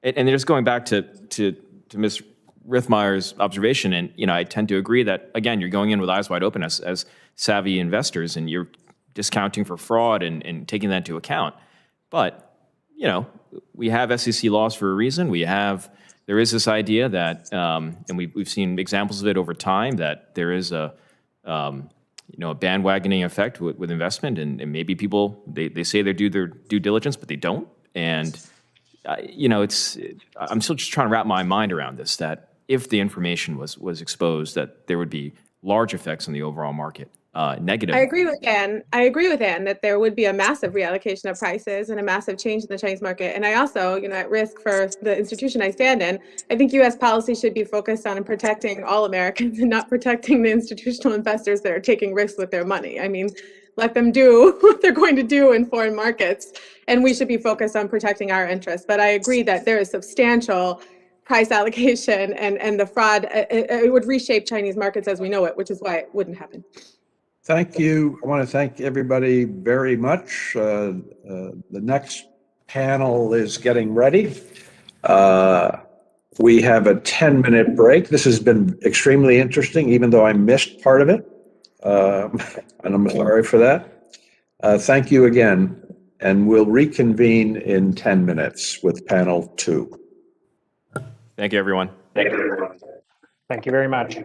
Speaker 13: And just going back to Ms. Rithmeier's observation, and I tend to agree that, again, you're going in with eyes wide open as savvy investors, and you're discounting for fraud and taking that into account. But, we have SEC laws for a reason. There is this idea that, and we've seen examples of it over time, that there is a bandwagoning effect with investment, and maybe people, they say they do their due diligence, but they don't. And, I'm still just trying to wrap my mind around this, that if the information was exposed, that there would be large effects on the overall market. Negative.
Speaker 4: I agree with Ann that there would be a massive reallocation of prices and a massive change in the Chinese market. And I also, at risk for the institution I stand in, I think U.S. policy should be focused on protecting all Americans and not protecting the institutional investors that are taking risks with their money. I mean, let them do what they're going to do in foreign markets, and we should be focused on protecting our interests. But I agree that there is substantial price allocation and the fraud. It would reshape Chinese markets as we know it, which is why it wouldn't happen.
Speaker 2: Thank you. I want to thank everybody very much. The next panel is getting ready. We have a 10-minute break. This has been extremely interesting, even though I missed part of it. And I'm sorry for that. Thank you again. And we'll reconvene in 10 minutes with panel 2.
Speaker 13: Thank you, everyone.
Speaker 5: Thank you very much.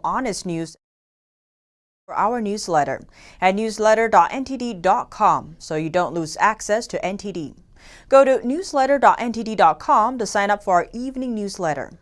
Speaker 15: honest news for our newsletter at newsletter.ntd.com so you don't lose access to NTD. Go to newsletter.ntd.com to sign up for our evening newsletter.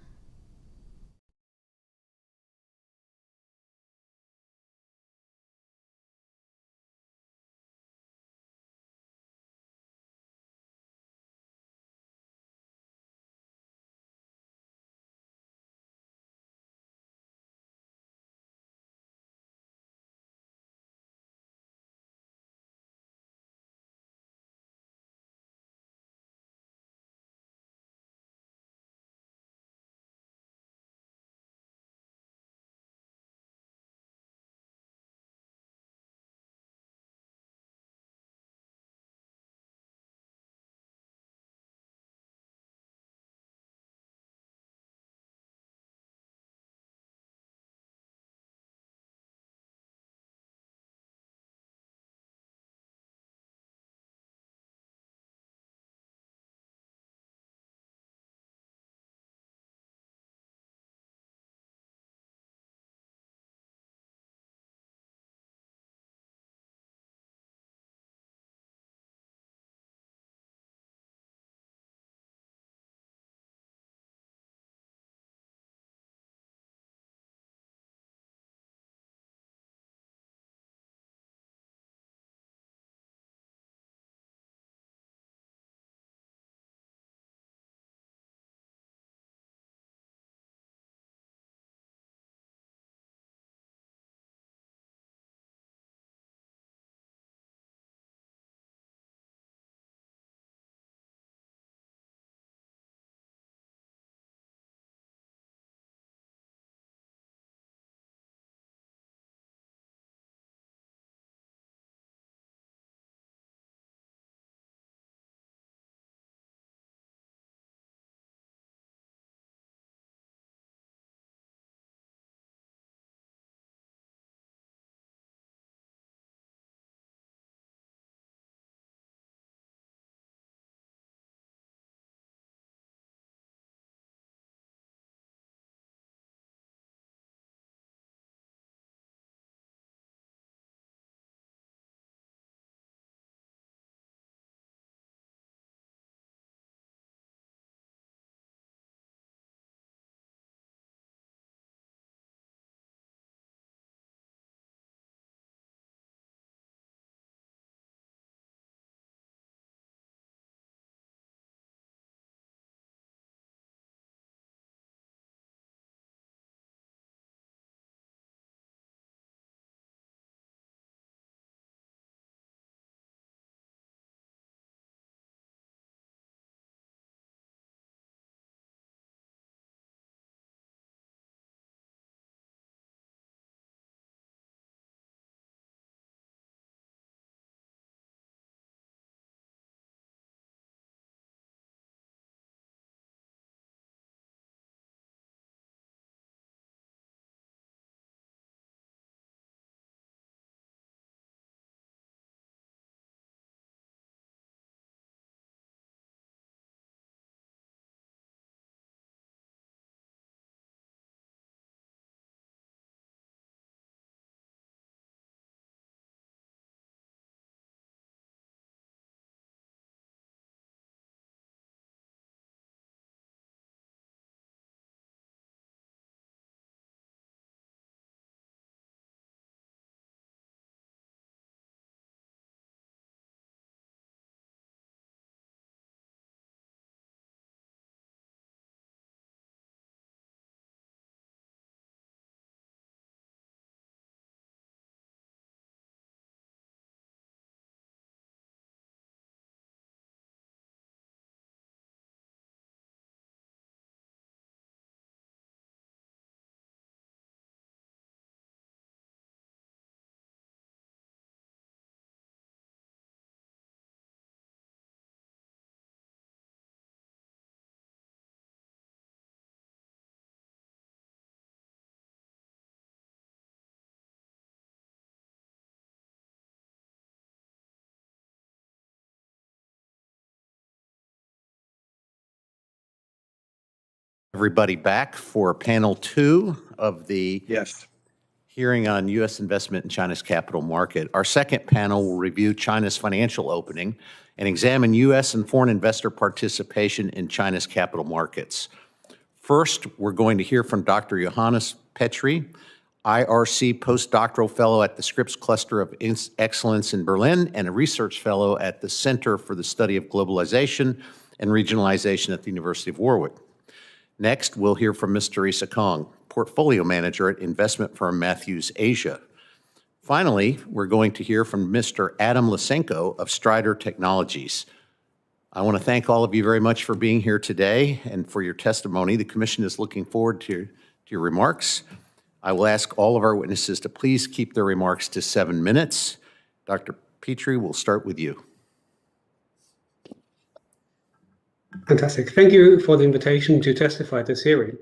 Speaker 1: Everybody back for panel 2 of the
Speaker 2: Yes.
Speaker 1: hearing on U.S. investment in China's capital market. Our second panel will review China's financial opening and examine U.S. and foreign investor participation in China's capital markets. First, we're going to hear from Dr. Johannes Petri, IRC postdoctoral fellow at the Scripps Cluster of Excellence in Berlin and a research fellow at the Center for the Study of Globalization and Regionalization at the University of Warwick. Next, we'll hear from Ms. Teresa Kong, portfolio manager at investment firm Matthews Asia. Finally, we're going to hear from Mr. Adam Lysenko of Strider Technologies. I want to thank all of you very much for being here today and for your testimony. The Commission is looking forward to your remarks. I will ask all of our witnesses to please keep their remarks to 7 minutes. Dr. Petri, we'll start with you.
Speaker 16: Fantastic. Thank you for the invitation to testify at this hearing.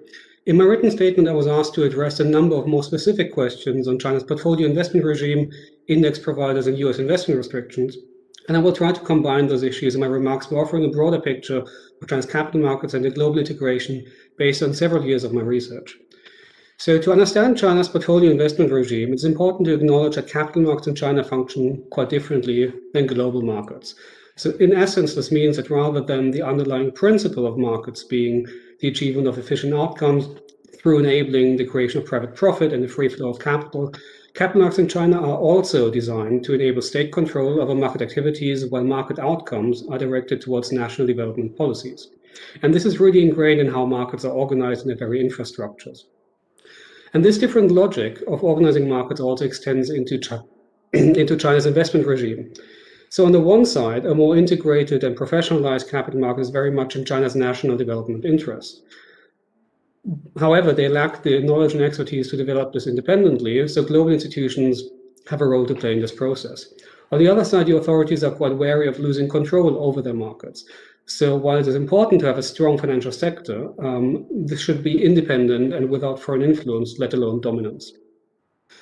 Speaker 16: In my written statement, I was asked to address a number of more specific questions on China's portfolio investment regime, index providers, and U.S. investment restrictions. And I will try to combine those issues in my remarks by offering a broader picture of China's capital markets and the global integration based on several years of my research. So to understand China's portfolio investment regime, it's important to acknowledge that capital markets in China function quite differently than global markets. So in essence, this means that rather than the underlying principle of markets being the achievement of efficient outcomes through enabling the creation of private profit and the free flow of capital, capital markets in China are also designed to enable state control over market activities while market outcomes are directed towards national development policies. And this is really ingrained in how markets are organized in their very infrastructures. And this different logic of organizing markets also extends into China's investment regime. So on the one side, a more integrated and professionalized capital market is very much in China's national development interest. However, they lack the knowledge and expertise to develop this independently, so global institutions have a role to play in this process. On the other side, the authorities are quite wary of losing control over their markets. So while it is important to have a strong financial sector, this should be independent and without foreign influence, let alone dominance.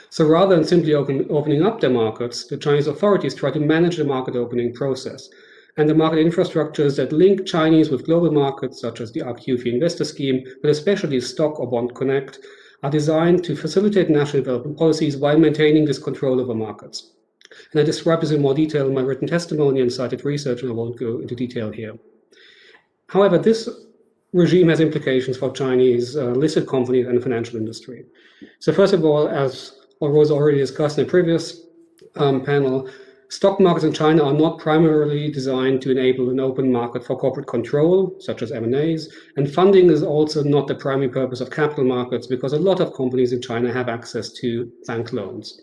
Speaker 16: So rather than simply opening up their markets, the Chinese authorities try to manage the market opening process. And the market infrastructures that link Chinese with global markets, such as the RQF Investor Scheme, but especially Stock or Bond Connect, are designed to facilitate national development policies while maintaining this control over markets. And I describe this in more detail in my written testimony and cited research, and I won't go into detail here. However, this regime has implications for Chinese listed companies and the financial industry. So first of all, as was already discussed in a previous panel, stock markets in China are not primarily designed to enable an open market for corporate control, such as M&As, and funding is also not the primary purpose of capital markets because a lot of companies in China have access to bank loans.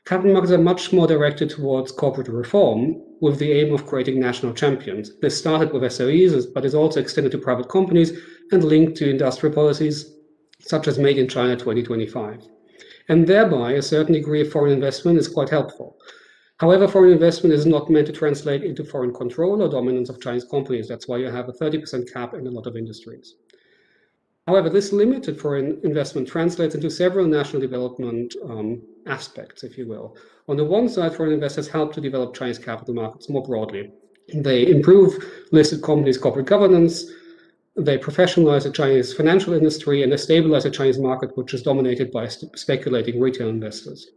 Speaker 16: Capital markets are much more directed towards corporate reform with the aim of creating national champions. This started with SOEs, but is also extended to private companies and linked to industrial policies such as Made in China 2025. And thereby, a certain degree of foreign investment is quite helpful. However, foreign investment is not meant to translate into foreign control or dominance of Chinese companies. That's why you have a 30% cap in a lot of industries. However, this limited foreign investment translates into several national development aspects, if you will. On the one side, foreign investors help to develop Chinese capital markets more broadly. They improve listed companies' corporate governance, they professionalize the Chinese financial industry, and they stabilize the Chinese market, which is dominated by speculating retail investors.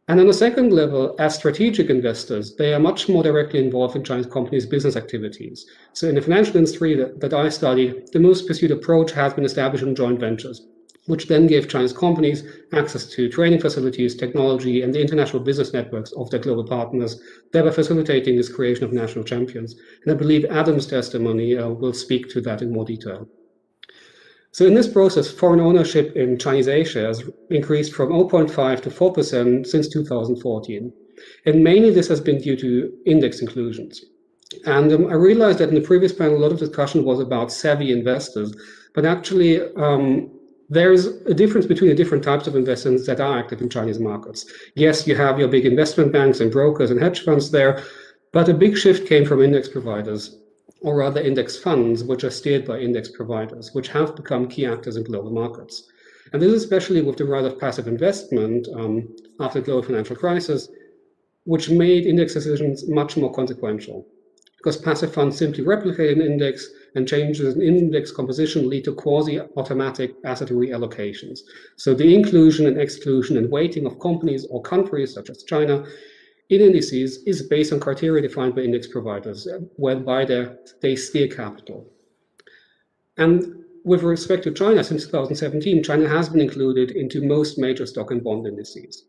Speaker 16: And on the second level, as strategic investors, they are much more directly involved in Chinese companies' business activities. So in the financial industry that I study, the most pursued approach has been establishing joint ventures, which then give Chinese companies access to training facilities, technology, and the international business networks of their global partners, thereby facilitating this creation of national champions. And I believe Adam's testimony will speak to that in more detail. So in this process, foreign ownership in Chinese A shares increased from 0.5 to 4% since 2014. And mainly this has been due to index inclusions. And I realized that in the previous panel, a lot of discussion was about savvy investors, but actually there's a difference between the different types of investors that are active in Chinese markets. Yes, you have your big investment banks and brokers and hedge funds there, but a big shift came from index providers, or rather index funds, which are steered by index providers, which have become key actors in global markets. And this is especially with the rise of passive investment after the global financial crisis, which made index decisions much more consequential, because passive funds simply replicate an index and changes in index composition lead to quasi-automatic asset reallocations. So the inclusion and exclusion and weighting of companies or countries, such as China, in indices is based on criteria defined by index providers, whereby they steer capital. And with respect to China, since 2017, China has been included into most major stock and bond indices.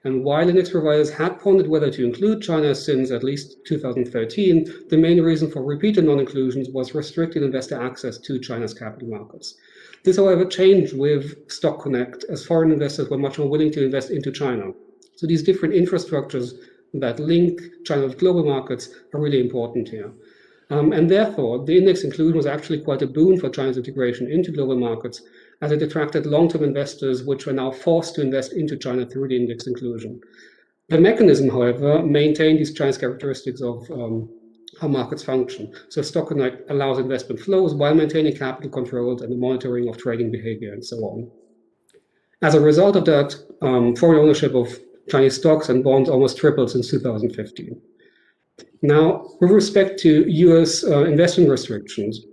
Speaker 16: And while index providers had pondered whether to include China since at least 2013, the main reason for repeated non-inclusions was restricted investor access to China's capital markets. This, however, changed with Stock Connect, as foreign investors were much more willing to invest into China. So these different infrastructures that link China with global markets are really important here. And therefore, the index inclusion was actually quite a boon for China's integration into global markets, as it attracted long-term investors, which were now forced to invest into China through the index inclusion. The mechanism, however, maintained these Chinese characteristics of how markets function. So Stock Connect allows investment flows while maintaining capital controls and the monitoring of trading behavior and so on. As a result of that, foreign ownership of Chinese stocks and bonds almost tripled since 2015. Now, with respect to US investment restrictions,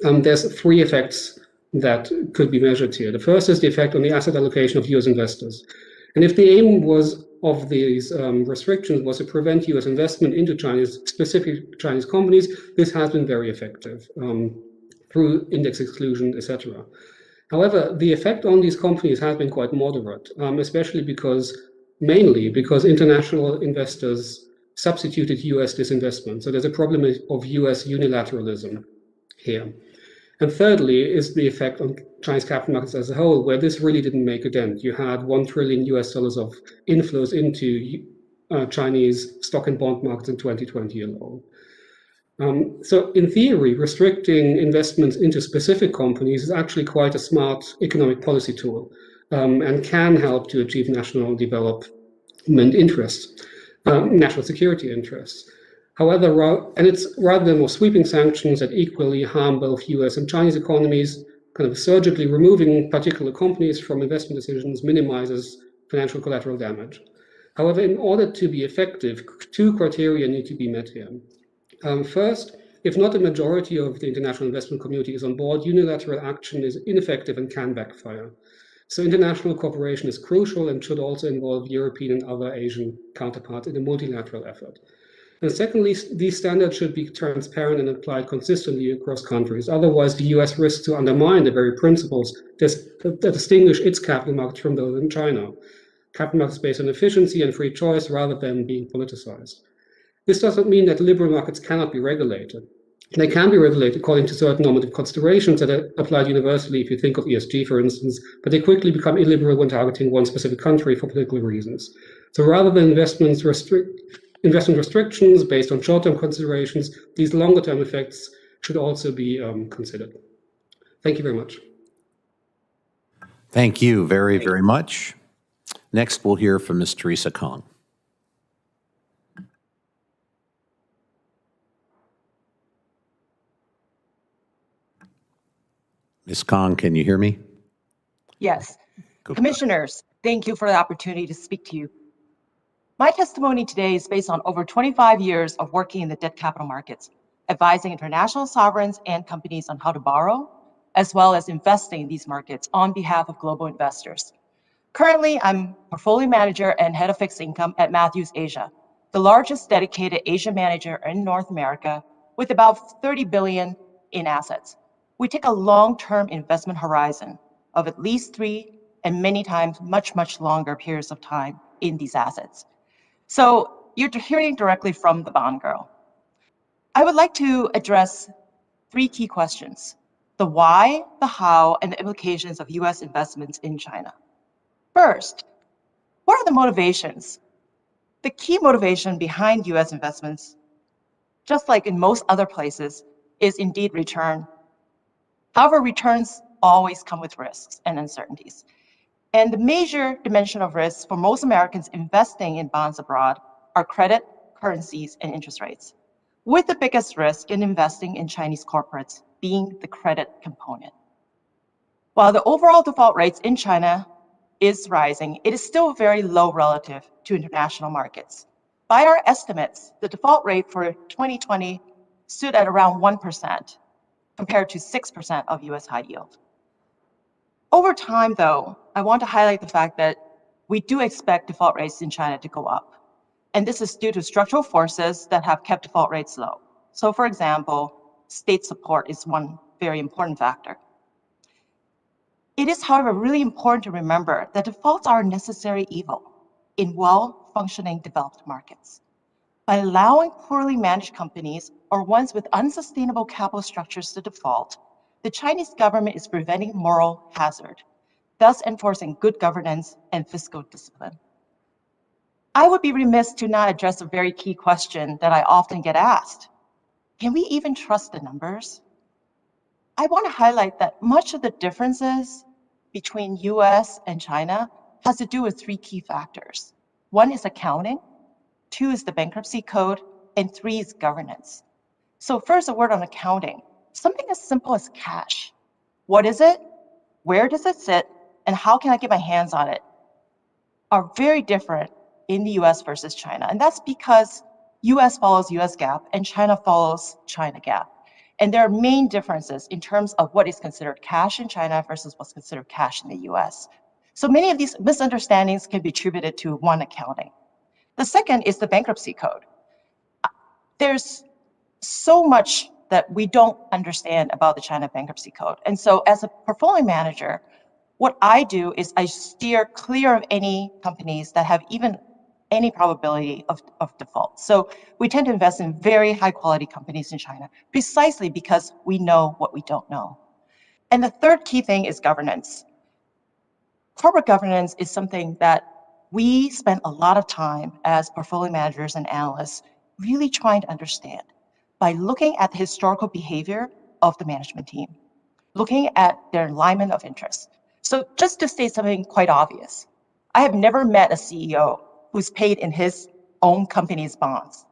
Speaker 16: there's three effects that could be measured here. The first is the effect on the asset allocation of US investors. And if the aim of these restrictions was to prevent US investment into specific Chinese companies, this has been very effective through index exclusion, etc. However, the effect on these companies has been quite moderate, mainly because international investors substituted US disinvestment. So there's a problem of US unilateralism here. And thirdly is the effect on Chinese capital markets as a whole, where this really didn't make a dent. You had $1 trillion of inflows into Chinese stock and bond markets in 2020 alone. So in theory, restricting investments into specific companies is actually quite a smart economic policy tool and can help to achieve national development interests. National security interests. However, and it's rather than more sweeping sanctions that equally harm both US and Chinese economies, kind of surgically removing particular companies from investment decisions minimizes financial collateral damage. However, in order to be effective, two criteria need to be met here. First, if not a majority of the international investment community is on board, unilateral action is ineffective and can backfire. So international cooperation is crucial and should also involve European and other Asian counterparts in a multilateral effort. And secondly, these standards should be transparent and applied consistently across countries. Otherwise, the US risks to undermine the very principles that distinguish its capital markets from those in China. Capital markets based on efficiency and free choice rather than being politicized. This doesn't mean that liberal markets cannot be regulated. They can be regulated according to certain normative considerations that are applied universally if you think of ESG, for instance, but they quickly become illiberal when targeting one specific country for political reasons. So rather than investment restrictions based on short-term considerations, these longer-term effects should also be considered. Thank you very much.
Speaker 1: Thank you very, very much. Next, we'll hear from Ms. Teresa Kong. Ms. Kong, can you hear me?
Speaker 17: Yes. Commissioners, thank you for the opportunity to speak to you. My testimony today is based on over 25 years of working in the debt capital markets, advising international sovereigns and companies on how to borrow, as well as investing in these markets on behalf of global investors. Currently, I'm portfolio manager and head of fixed income at Matthews Asia, the largest dedicated Asia manager in North America with about 30 billion in assets. We take a long-term investment horizon of at least 3 and many times much, much longer periods of time in these assets. So you're hearing directly from the bond girl. I would like to address 3 key questions: the why, the how, and the implications of US investments in China. First, what are the motivations? The key motivation behind US investments, just like in most other places, is indeed return. However, returns always come with risks and uncertainties. And the major dimension of risks for most Americans investing in bonds abroad are credit, currencies, and interest rates, with the biggest risk in investing in Chinese corporates being the credit component. While the overall default rates in China is rising, it is still very low relative to international markets. By our estimates, the default rate for 2020 stood at around 1%. compared to 6% of US high yield. Over time, though, I want to highlight the fact that we do expect default rates in China to go up. And this is due to structural forces that have kept default rates low. So for example, state support is one very important factor. It is, however, really important to remember that defaults are a necessary evil in well-functioning developed markets. By allowing poorly managed companies or ones with unsustainable capital structures to default, the Chinese government is preventing moral hazard, thus enforcing good governance and fiscal discipline. I would be remiss to not address a very key question that I often get asked. Can we even trust the numbers? I want to highlight that much of the differences between US and China has to do with three key factors. One is accounting, two is the bankruptcy code, and three is governance. So first, a word on accounting. Something as simple as cash. What is it? Where does it sit? And how can I get my hands on it? Are very different in the US versus China. And that's because US follows US GAAP and China follows China GAAP. And there are main differences in terms of what is considered cash in China versus what's considered cash in the US. So many of these misunderstandings can be attributed to one, accounting. The second is the bankruptcy code. There's so much that we don't understand about the China bankruptcy code. And so as a portfolio manager, what I do is I steer clear of any companies that have even any probability of default. So we tend to invest in very high quality companies in China, precisely because we know what we don't know. And the third key thing is governance. Corporate governance is something that we spend a lot of time as portfolio managers and analysts really trying to understand by looking at the historical behavior of the management team, looking at their alignment of interests. So just to state something quite obvious, I have never met a CEO who's paid in his own company's bonds,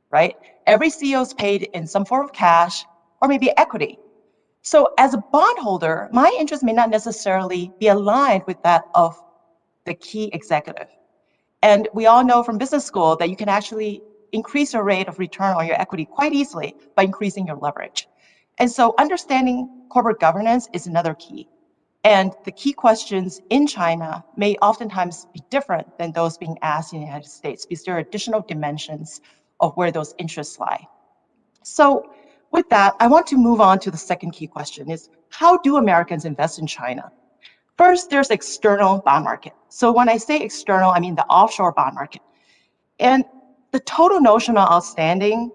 Speaker 17: right? Every CEO is paid in some form of cash or maybe equity. So as a bondholder, my interest may not necessarily be aligned with that of the key executive. And we all know from business school that you can actually increase your rate of return on your equity quite easily by increasing your leverage. And so understanding corporate governance is another key. And the key questions in China may oftentimes be different than those being asked in the United States because there are additional dimensions of where those interests lie. So with that, I want to move on to the second key question is, how do Americans invest in China? First, there's external bond market. So when I say external, I mean the offshore bond market. And the total notional outstanding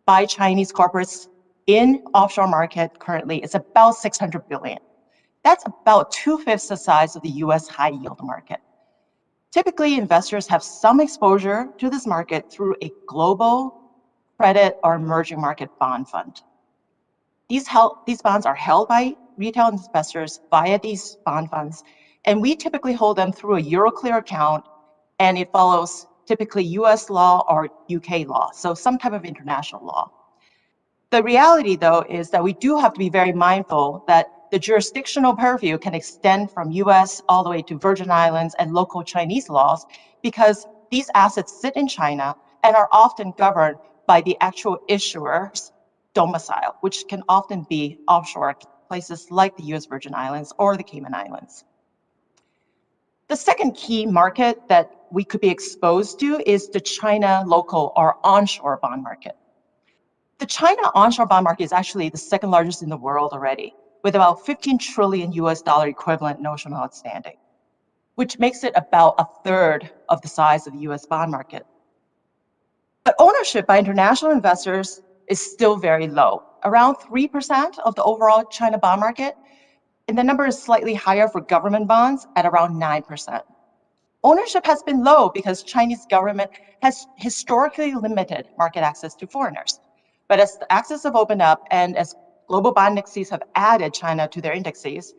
Speaker 17: by Chinese corporates in offshore market currently is about 600 billion. That's about 2/5 the size of the US high yield market. Typically, investors have some exposure to this market through a global credit or emerging market bond fund. These bonds are held by retail investors via these bond funds, and we typically hold them through a Euroclear account, and it follows typically US law or UK law, so some type of international law. The reality, though, is that we do have to be very mindful that the jurisdictional purview can extend from US all the way to Virgin Islands and local Chinese laws because these assets sit in China and are often governed by the actual issuer's domicile, which can often be offshore places like the US Virgin Islands or the Cayman Islands. The second key market that we could be exposed to is the China local or onshore bond market. The China onshore bond market is actually the second largest in the world already, with about 15 trillion US dollar equivalent notional outstanding, which makes it about 1/3 of the size of the US bond market. But ownership by international investors is still very low, around 3% of the overall China bond market, and the number is slightly higher for government bonds at around 9%. Ownership has been low because Chinese government has historically limited market access to foreigners. But as the access have opened up and as global bond indexes have added China to their indexes,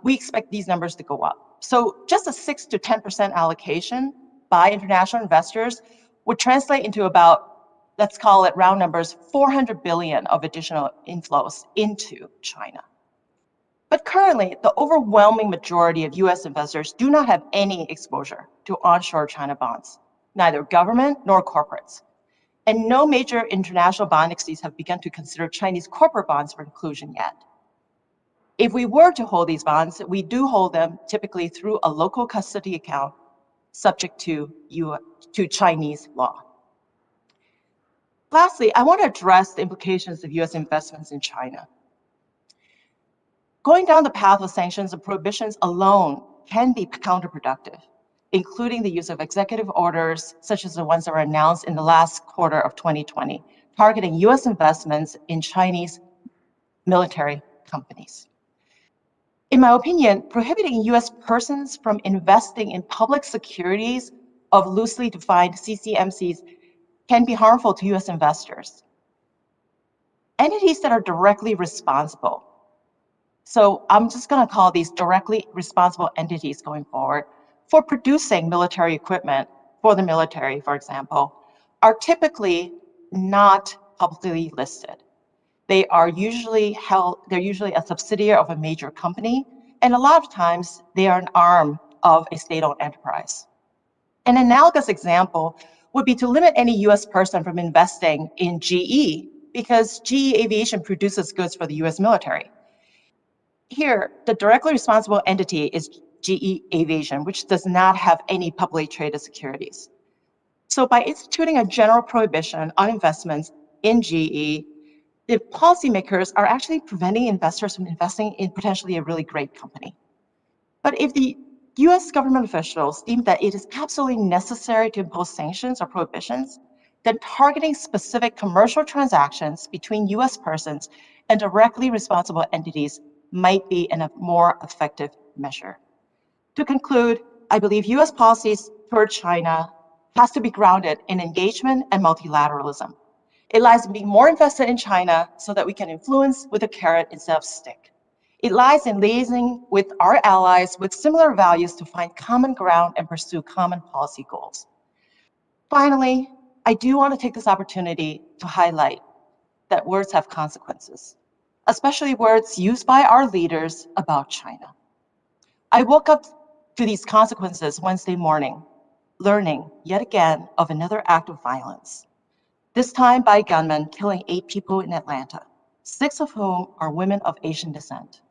Speaker 17: we expect these numbers to go up. So just a 6 to 10% allocation by international investors would translate into about, let's call it round numbers, 400 billion of additional inflows into China. But currently, the overwhelming majority of US investors do not have any exposure to onshore China bonds, neither government nor corporates. and no major international bond entities have begun to consider Chinese corporate bonds for inclusion yet. If we were to hold these bonds, we do hold them typically through a local custody account subject to Chinese law. Lastly, I want to address the implications of US investments in China. Going down the path of sanctions and prohibitions alone can be counterproductive, including the use of executive orders, such as the ones that were announced in the last quarter of 2020, targeting US investments in Chinese military companies. In my opinion, prohibiting US persons from investing in public securities of loosely defined CCMCs can be harmful to US investors. Entities that are directly responsible, so I'm just going to call these directly responsible entities going forward, for producing military equipment for the military, for example, are typically not publicly listed. They're usually a subsidiary of a major company, and a lot of times they are an arm of a state-owned enterprise. An analogous example would be to limit any US person from investing in GE, because GE Aviation produces goods for the US military. Here, the directly responsible entity is GE Aviation, which does not have any publicly traded securities. So by instituting a general prohibition on investments in GE, the policymakers are actually preventing investors from investing in potentially a really great company. But if the US government officials deem that it is absolutely necessary to impose sanctions or prohibitions, then targeting specific commercial transactions between US persons and directly responsible entities might be a more effective measure. To conclude, I believe US policies toward China has to be grounded in engagement and multilateralism. It lies in being more invested in China so that we can influence with a carrot instead of stick. It lies in liaising with our allies with similar values to find common ground and pursue common policy goals. Finally, I do want to take this opportunity to highlight that words have consequences, especially words used by our leaders about China. I woke up to these consequences Wednesday morning, learning yet again of another act of violence, this time by gunmen killing 8 people in Atlanta, 6 of whom are women of Asian descent.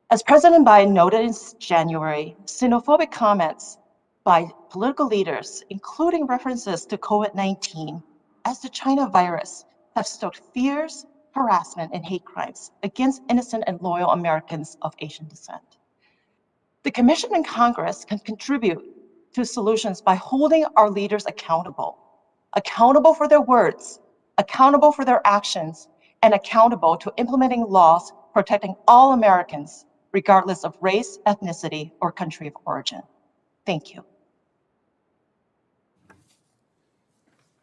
Speaker 17: As President Biden noted in January, xenophobic comments by political leaders, including references to COVID-19 as the China virus, have stoked fears, harassment, and hate crimes against innocent and loyal Americans of Asian descent. The Commission and Congress can contribute to solutions by holding our leaders accountable for their words, accountable for their actions, and accountable to implementing laws protecting all Americans, regardless of race, ethnicity, or country of origin. Thank you.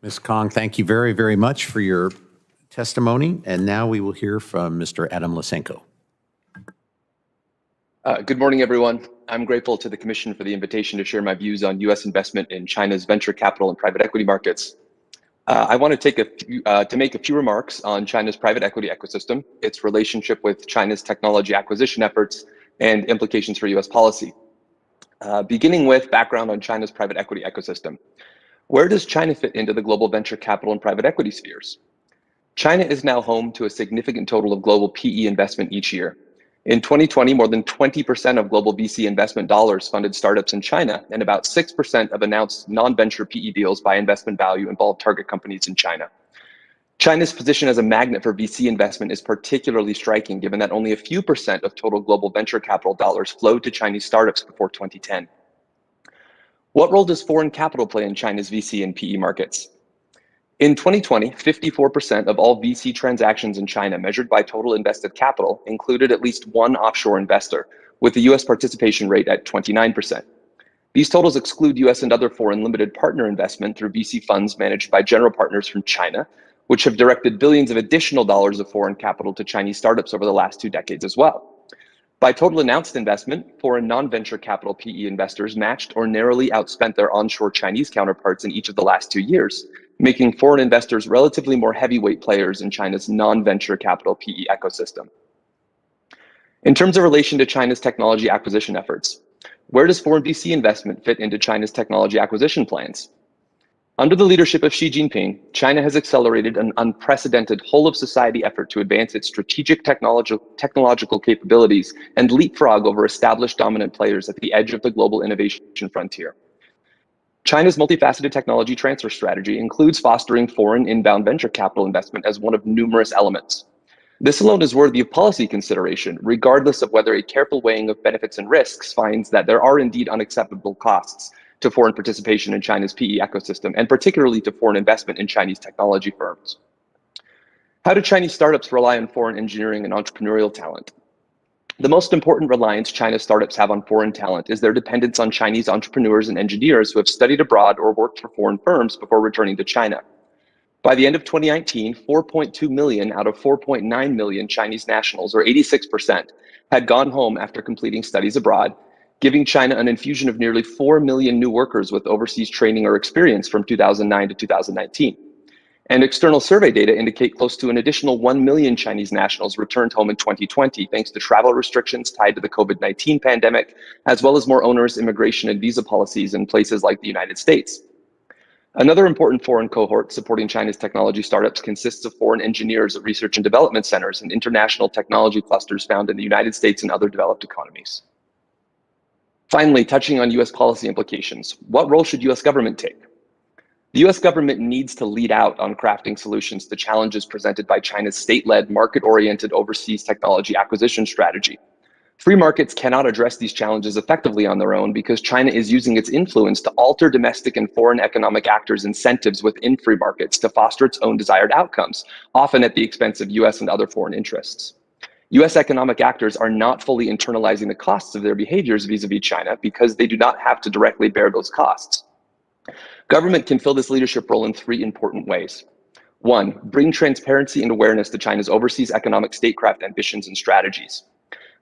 Speaker 1: Ms. Kong, thank you very, very much for your testimony. And now we will hear from Mr. Adam Lysenko.
Speaker 18: Good morning, everyone. I'm grateful to the Commission for the invitation to share my views on U.S. investment in China's venture capital and private equity markets. I want to make a few remarks on China's private equity ecosystem, its relationship with China's technology acquisition efforts, and implications for U.S. policy. Beginning with background on China's private equity ecosystem. Where does China fit into the global venture capital and private equity spheres? China is now home to a significant total of global PE investment each year. In 2020, more than 20% of global VC investment dollars funded startups in China, and about 6% of announced non-venture PE deals by investment value involved target companies in China. China's position as a magnet for VC investment is particularly striking, given that only a few % of total global venture capital dollars flowed to Chinese startups before 2010. What role does foreign capital play in China's VC and PE markets? In 2020, 54% of all VC transactions in China measured by total invested capital included at least one offshore investor, with the US participation rate at 29%. These totals exclude US and other foreign limited partner investment through VC funds managed by general partners from China, which have directed billions of additional dollars of foreign capital to Chinese startups over the last 2 decades as well. By total announced investment, foreign non-venture capital PE investors matched or narrowly outspent their onshore Chinese counterparts in each of the last 2 years, making foreign investors relatively more heavyweight players in China's non-venture capital PE ecosystem. In terms of relation to China's technology acquisition efforts, where does foreign VC investment fit into China's technology acquisition plans? Under the leadership of Xi Jinping, China has accelerated an unprecedented whole-of-society effort to advance its strategic technological capabilities and leapfrog over established dominant players at the edge of the global innovation frontier. China's multifaceted technology transfer strategy includes fostering foreign inbound venture capital investment as one of numerous elements. This alone is worthy of policy consideration, regardless of whether a careful weighing of benefits and risks finds that there are indeed unacceptable costs to foreign participation in China's PE ecosystem, and particularly to foreign investment in Chinese technology firms. How do Chinese startups rely on foreign engineering and entrepreneurial talent? The most important reliance China startups have on foreign talent is their dependence on Chinese entrepreneurs and engineers who have studied abroad or worked for foreign firms before returning to China. By the end of 2019, 4.2 million out of 4.9 million Chinese nationals, or 86%, had gone home after completing studies abroad, giving China an infusion of nearly 4 million new workers with overseas training or experience from 2009 to 2019. And external survey data indicate close to an additional 1 million Chinese nationals returned home in 2020 thanks to travel restrictions tied to the COVID-19 pandemic, as well as more onerous immigration and visa policies in places like the United States. Another important foreign cohort supporting China's technology startups consists of foreign engineers at research and development centers and international technology clusters found in the United States and other developed economies. Finally, touching on US policy implications, what role should US government take? The US government needs to lead out on crafting solutions to challenges presented by China's state-led, market-oriented overseas technology acquisition strategy. Free markets cannot address these challenges effectively on their own because China is using its influence to alter domestic and foreign economic actors' incentives within free markets to foster its own desired outcomes, often at the expense of US and other foreign interests. US economic actors are not fully internalizing the costs of their behaviors vis-a-vis China because they do not have to directly bear those costs. Government can fill this leadership role in three important ways. One, bring transparency and awareness to China's overseas economic statecraft ambitions and strategies.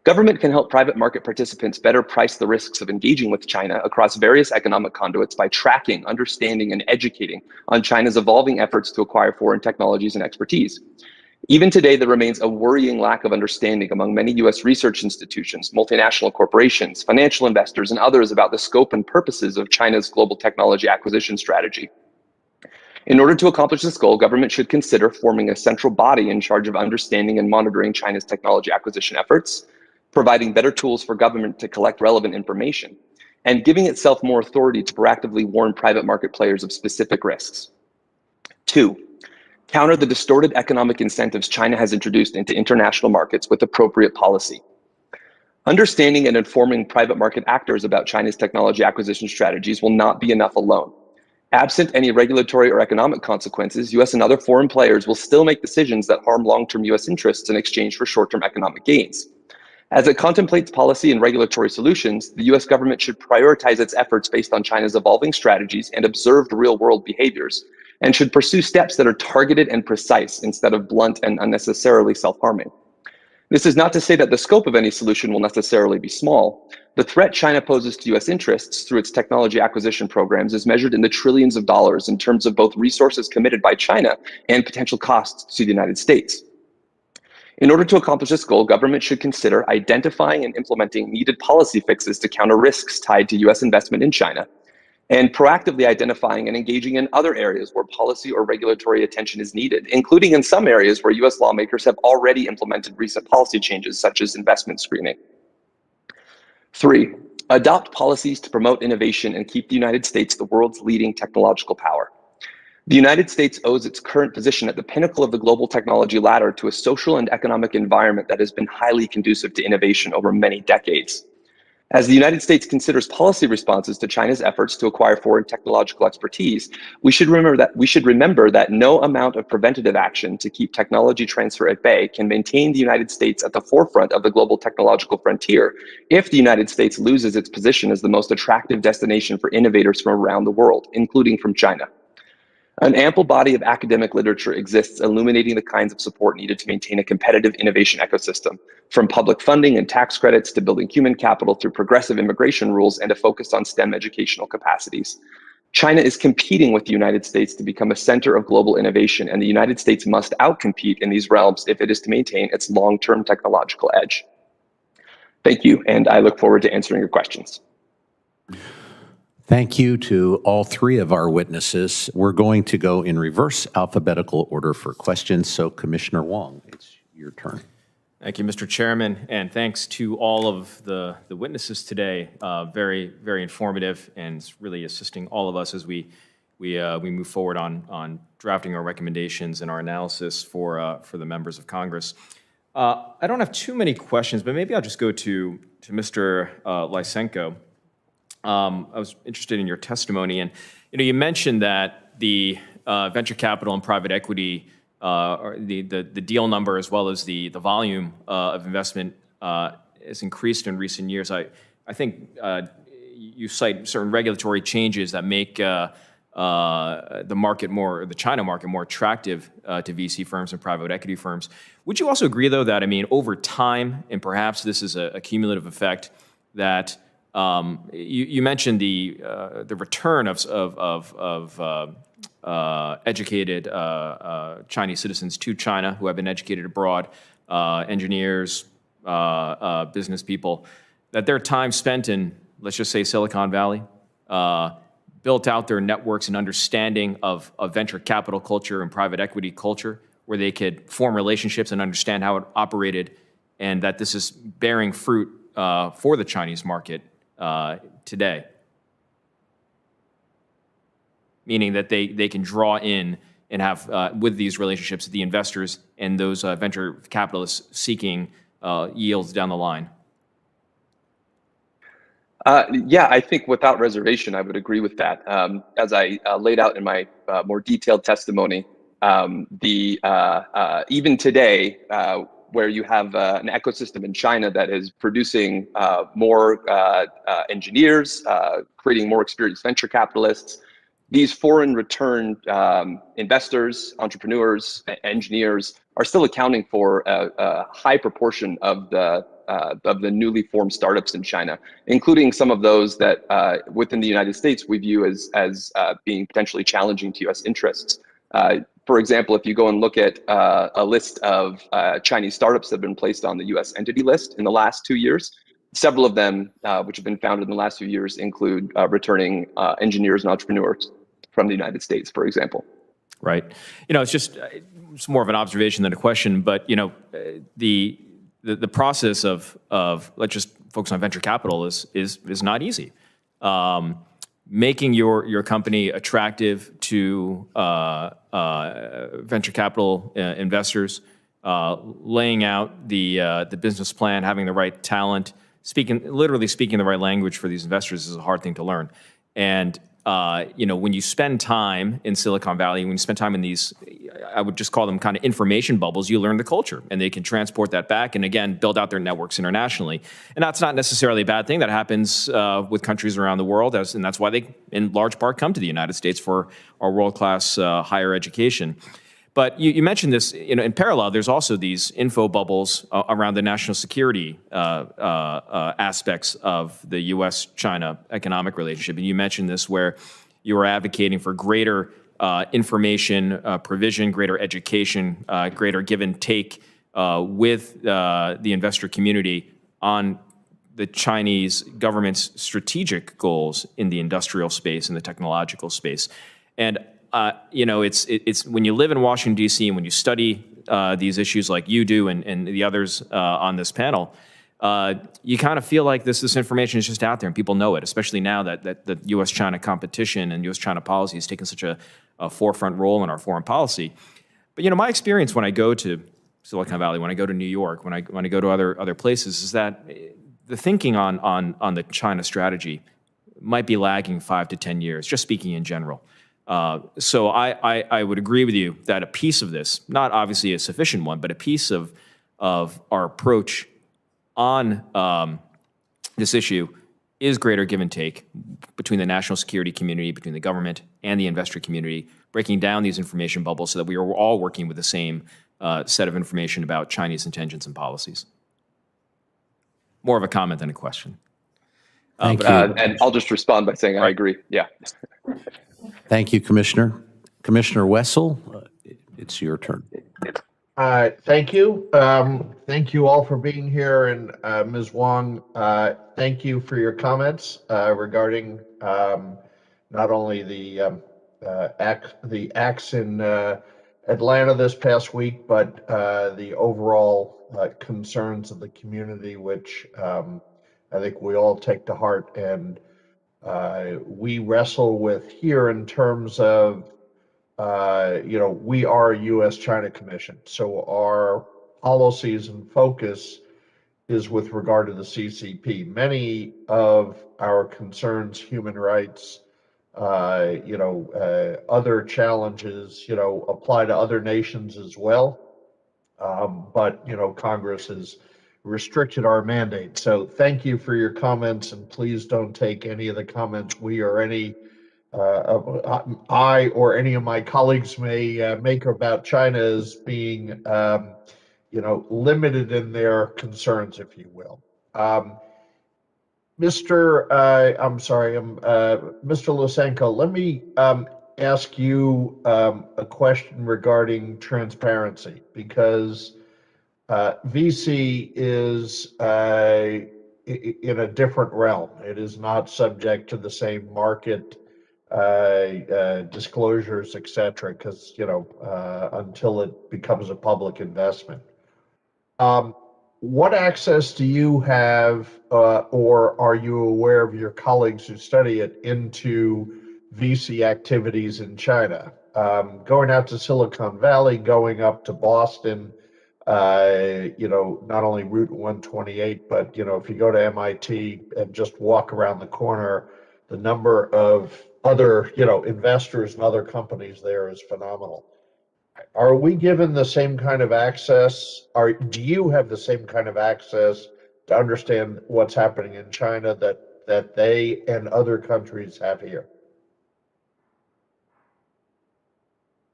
Speaker 18: Government can help private market participants better price the risks of engaging with China across various economic conduits by tracking, understanding, and educating on China's evolving efforts to acquire foreign technologies and expertise. Even today, there remains a worrying lack of understanding among many US research institutions, multinational corporations, financial investors, and others about the scope and purposes of China's global technology acquisition strategy. In order to accomplish this goal, government should consider forming a central body in charge of understanding and monitoring China's technology acquisition efforts, providing better tools for government to collect relevant information, and giving itself more authority to proactively warn private market players of specific risks. Two, counter the distorted economic incentives China has introduced into international markets with appropriate policy. Understanding and informing private market actors about China's technology acquisition strategies will not be enough alone. Absent any regulatory or economic consequences, US and other foreign players will still make decisions that harm long-term US interests in exchange for short-term economic gains. As it contemplates policy and regulatory solutions, the US government should prioritize its efforts based on China's evolving strategies and observed real-world behaviors, and should pursue steps that are targeted and precise instead of blunt and unnecessarily self-harming. This is not to say that the scope of any solution will necessarily be small. The threat China poses to US interests through its technology acquisition programs is measured in the trillions of dollars in terms of both resources committed by China and potential costs to the United States. In order to accomplish this goal, government should consider identifying and implementing needed policy fixes to counter risks tied to US investment in China, and proactively identifying and engaging in other areas where policy or regulatory attention is needed, including in some areas where US lawmakers have already implemented recent policy changes, such as investment screening. Three, adopt policies to promote innovation and keep the United States the world's leading technological power. The United States owes its current position at the pinnacle of the global technology ladder to a social and economic environment that has been highly conducive to innovation over many decades. As the United States considers policy responses to China's efforts to acquire foreign technological expertise, we should remember that no amount of preventative action to keep technology transfer at bay can maintain the United States at the forefront of the global technological frontier if the United States loses its position as the most attractive destination for innovators from around the world, including from China. An ample body of academic literature exists illuminating the kinds of support needed to maintain a competitive innovation ecosystem, from public funding and tax credits to building human capital through progressive immigration rules and a focus on STEM educational capacities. China is competing with the United States to become a center of global innovation, and the United States must outcompete in these realms if it is to maintain its long-term technological edge. Thank you, and I look forward to answering your questions.
Speaker 1: Thank you to all three of our witnesses. We're going to go in reverse alphabetical order for questions. So Commissioner Wong, it's your turn.
Speaker 13: Thank you, Mr. Chairman, and thanks to all of the witnesses today. Very, very informative, and it's really assisting all of us as we move forward on drafting our recommendations and our analysis for the members of Congress. I don't have too many questions, but maybe I'll just go to Mr. Lysenko. I was interested in your testimony, and you mentioned that the venture capital and private equity, or the deal number as well as the volume of investment has increased in recent years. I think you cite certain regulatory changes that make the China market more attractive to VC firms and private equity firms. Would you also agree, though, that over time, and perhaps this is a cumulative effect, that you mentioned the return of educated Chinese citizens to China who have been educated abroad, engineers, business people, that their time spent in, let's just say, Silicon Valley, built out their networks and understanding of venture capital culture and private equity culture, where they could form relationships and understand how it operated, and that this is bearing fruit for the Chinese market today. Meaning that they can draw in and have, with these relationships, the investors and those venture capitalists seeking yields down the line.
Speaker 18: Yeah, I think without reservation, I would agree with that. As I laid out in my more detailed testimony, even today, where you have an ecosystem in China that is producing more engineers, creating more experienced venture capitalists, these foreign return investors, entrepreneurs, engineers are still accounting for a high proportion of the newly formed startups in China, including some of those that within the United States we view as being potentially challenging to U.S. interests. For example, if you go and look at a list of Chinese startups that have been placed on the U.S. entity list in the last 2 years, several of them, which have been founded in the last few years, include returning engineers and entrepreneurs from the United States, for example.
Speaker 13: Right. It's more of an observation than a question, but the process of let's just focus on venture capital is not easy. Making your company attractive to venture capital investors, laying out the business plan, having the right talent, literally speaking the right language for these investors is a hard thing to learn. And when you spend time in Silicon Valley, when you spend time in these, I would just call them kind of information bubbles, you learn the culture, and they can transport that back and, again, build out their networks internationally. And that's not necessarily a bad thing. That happens with countries around the world, and that's why they, in large part, come to the United States for our world-class higher education. But you mentioned this, in parallel, there's also these info bubbles around the national security aspects of the U.S.-China economic relationship. And you mentioned this where you were advocating for greater information provision, greater education, greater give and take with the investor community on the Chinese government's strategic goals in the industrial space and the technological space. And it's when you live in Washington, D.C., and when you study these issues like you do and the others on this panel, you kind of feel like this information is just out there and people know it, especially now that the U.S.-China competition and U.S.-China policy has taken such a forefront role in our foreign policy. But, my experience when I go to Silicon Valley, when I go to New York, when I go to other places, is that the thinking on the China strategy might be lagging 5 to 10 years, just speaking in general. So I would agree with you that a piece of this, not obviously a sufficient one, but a piece of our approach on this issue is greater give and take between the national security community, between the government and the investor community, breaking down these information bubbles so that we are all working with the same set of information about Chinese intentions and policies. More of a comment than a question.
Speaker 1: Thank you.
Speaker 18: And I'll just respond by saying I agree. Yeah.
Speaker 1: Thank you, Commissioner. Commissioner Wessel, it's your turn.
Speaker 9: Thank you. Thank you all for being here, and Ms. Wong, thank you for your comments regarding not only the acts in Atlanta this past week, but the overall concerns of the community, which I think we all take to heart and we wrestle with here in terms of we are a U.S.-China Commission, so our policies and focus is with regard to the CCP. Many of our concerns, human rights, other challenges, apply to other nations as well. But Congress has restricted our mandate. So thank you for your comments, and please don't take any of the comments we or any I or any of my colleagues may make about China as being, limited in their concerns, if you will. Mr. Lysenko, let me ask you a question regarding transparency, because VC is in a different realm. It is not subject to the same market disclosures, et cetera, because, until it becomes a public investment. What access do you have, or are you aware of your colleagues who study it, into VC activities in China? Going out to Silicon Valley, going up to Boston, not only Route 128, but, if you go to MIT and just walk around the corner, the number of other, investors and other companies there is phenomenal. Are we given the same kind of access? Do you have the same kind of access to understand what's happening in China that they and other countries have here?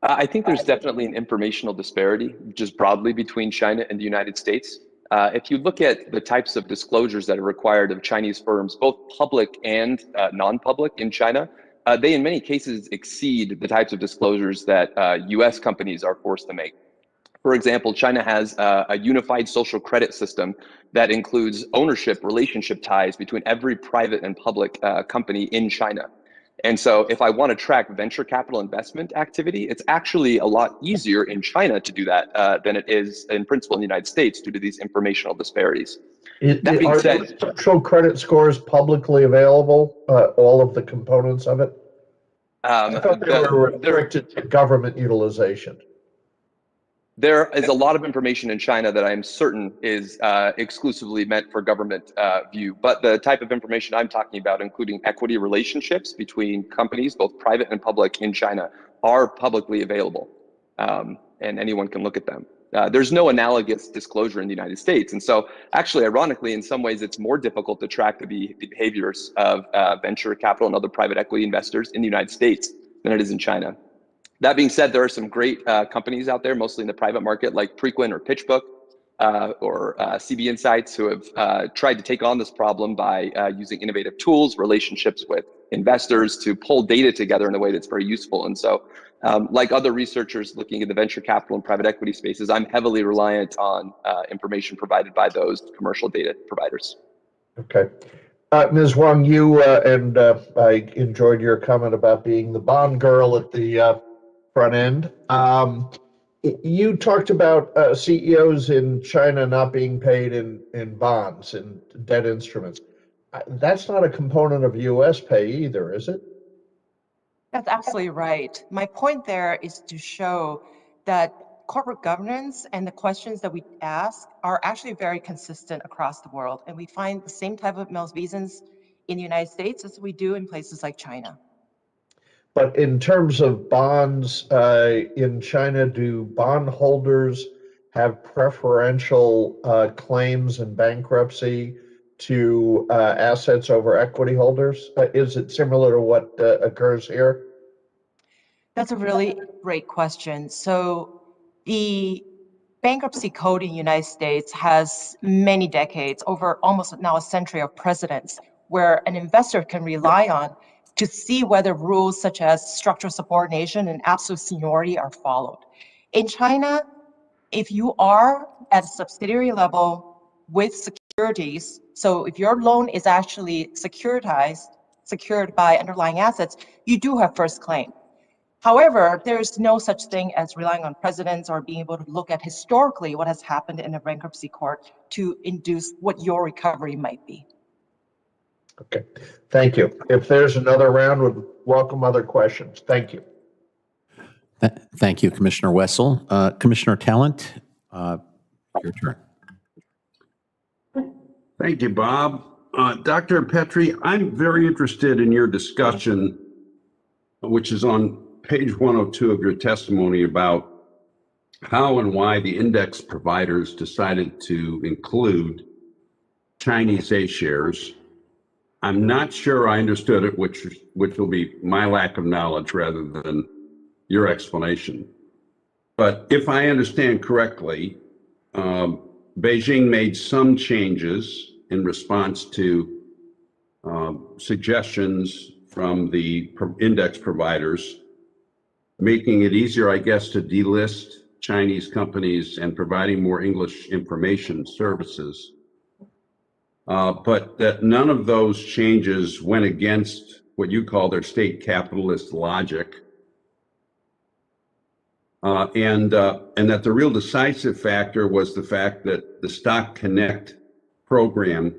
Speaker 18: I think there's definitely an informational disparity, just broadly, between China and the United States. If you look at the types of disclosures that are required of Chinese firms, both public and non-public in China, they in many cases exceed the types of disclosures that US companies are forced to make. For example, China has a unified social credit system that includes ownership relationship ties between every private and public company in China. And so if I want to track venture capital investment activity, it's actually a lot easier in China to do that than it is in principle in the United States due to these informational disparities. That being said,
Speaker 9: social credit scores publicly available, all of the components of it? I thought they were restricted to government utilization.
Speaker 18: There is a lot of information in China that I'm certain is exclusively meant for government view, but the type of information I'm talking about, including equity relationships between companies, both private and public in China, are publicly available, and anyone can look at them. There's no analogous disclosure in the United States. And so actually, ironically, in some ways, it's more difficult to track the behaviors of venture capital and other private equity investors in the United States than it is in China. That being said, there are some great companies out there, mostly in the private market, like Preqin or PitchBook or CB Insights, who have tried to take on this problem by using innovative tools, relationships with investors to pull data together in a way that's very useful. And so, like other researchers looking at the venture capital and private equity spaces, I'm heavily reliant on information provided by those commercial data providers.
Speaker 9: Okay. Ms. Wong, you and I enjoyed your comment about being the bond girl at the front end. You talked about CEOs in China not being paid in bonds and debt instruments. That's not a component of U.S. pay either, is it?
Speaker 17: That's absolutely right. My point there is to show that corporate governance and the questions that we ask are actually very consistent across the world. And we find the same type of malfeasance in the United States as we do in places like China.
Speaker 9: But in terms of bonds in China, do bondholders have preferential claims in bankruptcy to assets over equity holders? Is it similar to what occurs here?
Speaker 17: That's a really great question. So the bankruptcy code in the United States has many decades, over almost now a century of precedents, where an investor can rely on to see whether rules such as structural subordination and absolute seniority are followed. In China, If you are at a subsidiary level with securities, so if your loan is actually secured by underlying assets, you do have first claim. However, there's no such thing as relying on precedents or being able to look at historically what has happened in a bankruptcy court to induce what your recovery might be.
Speaker 9: Okay, thank you. If there's another round, would welcome other questions. Thank you.
Speaker 1: Thank you, Commissioner Wessel. Commissioner Talent, your turn.
Speaker 12: Thank you, Bob. Dr. Petrie, I'm very interested in your discussion, which is on page 102 of your testimony, about how and why the index providers decided to include Chinese A shares. I'm not sure I understood it, which will be my lack of knowledge rather than your explanation. But if I understand correctly, Beijing made some changes in response to suggestions from the index providers, making it easier, I guess, to delist Chinese companies and providing more English information services. But that none of those changes went against what you call their state capitalist logic. And that the real decisive factor was the fact that the Stock Connect program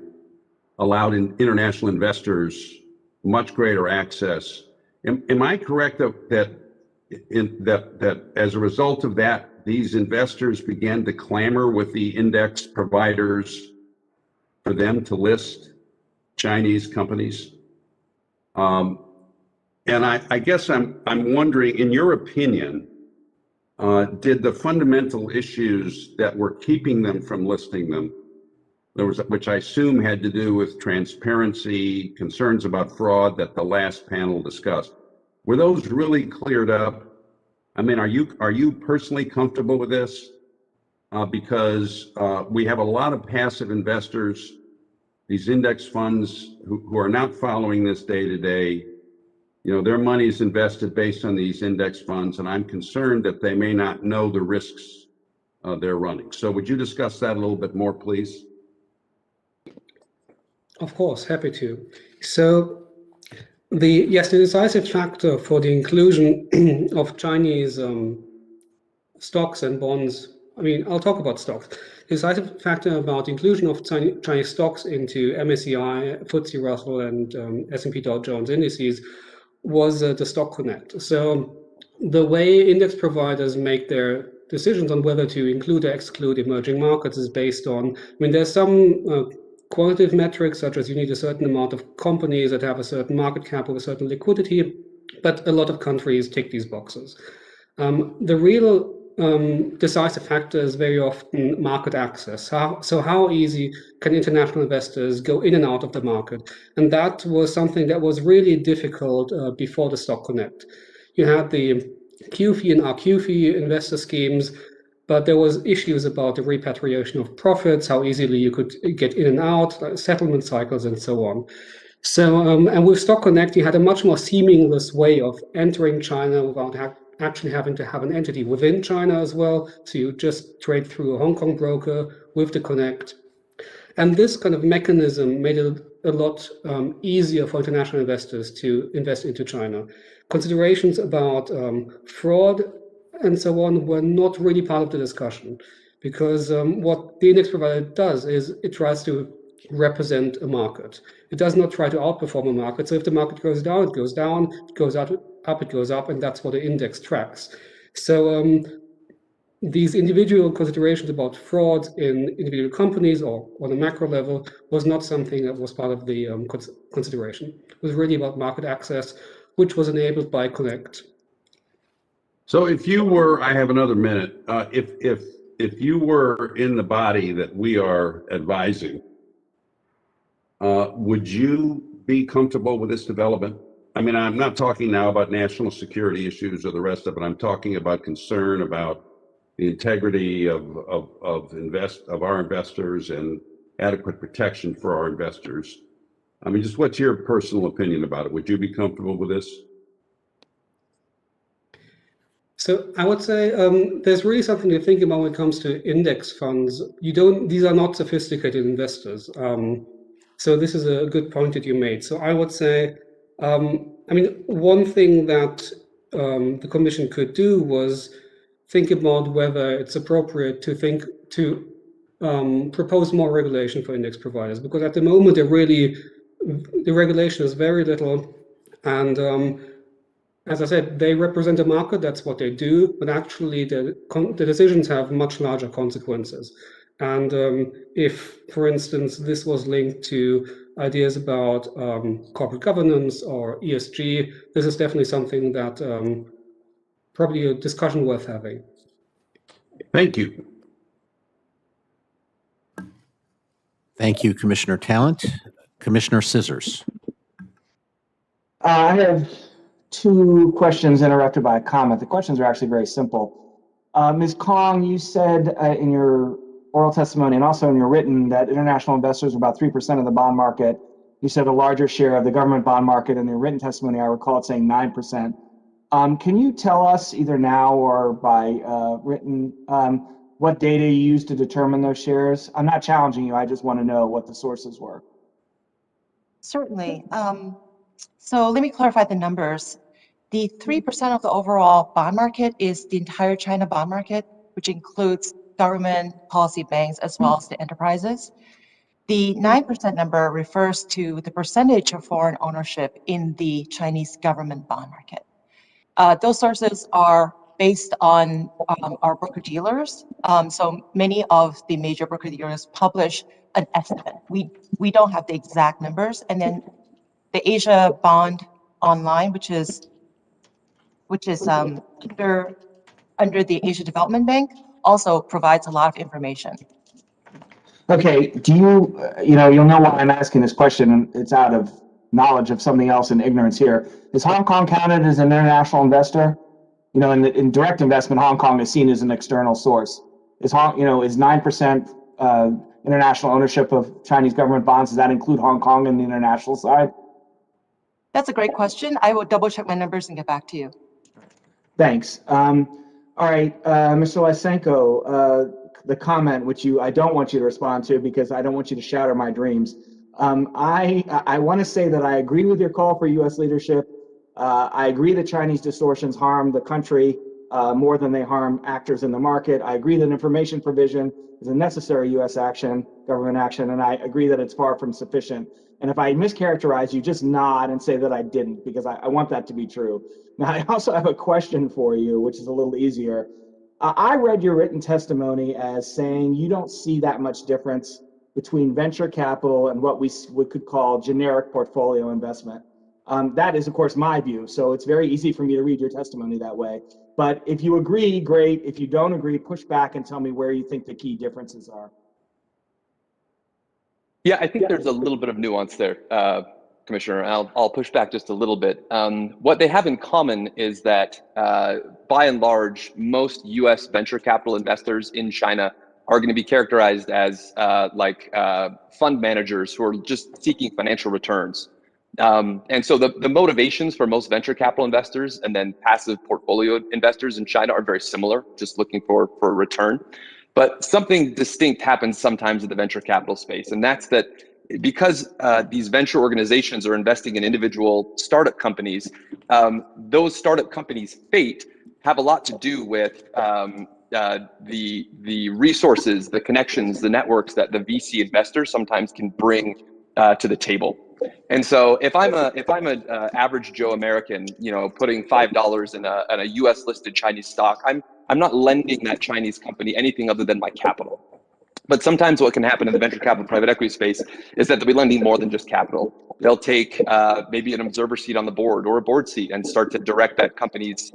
Speaker 12: allowed international investors much greater access. Am I correct that as a result of that, these investors began to clamor with the index providers for them to list Chinese companies? And I guess I'm wondering, in your opinion, did the fundamental issues that were keeping them from listing them, which I assume had to do with transparency, concerns about fraud that the last panel discussed, were those really cleared up? I mean, are you personally comfortable with this? Because we have a lot of passive investors, these index funds who are not following this day to day. You know, their money is invested based on these index funds, and I'm concerned that they may not know the risks they're running. So would you discuss that a little bit more, please?
Speaker 16: Of course, happy to. So the decisive factor for the inclusion of Chinese stocks and bonds, I mean, I'll talk about stocks. The decisive factor about the inclusion of Chinese stocks into MSCI, FTSE Russell, and S&P Dow Jones indices was the Stock Connect. So the way index providers make their decisions on whether to include or exclude emerging markets is based on, I mean, there's some quantitative metrics, such as you need a certain amount of companies that have a certain market cap or a certain liquidity, but a lot of countries tick these boxes. The real decisive factor is very often market access. So how easy can international investors go in and out of the market? And that was something that was really difficult before the Stock Connect. You had the QFII and RQFII investor schemes, but there was issues about the repatriation of profits, how easily you could get in and out, settlement cycles, and so on. So, and with Stock Connect, you had a much more seamless way of entering China without actually having to have an entity within China as well. So you just trade through a Hong Kong broker with the Connect. And this kind of mechanism made it a lot easier for international investors to invest into China. Considerations about fraud and so on were not really part of the discussion, because what the index provider does is it tries to represent a market. It does not try to outperform a market. So if the market goes down, it goes down, it goes up, it goes up, and that's what the index tracks. So these individual considerations about fraud in individual companies or on a macro level was not something that was part of the consideration. It was really about market access, which was enabled by Connect.
Speaker 12: So if you were, I have another minute, if you were in the body that we are advising, would you be comfortable with this development? I mean, I'm not talking now about national security issues or the rest of it. I'm talking about concern about the integrity of our investors and adequate protection for our investors. I mean, just what's your personal opinion about it? Would you be comfortable with this?
Speaker 16: So I would say there's really something to think about when it comes to index funds. These are not sophisticated investors. So this is a good point that you made. So I would say, I mean, one thing that the Commission could do was think about whether it's appropriate to propose more regulation for index providers, because at the moment the regulation is very little, and as I said, they represent a market, that's what they do, but actually the decisions have much larger consequences. And if, for instance, this was linked to ideas about corporate governance or ESG, this is definitely something that probably a discussion worth having.
Speaker 12: Thank you.
Speaker 1: Thank you, Commissioner Talent. Commissioner Scissors.
Speaker 11: I have two questions interrupted by a comment. The questions are actually very simple. Ms. Kong, you said in your oral testimony and also in your written that international investors are about 3% of the bond market. You said a larger share of the government bond market. In your written testimony, I recall it saying 9%. Can you tell us either now or by written what data you used to determine those shares? I'm not challenging you. I just want to know what the sources were.
Speaker 17: Certainly. So let me clarify the numbers. The 3% of the overall bond market is the entire China bond market, which includes government, policy banks, as well as the enterprises. The 9% number refers to the percentage of foreign ownership in the Chinese government bond market. Those sources are based on our broker-dealers. So many of the major broker-dealers publish an estimate. We don't have the exact numbers. And then the Asia Bond Online, which is under the Asia Development Bank, also provides a lot of information.
Speaker 11: Okay, do you'll know why I'm asking this question, and it's out of knowledge of something else and ignorance here. Is Hong Kong counted as an international investor? In direct investment, Hong Kong is seen as an external source. Is 9% international ownership of Chinese government bonds, does that include Hong Kong in the international side?
Speaker 17: That's a great question. I will double check my numbers and get back to you.
Speaker 11: Thanks. All right, Mr. Lysenko, the comment which I don't want you to respond to because I don't want you to shatter my dreams. I want to say that I agree with your call for U.S. leadership. I agree that Chinese distortions harm the country more than they harm actors in the market. I agree that information provision is a necessary U.S. action, government action, and I agree that it's far from sufficient. And if I mischaracterize you, just nod and say that I didn't, because I want that to be true. Now, I also have a question for you, which is a little easier. I read your written testimony as saying you don't see that much difference between venture capital and what we could call generic portfolio investment. That is, of course, my view, so it's very easy for me to read your testimony that way. But if you agree, great. If you don't agree, push back and tell me where you think the key differences are.
Speaker 18: Yeah, I think there's a little bit of nuance there, Commissioner. I'll push back just a little bit. What they have in common is that, by and large, most U.S. venture capital investors in China are going to be characterized as fund managers who are just seeking financial returns. And so the motivations for most venture capital investors and then passive portfolio investors in China are very similar, just looking for a return. But something distinct happens sometimes in the venture capital space, and that's that because these venture organizations are investing in individual startup companies, those startup companies' fate have a lot to do with the resources, the connections, the networks that the VC investors sometimes can bring to the table. And so if I'm an average Joe American, putting $5 in a U.S. listed Chinese stock, I'm not lending that Chinese company anything other than my capital. But sometimes what can happen in the venture capital private equity space is that they'll be lending more than just capital. They'll take maybe an observer seat on the board or a board seat and start to direct that company's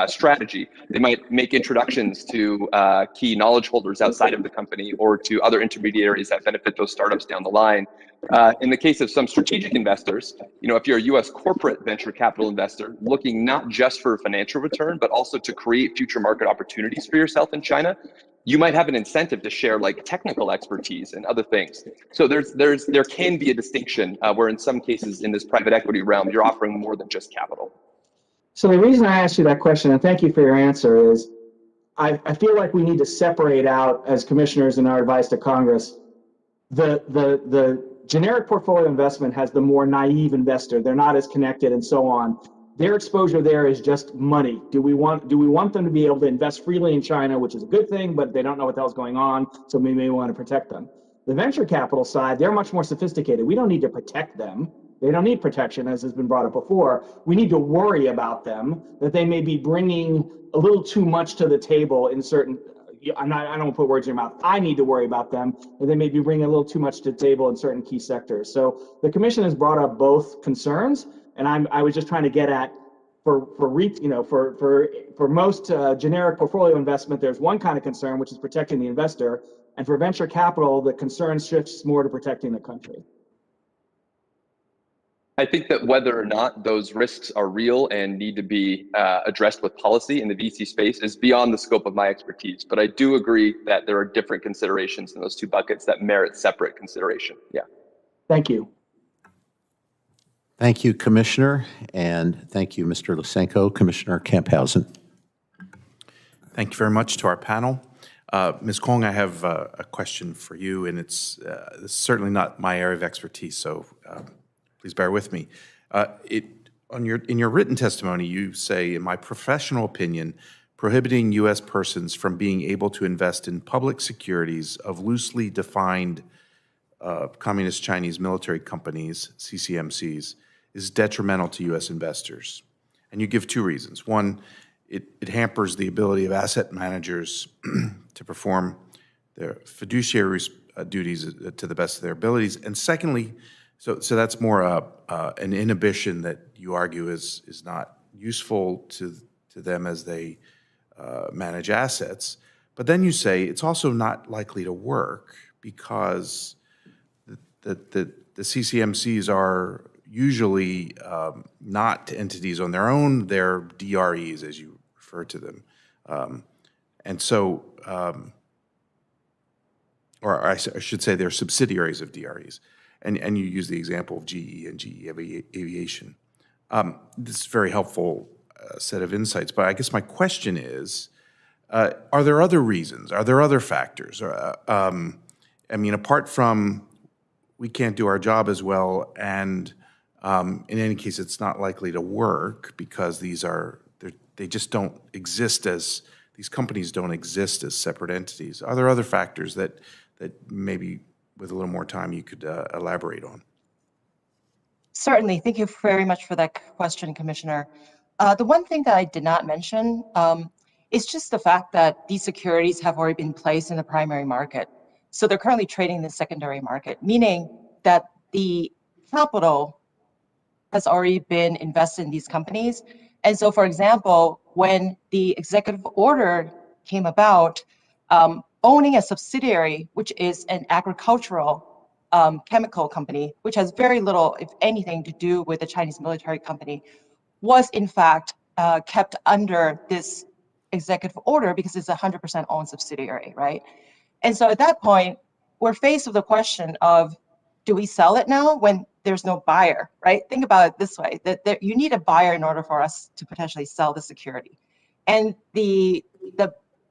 Speaker 18: strategy. They might make introductions to key knowledge holders outside of the company or to other intermediaries that benefit those startups down the line. In the case of some strategic investors, if you're a U.S. corporate venture capital investor looking not just for a financial return, but also to create future market opportunities for yourself in China, you might have an incentive to share technical expertise and other things. So there can be a distinction where in some cases in this private equity realm, you're offering more than just capital.
Speaker 11: So the reason I asked you that question, and thank you for your answer, is I feel like we need to separate out, as commissioners in our advice to Congress, the generic portfolio investment has the more naive investor. They're not as connected and so on. Their exposure there is just money. Do we want them to be able to invest freely in China, which is a good thing, but they don't know what the hell's going on, so we may want to protect them. The venture capital side, they're much more sophisticated. We don't need to protect them. They don't need protection, as has been brought up before. We need to worry about them, that they may be bringing a little too much to the table in certain, I don't want to put words in your mouth. I need to worry about them, that they may be bringing a little too much to the table in certain key sectors. So the commission has brought up both concerns, and I was just trying to get at for most generic portfolio investment, there's one kind of concern, which is protecting the investor, and for venture capital, the concern shifts more to protecting the country.
Speaker 18: I think that whether or not those risks are real and need to be addressed with policy in the VC space is beyond the scope of my expertise. But I do agree that there are different considerations in those two buckets that merit separate consideration. Yeah.
Speaker 11: Thank you.
Speaker 1: Thank you, Commissioner, and thank you, Mr. Lysenko. Commissioner Camphausen.
Speaker 10: Thank you very much to our panel. Ms. Kwong, I have a question for you, and it's certainly not my area of expertise, so please bear with me. In your written testimony, you say, in my professional opinion, prohibiting U.S. persons from being able to invest in public securities of loosely defined Communist Chinese military companies, CCMCs, is detrimental to U.S. investors. And you give two reasons. One, it hampers the ability of asset managers to perform their fiduciary duties to the best of their abilities. And secondly, so that's more an inhibition that you argue is not useful to them as they manage assets. But then you say it's also not likely to work because the CCMCs are usually not entities on their own, they're DREs, as you refer to them. And so, or I should say they're subsidiaries of DREs. And you use the example of GE and GE Aviation. This is a very helpful set of insights, but I guess my question is, are there other reasons? Are there other factors? I mean, apart from we can't do our job as well, and in any case, it's not likely to work because they just don't exist as, these companies don't exist as separate entities. Are there other factors that maybe with a little more time you could elaborate on?
Speaker 17: Certainly. Thank you very much for that question, Commissioner. The one thing that I did not mention is just the fact that these securities have already been placed in the primary market. So they're currently trading in the secondary market, meaning that the capital has already been invested in these companies. And so, for example, when the executive order came about, owning a subsidiary, which is an agricultural chemical company, which has very little, if anything, to do with the Chinese military company, was in fact kept under this executive order because it's a 100% owned subsidiary, right? And so at that point, we're faced with the question of, do we sell it now when there's no buyer, right? Think about it this way, that you need a buyer in order for us to potentially sell the security. And the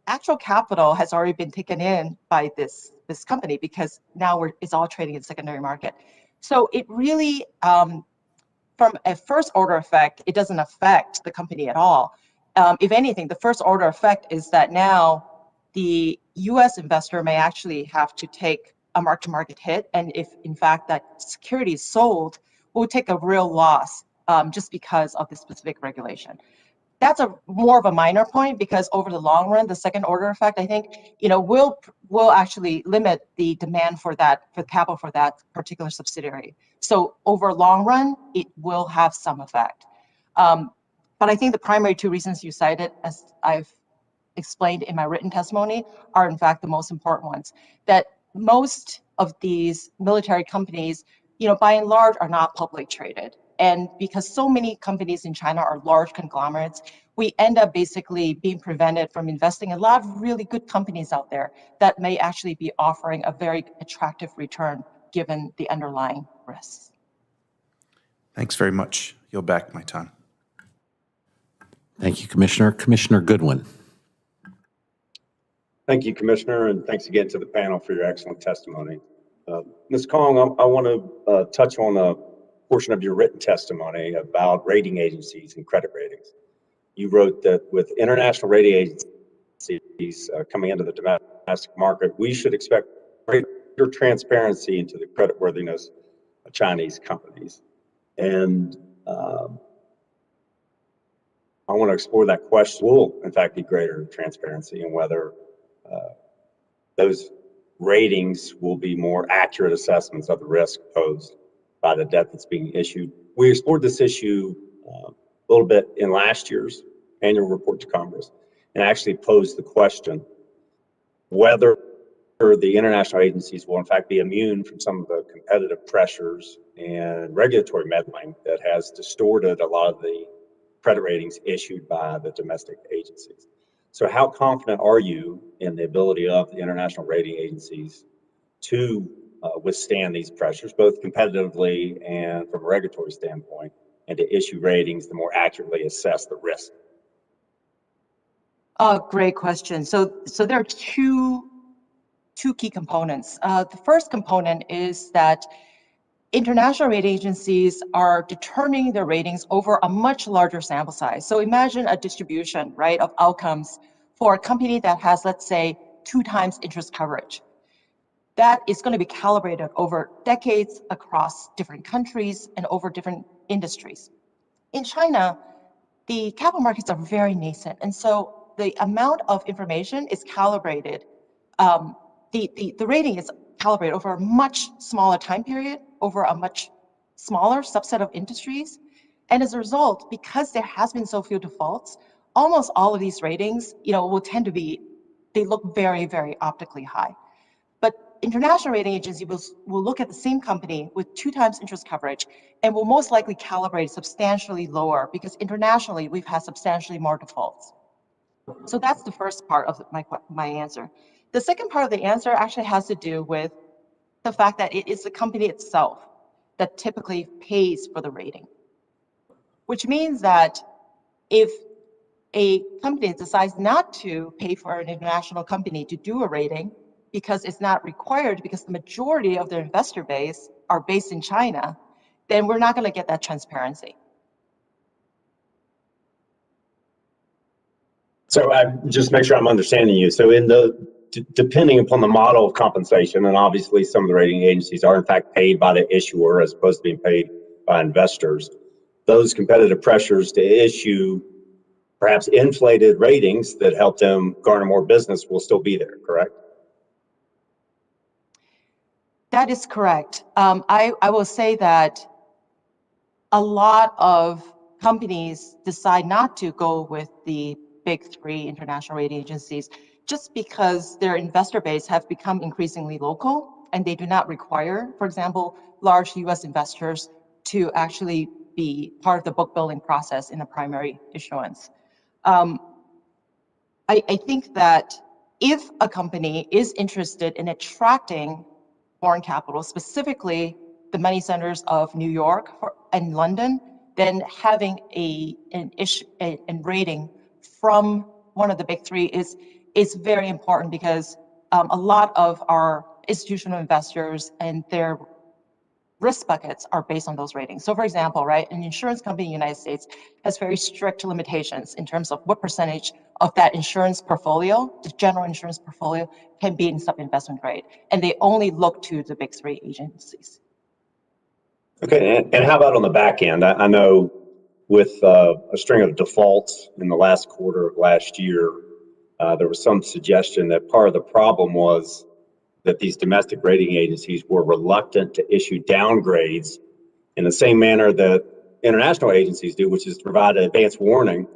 Speaker 17: actual capital has already been taken in by this company because now it's all trading in the secondary market. So it really, from a first order effect, it doesn't affect the company at all. If anything, the first order effect is that now the US investor may actually have to take a mark-to-market hit, and if in fact that security is sold, will take a real loss just because of the specific regulation. That's more of a minor point because over the long run, the second order effect, I think, will actually limit the demand for capital for that particular subsidiary. So over long run, it will have some effect. But I think the primary two reasons you cited, as I've explained in my written testimony, are in fact the most important ones. That most of these military companies, by and large, are not publicly traded. And because so many companies in China are large conglomerates, we end up basically being prevented from investing in a lot of really good companies out there that may actually be offering a very attractive return given the underlying risks.
Speaker 10: Thanks very much. Yield back my time.
Speaker 1: Thank you, Commissioner. Commissioner Goodwin.
Speaker 8: Thank you, Commissioner, and thanks again to the panel for your excellent testimony. Ms. Kong, I want to touch on a portion of your written testimony about rating agencies and credit ratings. You wrote that with international rating agencies coming into the domestic market, we should expect greater transparency into the creditworthiness of Chinese companies. And I want to explore that question. Will, in fact, be greater transparency and whether those ratings will be more accurate assessments of the risk posed by the debt that's being issued. We explored this issue a little bit in last year's annual report to Congress and actually posed the question whether the international agencies will in fact be immune from some of the competitive pressures and regulatory meddling that has distorted a lot of the credit ratings issued by the domestic agencies. So how confident are you in the ability of the international rating agencies to withstand these pressures, both competitively and from a regulatory standpoint, and to issue ratings to more accurately assess the risk?
Speaker 17: Great question. So there are two key components. The first component is that international rating agencies are determining their ratings over a much larger sample size. So imagine a distribution, right, of outcomes for a company that has, let's say, 2 times interest coverage. That is going to be calibrated over decades across different countries and over different industries. In China, the capital markets are very nascent, and so the amount of information is calibrated. The rating is calibrated over a much smaller time period, over a much smaller subset of industries. And as a result, because there has been so few defaults, almost all of these ratings, will tend to be, they look very, very optically high. But international rating agencies will look at the same company with 2 times interest coverage and will most likely calibrate substantially lower because internationally we've had substantially more defaults. So that's the first part of my answer. The second part of the answer actually has to do with the fact that it is the company itself that typically pays for the rating, which means that if a company decides not to pay for an international company to do a rating because it's not required, because the majority of their investor base are based in China, then we're not going to get that transparency.
Speaker 8: So I just make sure I'm understanding you. So depending upon the model of compensation, and obviously some of the rating agencies are in fact paid by the issuer as opposed to being paid by investors, those competitive pressures to issue perhaps inflated ratings that help them garner more business will still be there, correct?
Speaker 17: That is correct. I will say that a lot of companies decide not to go with the big 3 international rating agencies just because their investor base have become increasingly local and they do not require, for example, large US investors to actually be part of the book building process in a primary issuance. I think that if a company is interested in attracting foreign capital, specifically the money centers of New York and London, then having an rating from one of the big 3 is very important because a lot of our institutional investors and their risk buckets are based on those ratings. So for example, right, an insurance company in the United States has very strict limitations in terms of what percentage of that insurance portfolio, the general insurance portfolio, can be in sub-investment grade. And they only look to the big 3 agencies.
Speaker 8: Okay, and how about on the back end? I know with a string of defaults in the last quarter of last year, there was some suggestion that part of the problem was that these domestic rating agencies were reluctant to issue downgrades in the same manner that international agencies do, which is to provide an advance warning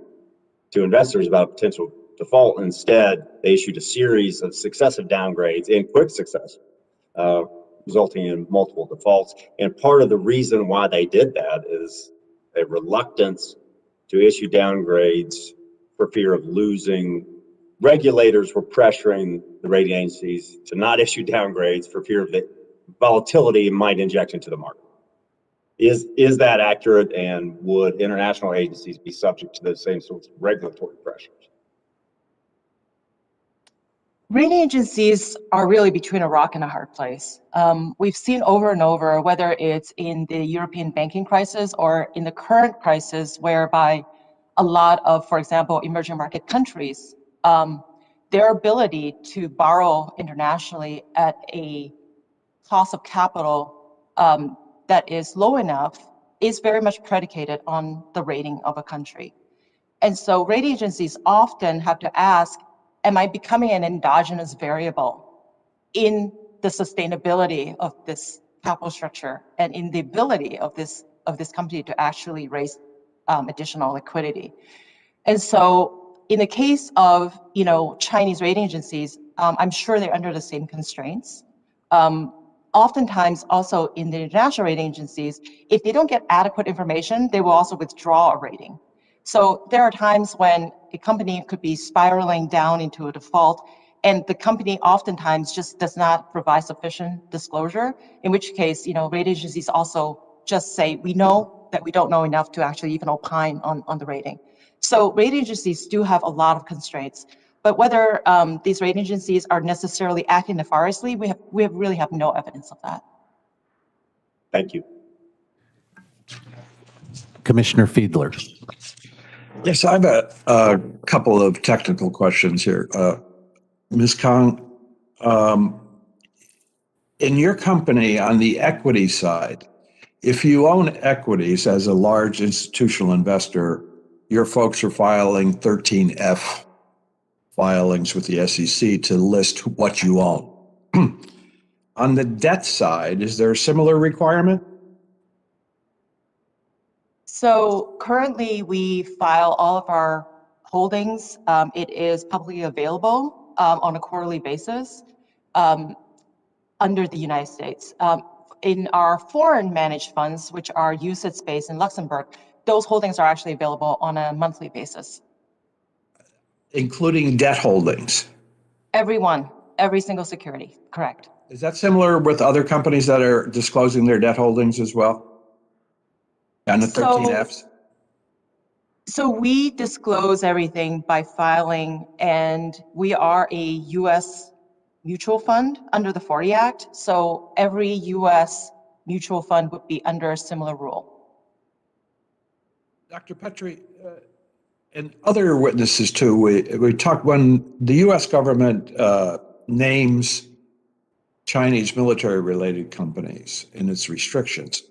Speaker 8: to investors about a potential default. Instead, they issued a series of successive downgrades in quick succession, resulting in multiple defaults. And part of the reason why they did that is a reluctance to issue downgrades for fear of losing. Regulators were pressuring the rating agencies to not issue downgrades for fear of the volatility it might inject into the market. Is that accurate, and would international agencies be subject to those same sorts of regulatory pressures?
Speaker 17: Rating agencies are really between a rock and a hard place. We've seen over and over, whether it's in the European banking crisis or in the current crisis, whereby a lot of, for example, emerging market countries, their ability to borrow internationally at a cost of capital that is low enough is very much predicated on the rating of a country. And so rating agencies often have to ask, am I becoming an endogenous variable in the sustainability of this capital structure and in the ability of this company to actually raise additional liquidity? And so in the case of Chinese rating agencies, I'm sure they're under the same constraints. Oftentimes also in the international rating agencies, if they don't get adequate information, they will also withdraw a rating. So there are times when a company could be spiraling down into a default, and the company oftentimes just does not provide sufficient disclosure, in which case, rating agencies also just say, we know that we don't know enough to actually even opine on the rating. So rating agencies do have a lot of constraints, but whether these rating agencies are necessarily acting nefariously, we really have no evidence of that.
Speaker 8: Thank you.
Speaker 1: Commissioner Fiedler.
Speaker 2: Yes, I have a couple of technical questions here. Ms. Kang, in your company on the equity side, if you own equities as a large institutional investor, your folks are filing 13F filings with the SEC to list what you own. On the debt side, is there a similar requirement?
Speaker 17: So currently we file all of our holdings. It is publicly available on a quarterly basis under the United States. In our foreign managed funds, which are UCITS-based in Luxembourg, those holdings are actually available on a monthly basis.
Speaker 2: Including debt holdings?
Speaker 17: Every single security, correct.
Speaker 2: Is that similar with other companies that are disclosing their debt holdings as well? And the 13Fs?
Speaker 17: So we disclose everything by filing, and we are a U.S. mutual fund under the 40 Act. So every U.S. mutual fund would be under a similar rule.
Speaker 2: Dr. Petrie, and other witnesses too, we talked when the U.S. government names Chinese military-related companies in its restrictions.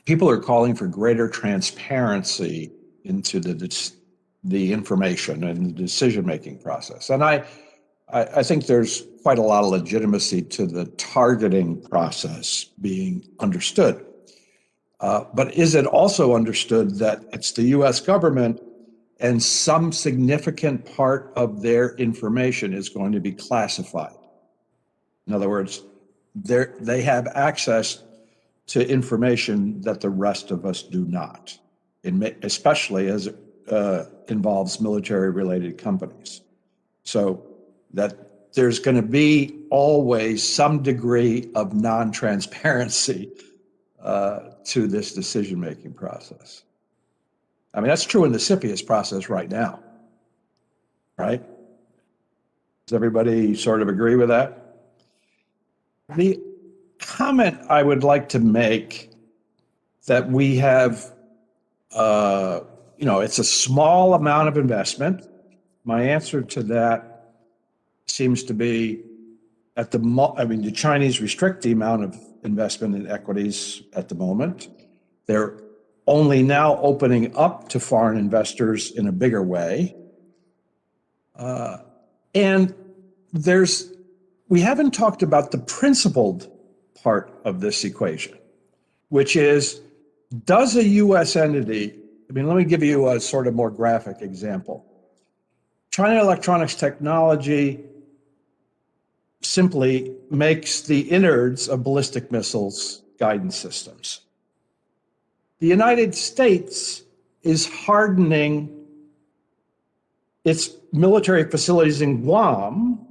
Speaker 2: People are calling for greater transparency into the information and the decision-making process. And I think there's quite a lot of legitimacy to the targeting process being understood. But is it also understood that it's the US government and some significant part of their information is going to be classified? In other words, they have access to information that the rest of us do not, especially as it involves military-related companies. So that there's going to be always some degree of non-transparency to this decision-making process. I mean, that's true in the CFIUS process right now, right? Does everybody sort of agree with that? The comment I would like to make that we have, it's a small amount of investment. My answer to that seems to be the Chinese restrict the amount of investment in equities at the moment. They're only now opening up to foreign investors in a bigger way. And we haven't talked about the principled part of this equation, which is, does a US entity, let me give you a sort of more graphic example. China Electronics Technology simply makes the innards of ballistic missiles guidance systems. The United States is hardening its military facilities in Guam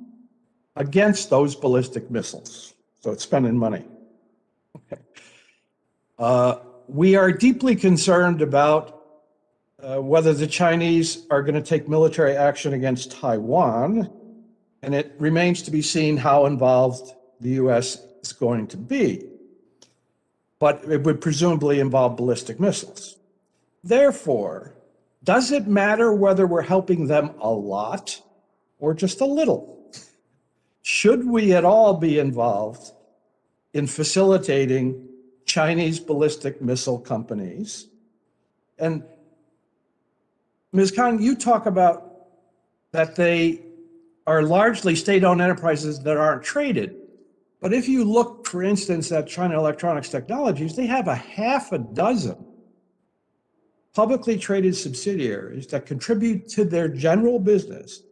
Speaker 2: against those ballistic missiles. So it's spending money. Okay. We are deeply concerned about whether the Chinese are going to take military action against Taiwan, and it remains to be seen how involved the U.S. is going to be. But it would presumably involve ballistic missiles. Therefore, does it matter whether we're helping them a lot or just a little? Should we at all be involved in facilitating Chinese ballistic missile companies? And Ms. Khan, you talk about that they are largely state-owned enterprises that aren't traded. But if you look, for instance, at China Electronics Technologies, they have a half a dozen publicly traded subsidiaries that contribute to their general business,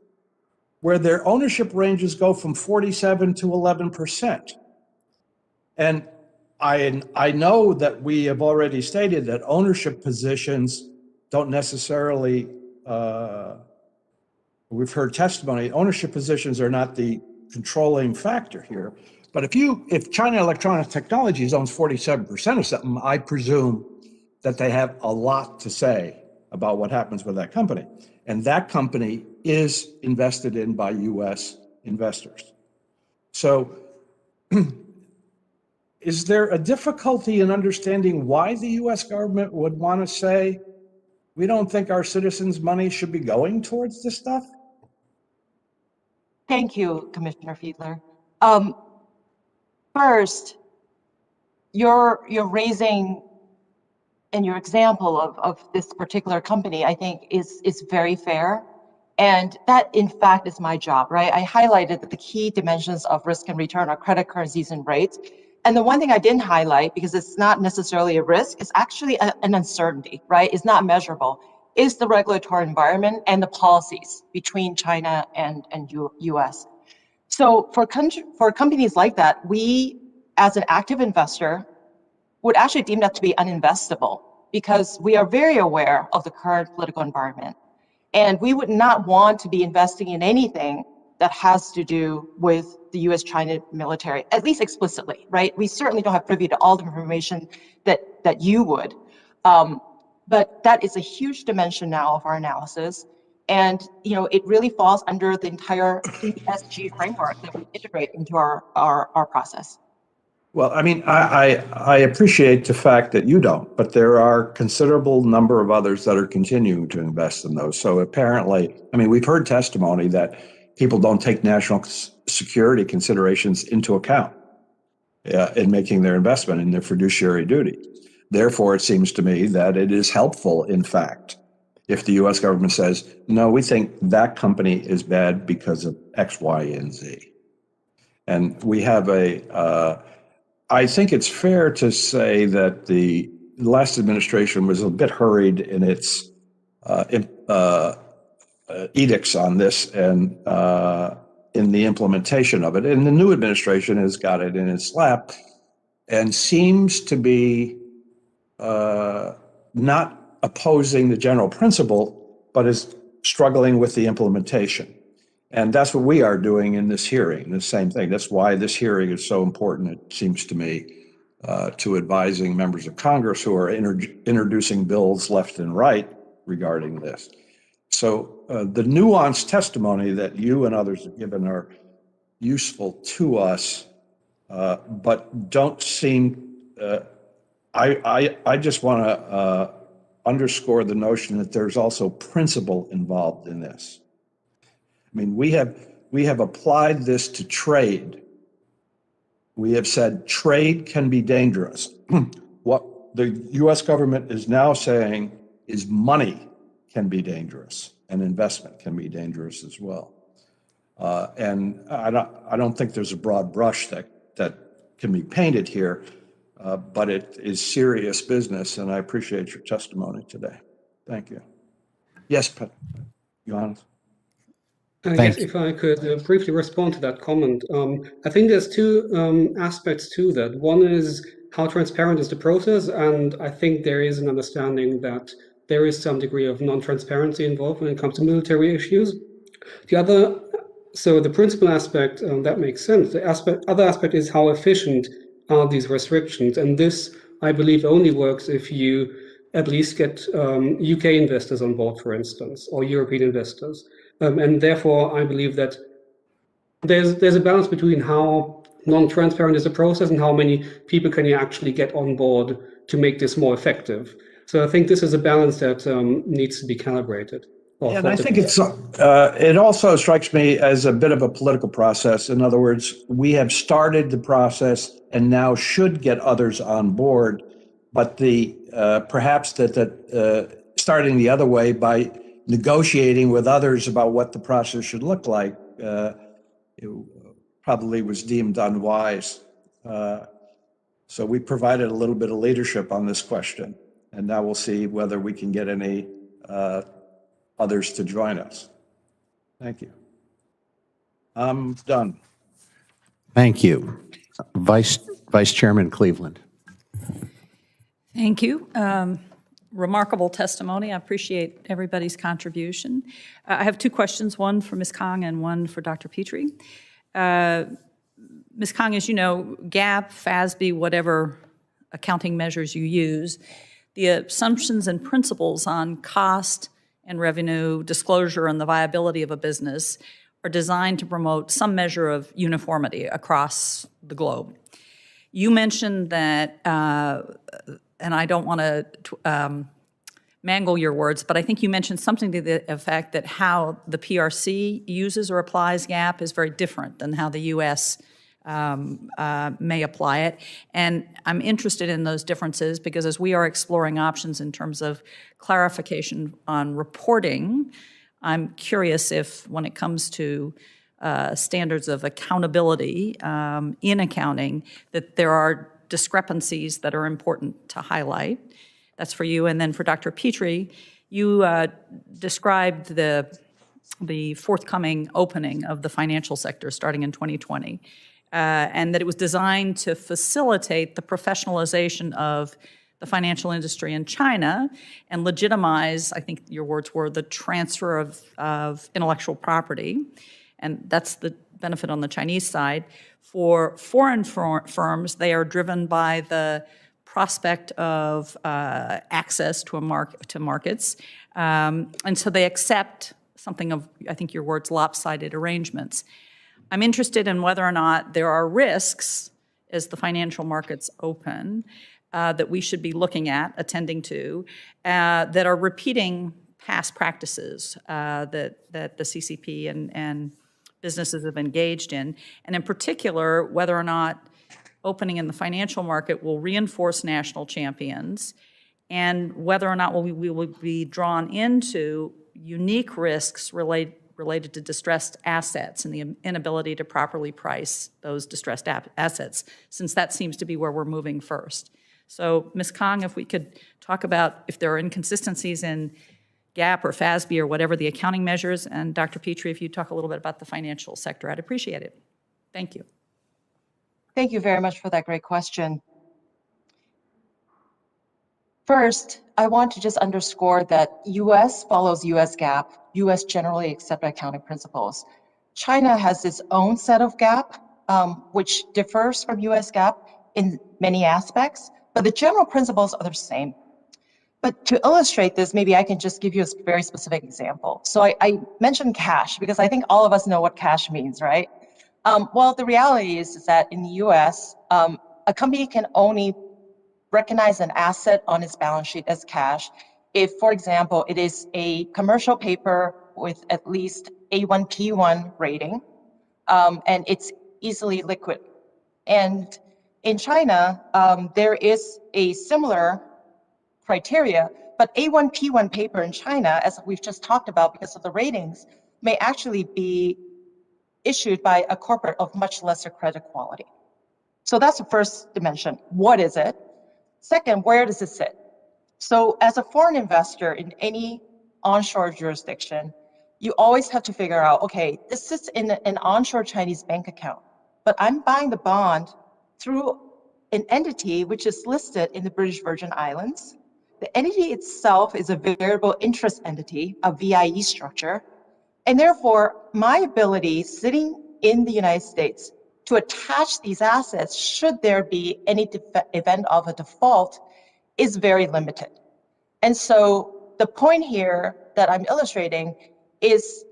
Speaker 2: where their ownership ranges go from 47 to 11%. And I know that we have already stated that ownership positions don't necessarily, we've heard testimony, ownership positions are not the controlling factor here. But if China Electronics Technologies owns 47% of something, I presume that they have a lot to say about what happens with that company. And that company is invested in by US investors. So is there a difficulty in understanding why the US government would want to say, we don't think our citizens' money should be going towards this stuff?
Speaker 17: Thank you, Commissioner Fiedler. First, you're raising, and your example of this particular company, I think is very fair. And that, in fact, is my job, right? I highlighted that the key dimensions of risk and return are credit currencies and rates. And the one thing I didn't highlight, because it's not necessarily a risk, it's actually an uncertainty, right? It's not measurable, is the regulatory environment and the policies between China and US. So for companies like that, we, as an active investor, would actually deem that to be uninvestable because we are very aware of the current political environment. And we would not want to be investing in anything that has to do with the US-China military, at least explicitly, right? We certainly don't have privy to all the information that you would. But that is a huge dimension now of our analysis. And it really falls under the entire ESG framework that we integrate into our process.
Speaker 2: Well, I mean, I appreciate the fact that you don't, but there are a considerable number of others that are continuing to invest in those. So apparently, I mean, we've heard testimony that people don't take national security considerations into account in making their investment in their fiduciary duty. Therefore, it seems to me that it is helpful, in fact, if the US government says, no, we think that company is bad because of X, Y, and Z. And we have I think it's fair to say that the last administration was a bit hurried in its edicts on this and in the implementation of it. And the new administration has got it in its lap and seems to be not opposing the general principle, but is struggling with the implementation. And that's what we are doing in this hearing, the same thing. That's why this hearing is so important, it seems to me, to advising members of Congress who are introducing bills left and right regarding this. So the nuanced testimony that you and others have given are useful to us, but don't seem, I just want to underscore the notion that there's also principle involved in this. I mean, we have applied this to trade. We have said trade can be dangerous. What the US government is now saying is money can be dangerous and investment can be dangerous as well. And I don't think there's a broad brush that can be painted here, but it is serious business, and I appreciate your testimony today. Thank you. Yes, Johannes.
Speaker 16: Yes, if I could briefly respond to that comment. I think there's two aspects to that. One is how transparent is the process, and I think there is an understanding that there is some degree of non-transparency involved when it comes to military issues. The other, so the principal aspect, that makes sense. The other aspect is how efficient are these restrictions, and this I believe only works if you at least get UK investors on board, for instance, or European investors. And therefore, I believe that there's a balance between how non-transparent is the process and how many people can you actually get on board to make this more effective. So I think this is a balance that needs to be calibrated.
Speaker 2: And I think it also strikes me as a bit of a political process. In other words, we have started the process and now should get others on board, but perhaps starting the other way by negotiating with others about what the process should look like, it probably was deemed unwise. So we provided a little bit of leadership on this question, and now we'll see whether we can get any others to join us. Thank you. I'm done.
Speaker 1: Thank you. Vice Chairman Cleveland.
Speaker 7: Thank you. Remarkable testimony. I appreciate everybody's contribution. I have two questions, one for Ms. Kong and one for Dr. Petrie. Ms. Kong, as you know, GAAP, FASB, whatever accounting measures you use, the assumptions and principles on cost and revenue, disclosure, and the viability of a business are designed to promote some measure of uniformity across the globe. You mentioned that, and I don't want to mangle your words, but I think you mentioned something to the effect that how the PRC uses or applies GAAP is very different than how the U.S. May apply it. And I'm interested in those differences because as we are exploring options in terms of clarification on reporting, I'm curious if when it comes to standards of accountability in accounting, that there are discrepancies that are important to highlight. That's for you. And then for Dr. Petrie, you described the forthcoming opening of the financial sector starting in 2020. And that it was designed to facilitate the professionalization of the financial industry in China and legitimize, I think your words were, the transfer of intellectual property. And that's the benefit on the Chinese side. For foreign firms, they are driven by the prospect of access to markets. And so they accept something of, I think your words, lopsided arrangements. I'm interested in whether or not there are risks as the financial markets open that we should be looking at, attending to, that are repeating past practices that the CCP and businesses have engaged in, and in particular, whether or not opening in the financial market will reinforce national champions, and whether or not we will be drawn into unique risks related to distressed assets and the inability to properly price those distressed assets, since that seems to be where we're moving first. So, Ms. Kong, if we could talk about if there are inconsistencies in GAAP or FASB or whatever the accounting measures, and Dr. Petrie, if you'd talk a little bit about the financial sector, I'd appreciate it. Thank you.
Speaker 17: Thank you very much for that great question. First, I want to just underscore that US follows US GAAP, US generally accepted accounting principles. China has its own set of GAAP, which differs from US GAAP in many aspects, but the general principles are the same. But to illustrate this, maybe I can just give you a very specific example. So I mentioned cash because I think all of us know what cash means, right? Well, the reality is that in the US, a company can only recognize an asset on its balance sheet as cash if, for example, it is a commercial paper with at least A1/P1 rating, and it's easily liquid. And in China, there is a similar criteria, but A1/P1 paper in China, as we've just talked about because of the ratings, may actually be issued by a corporate of much lesser credit quality. So that's the first dimension. What is it? Second, where does it sit? So as a foreign investor in any onshore jurisdiction, you always have to figure out, okay, this sits in an onshore Chinese bank account, but I'm buying the bond through an entity which is listed in the British Virgin Islands. The entity itself is a variable interest entity, a VIE structure, and therefore my ability sitting in the United States to attach these assets should there be any event of a default is very limited. And so the point here that I'm illustrating is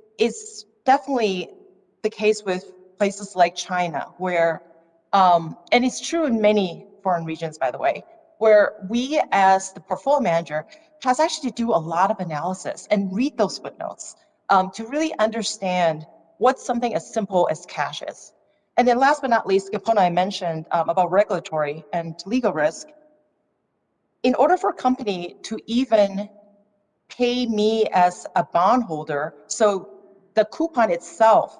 Speaker 17: definitely the case with places like China, where, and it's true in many foreign regions, by the way, where we as the portfolio manager has actually to do a lot of analysis and read those footnotes to really understand what something as simple as cash is. And then last but not least, Gapona, I mentioned about regulatory and legal risk. In order for a company to even pay me as a bondholder, so the coupon itself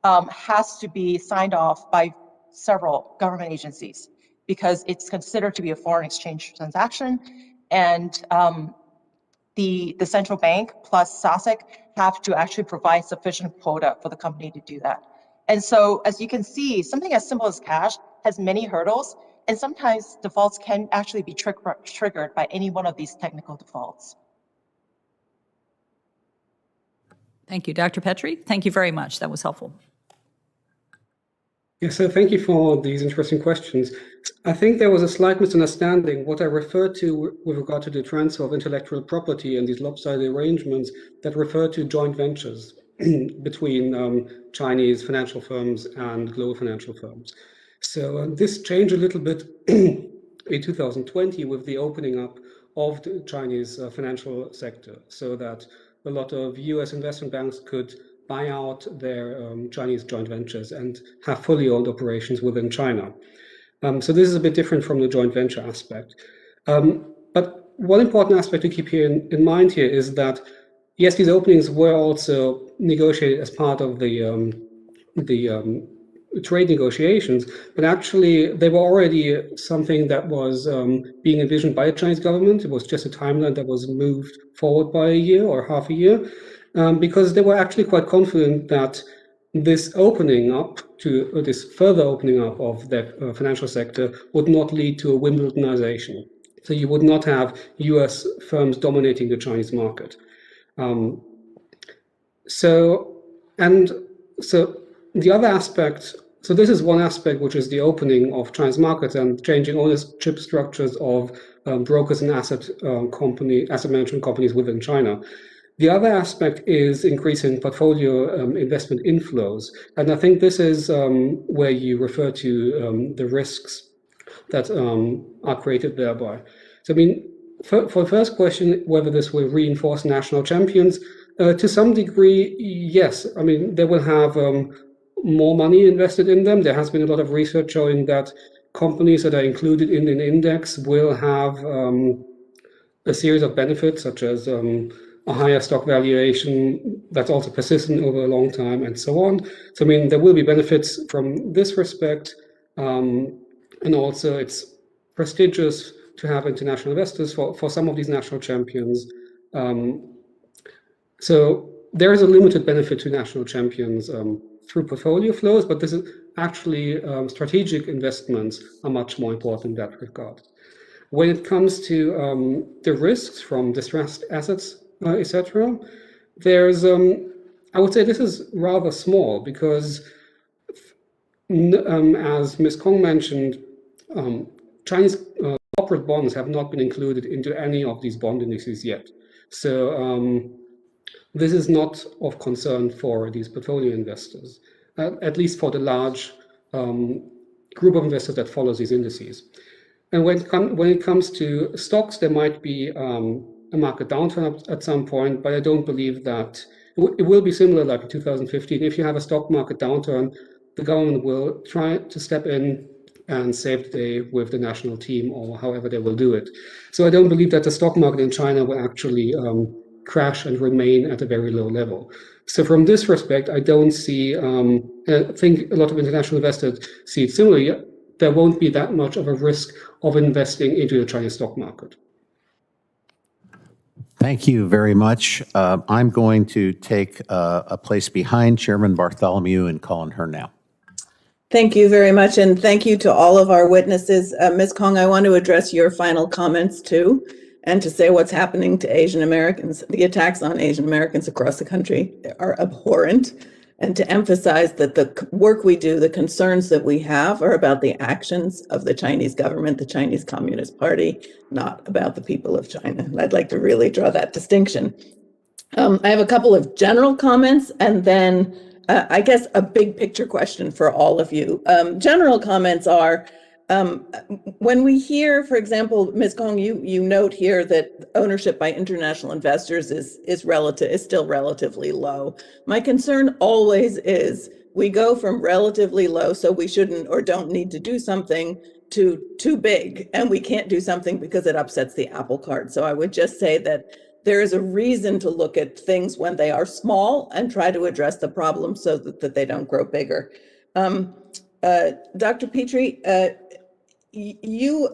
Speaker 17: has to be signed off by several government agencies because it's considered to be a foreign exchange transaction, and the central bank plus SASC have to actually provide sufficient quota for the company to do that. And so, as you can see, something as simple as cash has many hurdles, and sometimes defaults can actually be triggered by any one of these technical defaults.
Speaker 7: Thank you. Dr. Petrie, thank you very much. That was helpful.
Speaker 16: Yeah, so thank you for these interesting questions. I think there was a slight misunderstanding. What I referred to with regard to the transfer of intellectual property and these lopsided arrangements that refer to joint ventures between Chinese financial firms and global financial firms. So this changed a little bit in 2020 with the opening up of the Chinese financial sector, so that a lot of US investment banks could buy out their Chinese joint ventures and have fully owned operations within China. So this is a bit different from the joint venture aspect. But one important aspect to keep here in mind here is that, yes, these openings were also negotiated as part of the trade negotiations, but actually they were already something that was being envisioned by the Chinese government. It was just a timeline that was moved forward by a year or half a year, because they were actually quite confident that this opening up to this further opening up of the financial sector would not lead to a Wimbledonization. So you would not have US firms dominating the Chinese market. So the other aspect, so this is one aspect, which is the opening of Chinese markets and changing ownership structures of brokers and asset management companies within China. The other aspect is increasing portfolio investment inflows. And I think this is where you refer to the risks that are created thereby. So, I mean, for the first question, whether this will reinforce national champions, to some degree, yes. I mean, they will have more money invested in them. There has been a lot of research showing that companies that are included in an index will have a series of benefits, such as a higher stock valuation that's also persistent over a long time, and so on. So, I mean, there will be benefits from this respect, and also it's prestigious to have international investors for some of these national champions. So there is a limited benefit to national champions through portfolio flows, but this is actually strategic investments are much more important in that regard. When it comes to the risks from distressed assets, etc., there's, I would say this is rather small because, as Ms. Kong mentioned, Chinese corporate bonds have not been included into any of these bond indices yet. So this is not of concern for these portfolio investors, at least for the large group of investors that follows these indices. And when it comes to stocks, there might be a market downturn at some point, but I don't believe that it will be similar like in 2015. If you have a stock market downturn, the government will try to step in and save the day with the national team or however they will do it. So I don't believe that the stock market in China will actually crash and remain at a very low level. So from this respect, I don't see, I think a lot of international investors see it similarly. There won't be that much of a risk of investing into the Chinese stock market.
Speaker 1: Thank you very much. I'm going to take a place behind Chairman Bartholomew and call on her now.
Speaker 14: Thank you very much, and thank you to all of our witnesses. Ms. Kong, I want to address your final comments too, and to say what's happening to Asian Americans. The attacks on Asian Americans across the country are abhorrent, and to emphasize that the work we do, the concerns that we have are about the actions of the Chinese government, the Chinese Communist Party, not about the people of China. And I'd like to really draw that distinction. I have a couple of general comments and then I guess a big picture question for all of you. General comments are, when we hear, for example, Ms. Kong, you note here that ownership by international investors is still relatively low. My concern always is we go from relatively low, so we shouldn't or don't need to do something, to too big, and we can't do something because it upsets the apple cart. So I would just say that there is a reason to look at things when they are small and try to address the problem so that they don't grow bigger. Dr. Petrie, you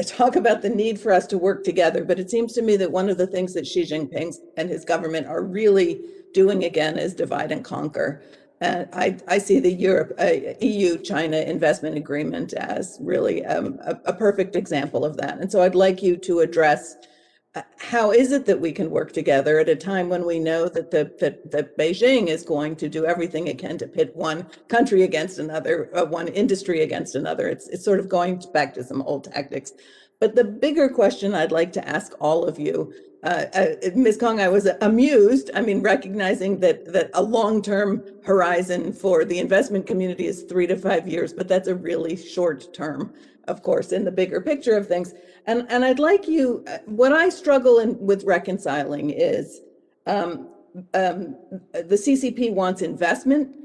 Speaker 14: talk about the need for us to work together, but it seems to me that one of the things that Xi Jinping and his government are really doing again is divide and conquer. I see the EU-China investment agreement as really a perfect example of that. And so I'd like you to address how is it that we can work together at a time when we know that that Beijing is going to do everything it can to pit one country against another, one industry against another? It's sort of going back to some old tactics. But the bigger question I'd like to ask all of you, Ms. Kong, I was amused, recognizing that a long-term horizon for the investment community is 3 to 5 years, but that's a really short term, of course, in the bigger picture of things. And I'd like you, what I struggle with reconciling is the CCP wants investment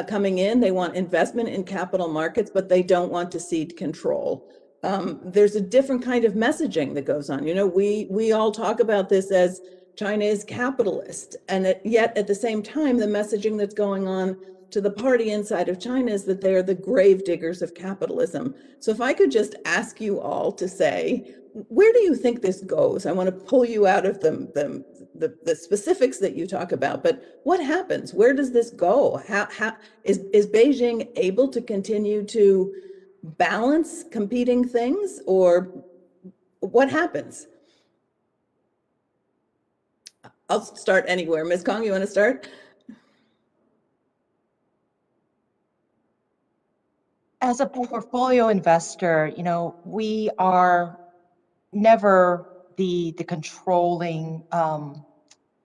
Speaker 14: coming in. They want investment in capital markets, but they don't want to cede control. There's a different kind of messaging that goes on. You know, we all talk about this as China is capitalist, and yet at the same time, the messaging that's going on to the party inside of China is that they are the grave diggers of capitalism. So if I could just ask you all to say, where do you think this goes? I want to pull you out of the specifics that you talk about, but what happens? Where does this go? How is Beijing able to continue to balance competing things, or what happens? I'll start anywhere. Ms. Kong, you want to start?
Speaker 17: As a portfolio investor, you know, we are never the controlling,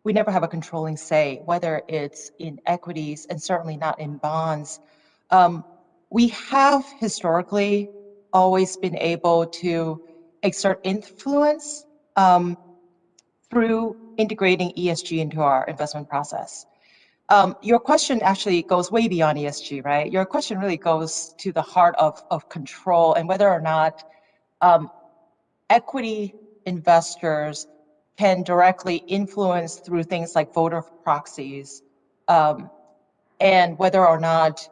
Speaker 17: we never have a controlling say, whether it's in equities and certainly not in bonds. We have historically always been able to exert influence through integrating ESG into our investment process. Your question actually goes way beyond ESG, right? Your question really goes to the heart of control and whether or not equity investors can directly influence through things like voter proxies, and whether or not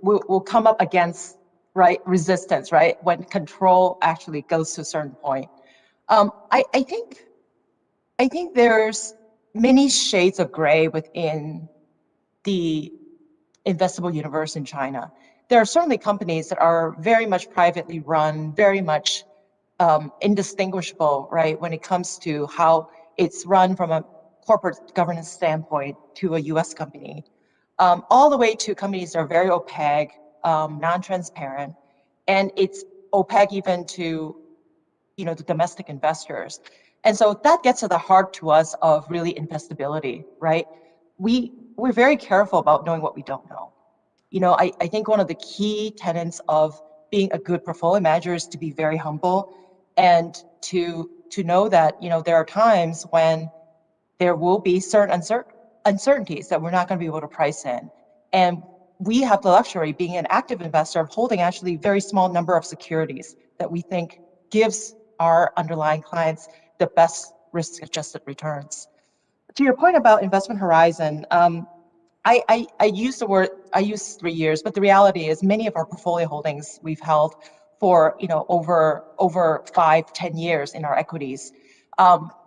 Speaker 17: we'll come up against resistance, right, when control actually goes to a certain point. I think there's many shades of gray within the investable universe in China. There are certainly companies that are very much privately run, very much indistinguishable, right, when it comes to how it's run from a corporate governance standpoint to a US company, all the way to companies that are very opaque, non-transparent, and it's opaque even to, you know, the domestic investors. And so that gets to the heart to us of really investability, right? We're very careful about knowing what we don't know. You know, I think one of the key tenets of being a good portfolio manager is to be very humble and to know that, you know, there are times when there will be certain uncertainties that we're not going to be able to price in. And we have the luxury, being an active investor, of holding actually a very small number of securities that we think gives our underlying clients the best risk-adjusted returns. To your point about investment horizon, I use 3 years, but the reality is many of our portfolio holdings we've held for, you know, over 5-10 years in our equities.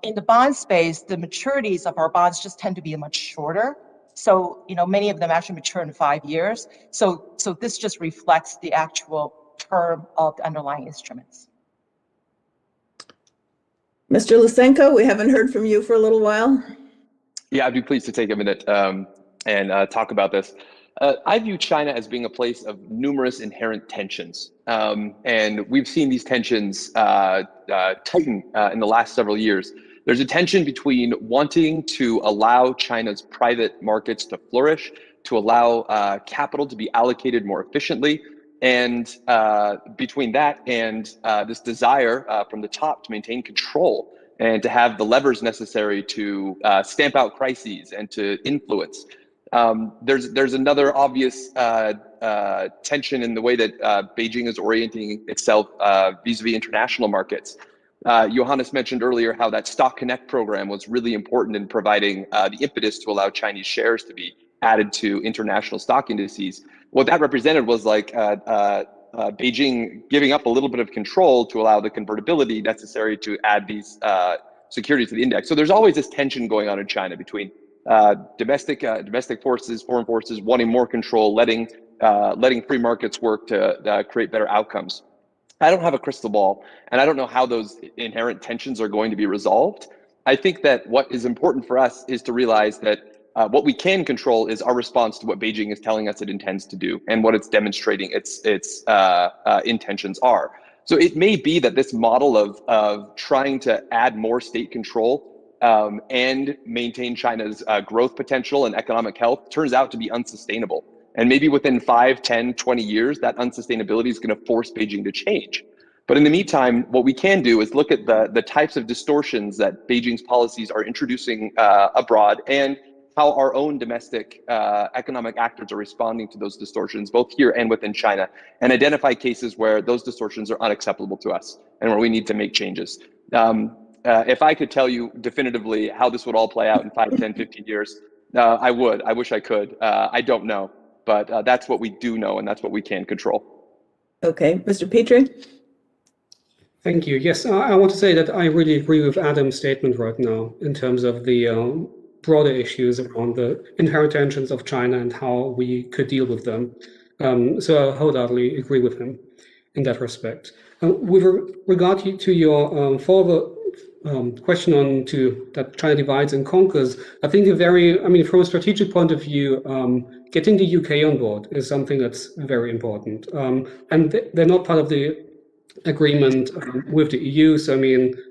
Speaker 17: In the bond space, the maturities of our bonds just tend to be much shorter. So, you know, many of them actually mature in 5 years. So this just reflects the actual term of the underlying instruments.
Speaker 14: Mr. Lysenko, we haven't heard from you for a little while.
Speaker 18: Yeah, I'd be pleased to take a minute. and talk about this. I view China as being a place of numerous inherent tensions. And we've seen these tensions tighten in the last several years. There's a tension between wanting to allow China's private markets to flourish, to allow capital to be allocated more efficiently, and between that and this desire from the top to maintain control and to have the levers necessary to stamp out crises and to influence. There's another obvious tension in the way that Beijing is orienting itself vis-a-vis international markets. Johannes mentioned earlier how that Stock Connect program was really important in providing the impetus to allow Chinese shares to be added to international stock indices. What that represented was like Beijing giving up a little bit of control to allow the convertibility necessary to add these securities to the index. So there's always this tension going on in China between domestic forces, foreign forces wanting more control, letting free markets work to create better outcomes. I don't have a crystal ball, and I don't know how those inherent tensions are going to be resolved. I think that what is important for us is to realize that what we can control is our response to what Beijing is telling us it intends to do and what it's demonstrating its intentions are. So it may be that this model of trying to add more state control and maintain China's growth potential and economic health turns out to be unsustainable. And maybe within 5, 10, 20 years, that unsustainability is going to force Beijing to change. But in the meantime, what we can do is look at the types of distortions that Beijing's policies are introducing abroad and how our own domestic economic actors are responding to those distortions, both here and within China, and identify cases where those distortions are unacceptable to us and where we need to make changes. If I could tell you definitively how this would all play out in 5, 10, 15 years, I would. I wish I could. I don't know, but that's what we do know, and that's what we can control.
Speaker 14: Okay, Mr. Petrie?
Speaker 16: Thank you. Yes, I want to say that I really agree with Adam's statement right now in terms of the broader issues around the inherent tensions of China and how we could deal with them. So I wholeheartedly agree with him in that respect. With regard to your further question on that China divides and conquers, I think from a strategic point of view, getting the UK on board is something that's very important. And they're not part of the agreement with the EU. So,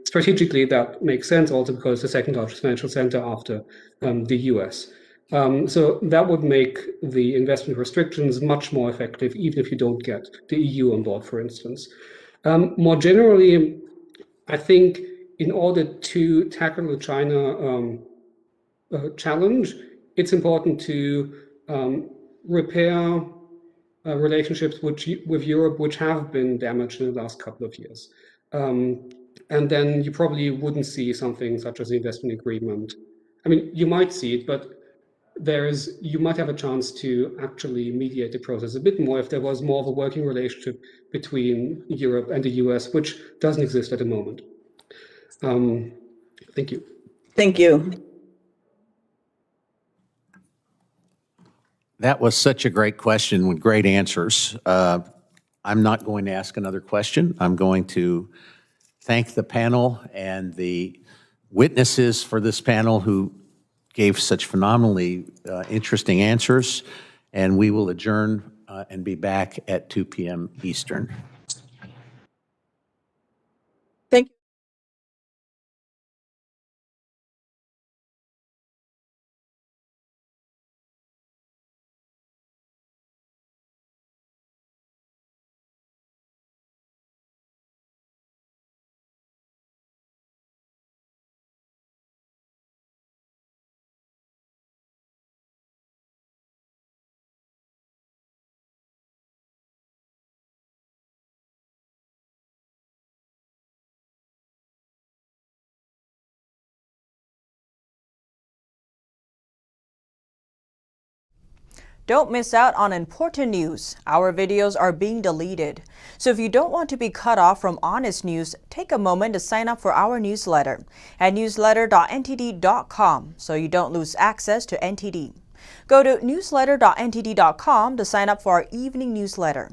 Speaker 16: strategically, that makes sense also because the second largest financial center after the US. So that would make the investment restrictions much more effective, even if you don't get the EU on board, for instance. More generally, I think in order to tackle the China challenge, it's important to repair relationships with Europe, which have been damaged in the last couple of years. And then you probably wouldn't see something such as the investment agreement. You might see it, but you might have a chance to actually mediate the process a bit more if there was more of a working relationship between Europe and the US, which doesn't exist at the moment. Thank you.
Speaker 14: Thank you.
Speaker 1: That was such a great question with great answers. I'm not going to ask another question. I'm going to thank the panel and the witnesses for this panel who gave such phenomenally interesting answers, and we will adjourn and be back at 2 p.m. Eastern.
Speaker 14: Thank you.
Speaker 15: Don't miss out on important news. Our videos are being deleted. So if you don't want to be cut off from honest news, take a moment to sign up for our newsletter at newsletter.ntd.com so you don't lose access to NTD. Go to newsletter.ntd.com to sign up for our evening newsletter.